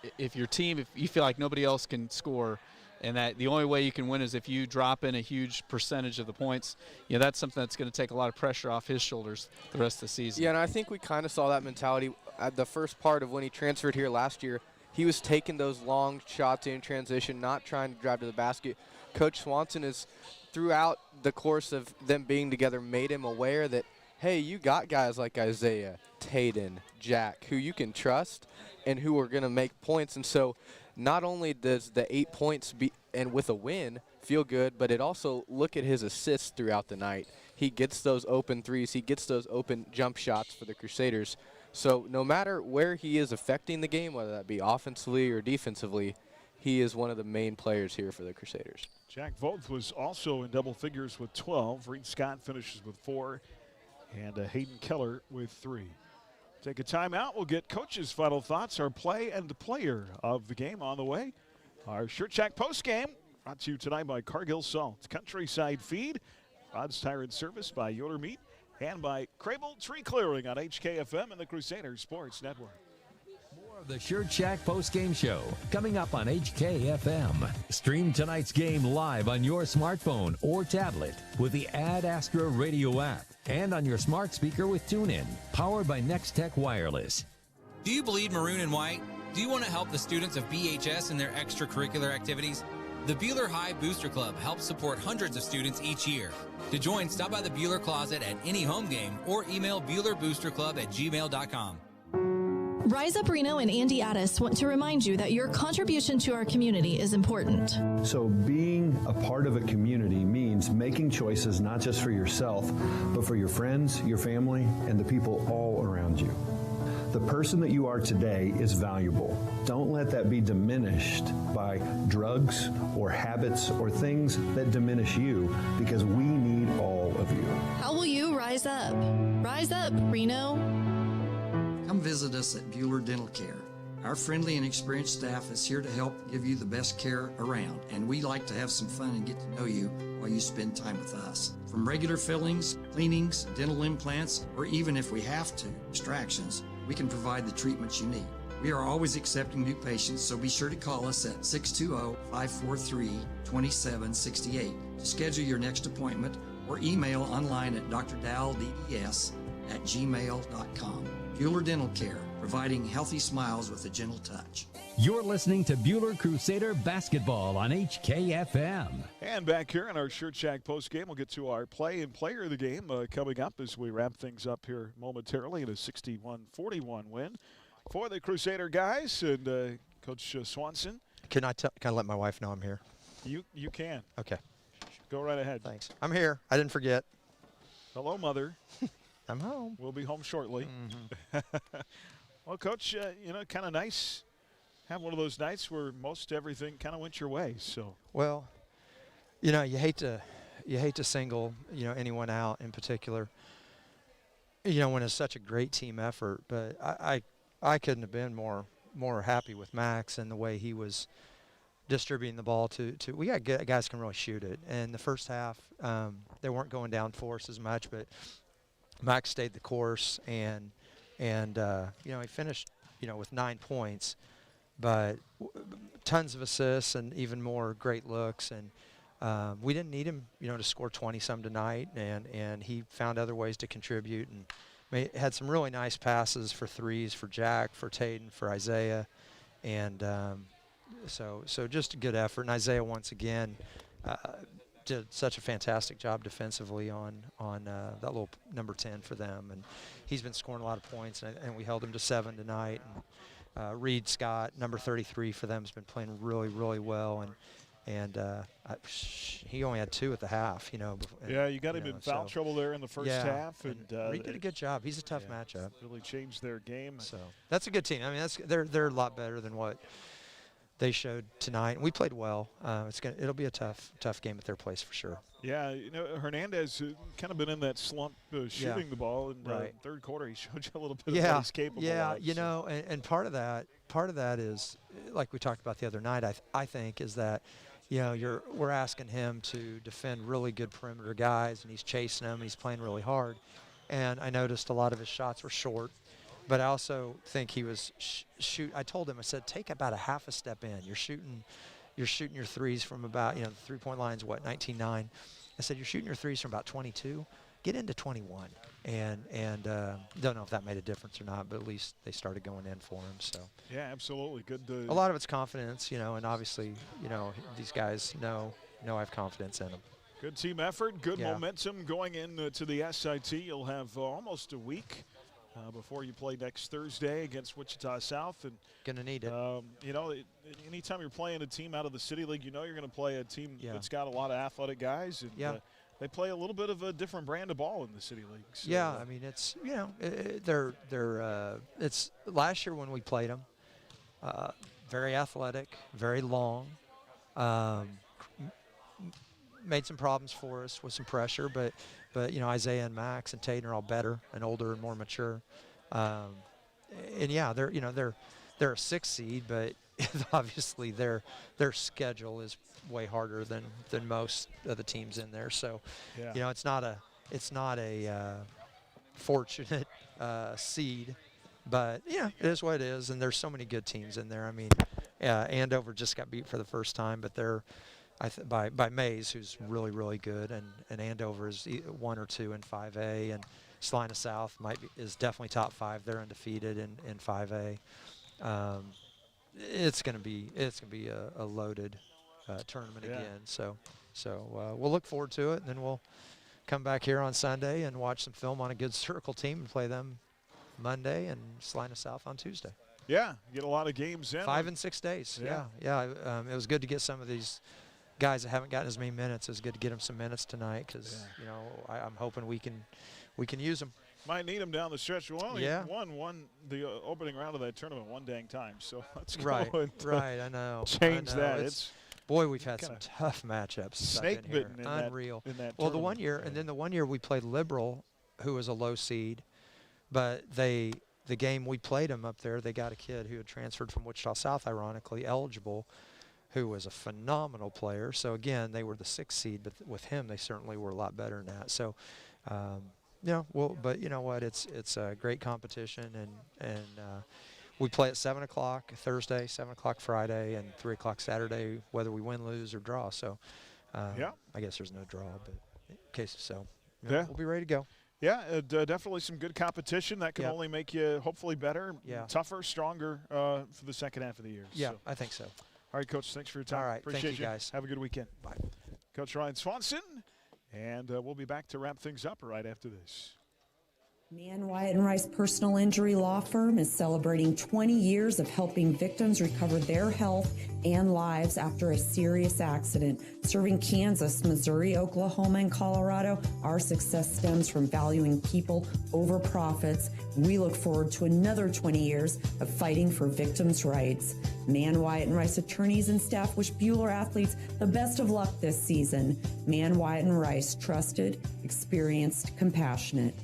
team, if you feel like nobody else can score, and that the only way you can win is if you drop in a huge percentage of the points, you know, that's something that's going to take a lot of pressure off his shoulders the rest of the season. Yeah, and I think we kind of saw that mentality at the first part of when he transferred here last year. He was taking those long shots in transition, not trying to drive to the basket. Coach Swanson is, throughout the course of them being together, made him aware that, hey, you got guys like Isaiah, Taden, Jack, who you can trust and who are going to make points. And so not only does the 8 points and with a win feel good, but it also, look at his assists throughout the night. He gets those open threes. He gets those open jump shots for the Crusaders. So no matter where he is affecting the game, whether that be offensively or defensively, he is one of the main players here for the Crusaders. Jack Voth was also in double figures with 12. Reed Scott finishes with 4. And Hayden Keller with 3. Take a timeout. We'll get Coach's final thoughts, our play and player of the game on the way. Our Shirt Shack postgame brought to you tonight by Cargill Salt, Countryside Feed, Rod's Tire and Service by Yoder Meat, and by Crable Tree Clearing on HKFM and the Crusader Sports Network. The Shirt Shack postgame show coming up on HKFM. Stream tonight's game live on your smartphone or tablet with the Ad Astra Radio app and on your smart speaker with TuneIn, powered by Next Tech Wireless. Do you bleed maroon and white? Do you want to help the students of BHS in their extracurricular activities? The Buhler High Booster Club helps support hundreds of students each year. To join, stop by the Buhler Closet at any home game or email BuhlerBoosterClub@gmail.com. Rise Up Reno and Andy Addis want to remind you that your contribution to our community is important. So being a part of a community means making choices not just for yourself, but for your friends, your family, and the people all around you. The person that you are today is valuable. Don't let that be diminished by drugs or habits or things that diminish you, because we need all of you. How will you rise up? Rise up, Reno. Come visit us at Buhler Dental Care. Our friendly and experienced staff is here to help give you the best care around, and we like to have some fun and get to know you while you spend time with us. From regular fillings, cleanings, dental implants, or even if we have to, extractions, we can provide the treatments you need. We are always accepting new patients, so be sure to call us at 620-543-2768 to schedule your next appointment, or email online at drdalds@gmail.com. Buhler Dental Care, providing healthy smiles with a gentle touch. You're listening to Buhler Crusader basketball on HKFM. And back here in our Shirt Shack postgame, we'll get to our play and player of the game coming up as we wrap things up here momentarily in a 61-41 win for the Crusader guys. And Coach Swanson. Can I let my wife know I'm here? You can. Okay. Go right ahead. Thanks. I'm here. I didn't forget. Hello, Mother. I'm home. We'll be home shortly. Well, Coach, kind of nice. Have one of those nights where most everything kind of went your way. So. Well, you hate to single anyone out in particular. When it's such a great team effort, but I couldn't have been more happy with Max and the way he was distributing the ball to we got guys can really shoot it. And the first half, they weren't going down for us as much, but Max stayed the course and he finished with 9 points, but tons of assists and even more great looks. And we didn't need him to score 20-some tonight, and he found other ways to contribute and had some really nice passes for threes for Jack, for Taden, for Isaiah, and so just a good effort. And Isaiah once again did such a fantastic job defensively on that little number 10 for them, and he's been scoring a lot of points, and we held him to 7 tonight. And Reed Scott, number 33 for them, has been playing really, really well, and he only had 2 at the half. Yeah, you got him in foul trouble there in the first half, and Reed did a good job. He's a tough matchup. Really changed their game. So that's a good team. I mean, they're a lot better than what they showed tonight. We played well. It'll be a tough game at their place for sure. Yeah, Hernandez kind of been in that slump shooting the ball in the third quarter. He showed you a little bit of what he's capable of. Yeah, and part of that is, like we talked about the other night, I think, is that we're asking him to defend really good perimeter guys, and he's chasing them, and he's playing really hard. And I noticed a lot of his shots were short. But I also think he was I told him, I said, take about a half a step in. You're shooting your threes from about, the three-point line's 19-9. I said, you're shooting your threes from about 22. Get into 21. And don't know if that made a difference or not, but at least they started going in for him. So yeah, absolutely good. A lot of it's confidence, and obviously, these guys know I have confidence in them. Good team effort, good momentum going into the SIT. You'll have almost a week before you play next Thursday against Wichita South. And gonna need it. Anytime you're playing a team out of the City League, you're going to play a team that's got a lot of athletic guys. And they play a little bit of a different brand of ball in the City League. So, yeah, I mean, it's, it's last year when we played them, very athletic, very long, made some problems for us with some pressure, but Isaiah and Max and Taden are all better and older and more mature. And yeah, they're a 6 seed, but obviously their schedule is way harder than most of the teams in there. So, it's not a fortunate seed, but it is what it is. And there's so many good teams in there. I mean, Andover just got beat for the first time, but they're by Mays, who's really, really good, and Andover is 1 or 2 in 5A, and Salina South is definitely top 5. They're undefeated in 5A. It's gonna be a loaded tournament again. So we'll look forward to it, and then we'll come back here on Sunday and watch some film on a good Circle team and play them Monday and Salina South on Tuesday. Yeah, get a lot of games in. 5 and 6 days. Yeah. It was good to get some of these guys that haven't gotten as many minutes. It was good to get them some minutes tonight because I'm hoping we can use them. Might need them down the stretch. Well, he won the opening round of that tournament one dang time. So let's go I know. Change that. Boy, we've had some tough matchups. Snake bitten in unreal. That well, the one year, and then the one year we played Liberal, who was a low seed, but the game we played them up there, they got a kid who had transferred from Wichita South, ironically eligible, who was a phenomenal player. So again, they were the 6th seed, but with him, they certainly were a lot better than that. So. But you know what? It's a great competition, and we play at 7 o'clock Thursday, 7 o'clock Friday, and 3 o'clock Saturday, whether we win, lose, or draw. So, I guess there's no draw, but in case so, we'll be ready to go. Yeah, definitely some good competition that can only make you hopefully better, tougher, stronger for the second half of the year. Yeah, so. I think so. All right, Coach. Thanks for your time. All right, appreciate thank you guys. Have a good weekend. Bye. Coach Ryan Swanson. And we'll be back to wrap things up right after this. Mann, Wyatt & Rice Personal Injury Law Firm is celebrating 20 years of helping victims recover their health and lives after a serious accident. Serving Kansas, Missouri, Oklahoma, and Colorado, our success stems from valuing people over profits. We look forward to another 20 years of fighting for victims' rights. Mann, Wyatt & Rice attorneys and staff wish Buhler athletes the best of luck this season. Mann, Wyatt & Rice, trusted, experienced, compassionate.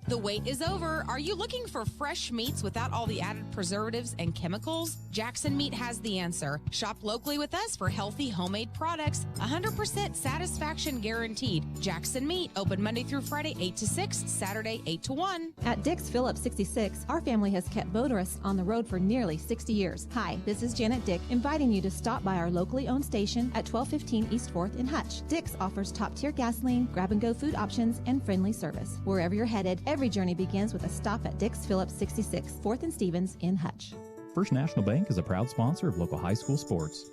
The wait is over. Are you looking for fresh meats without all the added preservatives and chemicals? Jackson Meat has the answer. Shop locally with us for healthy homemade products. 100% satisfaction guaranteed. Jackson Meat, open Monday through Friday 8 to 6, Saturday 8 to 1. At Dix Phillips 66, our family has kept motorists on the road for nearly 60 years. Hi, this is Janet Dick, inviting you to stop by our locally owned station at 1215 East 4th in Hutch. Dix offers top-tier gasoline, grab-and-go food options, and friendly service. Wherever you're headed, every journey begins with a stop at Dix Phillips 66, 4th and Stevens in Hutch. First National Bank is a proud sponsor of local high school sports.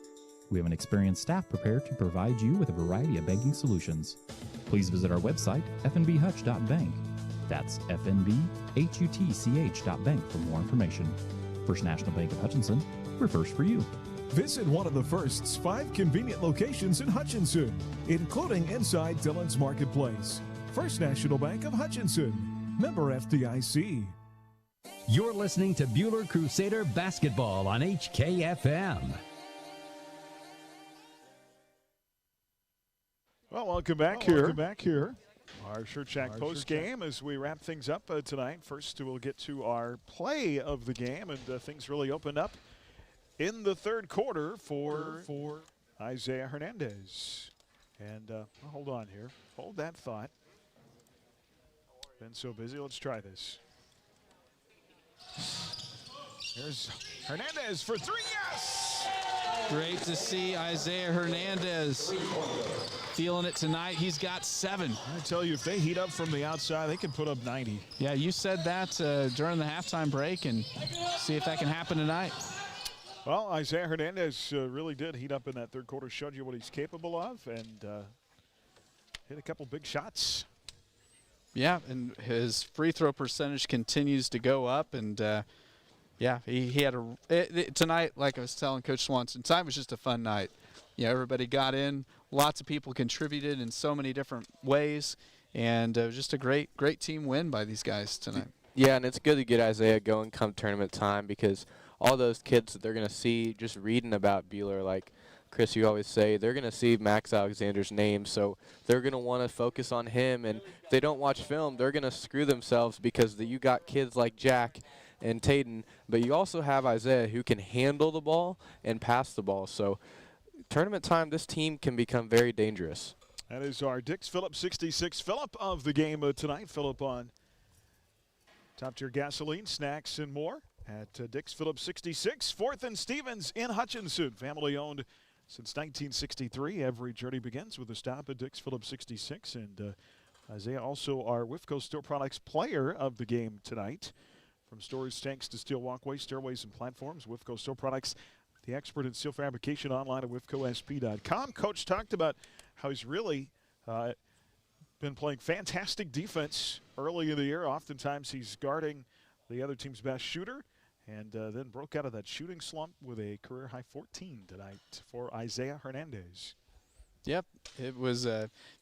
We have an experienced staff prepared to provide you with a variety of banking solutions. Please visit our website, fnbhutch.bank. That's fnbhutch.bank for more information. First National Bank of Hutchinson, we're first for you. Visit one of the First's 5 convenient locations in Hutchinson, including inside Dillon's Marketplace. First National Bank of Hutchinson, member FDIC. You're listening to Buhler Crusader Basketball on HKFM. Well, welcome back here. Our Shirt Shack post game as we wrap things up tonight. First, we'll get to our play of the game, and things really opened up in the third quarter for Isaiah Hernandez. And hold on here. Hold that thought. Been so busy. Let's try this. There's Hernandez for 3. Yes! Great to see Isaiah Hernandez feeling it tonight. He's got 7. I tell you, if they heat up from the outside, they can put up 90. Yeah, you said that during the halftime break, and see if that can happen tonight. Well, Isaiah Hernandez really did heat up in that third quarter, showed you what he's capable of, and hit a couple big shots. Yeah, and his free throw percentage continues to go up, and yeah, he had tonight, like I was telling Coach Swanson, tonight was just a fun night. Yeah, everybody got in, lots of people contributed in so many different ways, and it was just a great team win by these guys tonight. Yeah, and it's good to get Isaiah going come tournament time, because all those kids that they're going to see just reading about Buhler, like Chris, you always say, they're going to see Max Alexander's name, so they're going to want to focus on him. And if they don't watch film, they're going to screw themselves, because you got kids like Jack and Tayden, but you also have Isaiah who can handle the ball and pass the ball. So tournament time, this team can become very dangerous. That is our Dix Phillips 66 Phillip of the game tonight. Phillip on top-tier gasoline, snacks, and more at Dix Phillips 66, 4th and Stevens in Hutchinson. Family-owned since 1963. Every journey begins with a stop at Dix Phillips 66. And Isaiah also our WIFCO Steel Products player of the game tonight. From storage tanks to steel walkways, stairways, and platforms, WIFCO Steel Products, the expert in steel fabrication online at wifcosp.com. Coach talked about how he's really been playing fantastic defense early in the year. Oftentimes he's guarding the other team's best shooter, and then broke out of that shooting slump with a career-high 14 tonight for Isaiah Hernandez. Yep, it was,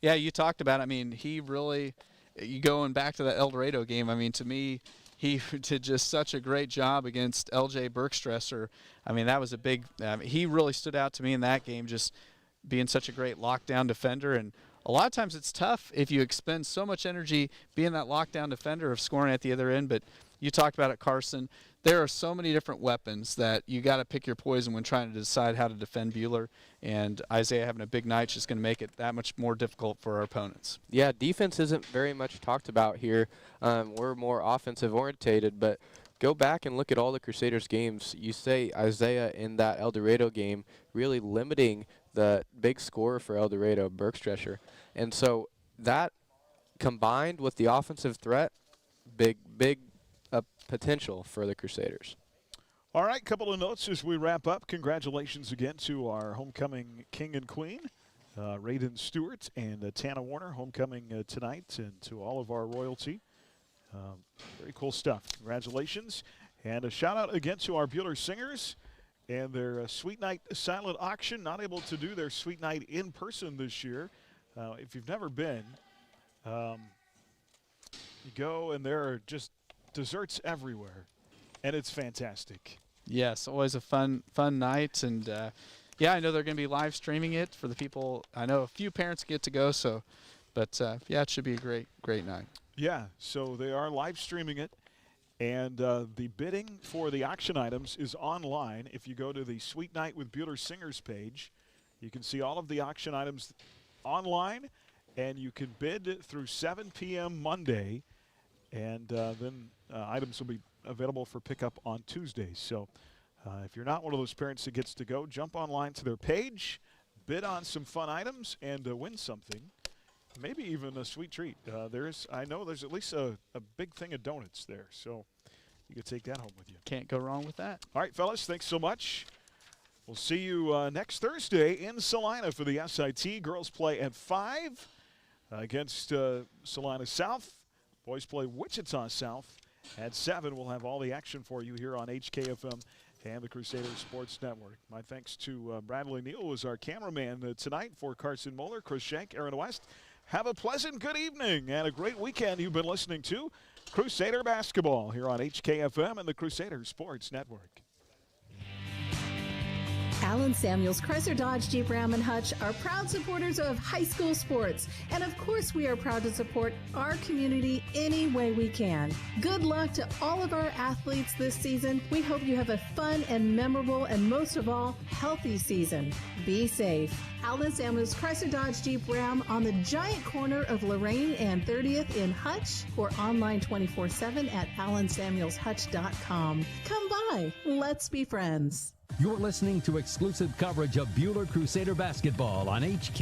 you talked about it. I mean, he really, you going back to that El Dorado game, I mean, to me, he did just such a great job against LJ Bergstresser. I mean, that was a big, he really stood out to me in that game, just being such a great lockdown defender. And a lot of times it's tough if you expend so much energy being that lockdown defender of scoring at the other end. But you talked about it, Carson. There are so many different weapons that you got to pick your poison when trying to decide how to defend Buhler. And Isaiah having a big night is just going to make it that much more difficult for our opponents. Yeah, defense isn't very much talked about here. We're more offensive orientated, but go back and look at all the Crusaders games. You say Isaiah in that El Dorado game really limiting the big scorer for El Dorado, Bergstresser. And so that combined with the offensive threat, big potential for the Crusaders. All right, couple of notes as we wrap up. Congratulations again to our homecoming king and queen, Raiden Stewart and Tana Warner, homecoming tonight, and to all of our royalty. Very cool stuff. Congratulations. And a shout out again to our Buhler Singers and their Sweet Night silent auction. Not able to do their Sweet Night in person this year. If you've never been, you go and there are just desserts everywhere, and it's fantastic. Yes, always a fun night, and I know they're going to be live streaming it for the people. I know a few parents get to go, but it should be a great night. Yeah, so they are live streaming it, and the bidding for the auction items is online. If you go to the Sweet Night with Buhler Singers page, you can see all of the auction items online, and you can bid through 7 p.m. Monday, and then items will be available for pickup on Tuesdays. So if you're not one of those parents that gets to go, jump online to their page, bid on some fun items, and win something. Maybe even a sweet treat. I know there's at least a big thing of donuts there, so you could take that home with you. Can't go wrong with that. All right, fellas, thanks so much. We'll see you next Thursday in Salina for the SIT. Girls play at 5 against Salina South. Boys play Wichita South at 7. We'll have all the action for you here on HKFM and the Crusader Sports Network. My thanks to Bradley Neal, who is our cameraman tonight, for Carson Moeller, Chris Shank, Aaron West. Have a pleasant good evening and a great weekend. You've been listening to Crusader Basketball here on HKFM and the Crusader Sports Network. Allen Samuels Chrysler Dodge Jeep Ram and Hutch are proud supporters of high school sports. And of course, we are proud to support our community any way we can. Good luck to all of our athletes this season. We hope you have a fun and memorable and most of all, healthy season. Be safe. Allen Samuels Chrysler Dodge Jeep Ram on the giant corner of Lorraine and 30th in Hutch, or online 24/7 at allensamuelshutch.com. Come by. Let's be friends. You're listening to exclusive coverage of Buhler Crusader basketball on HK.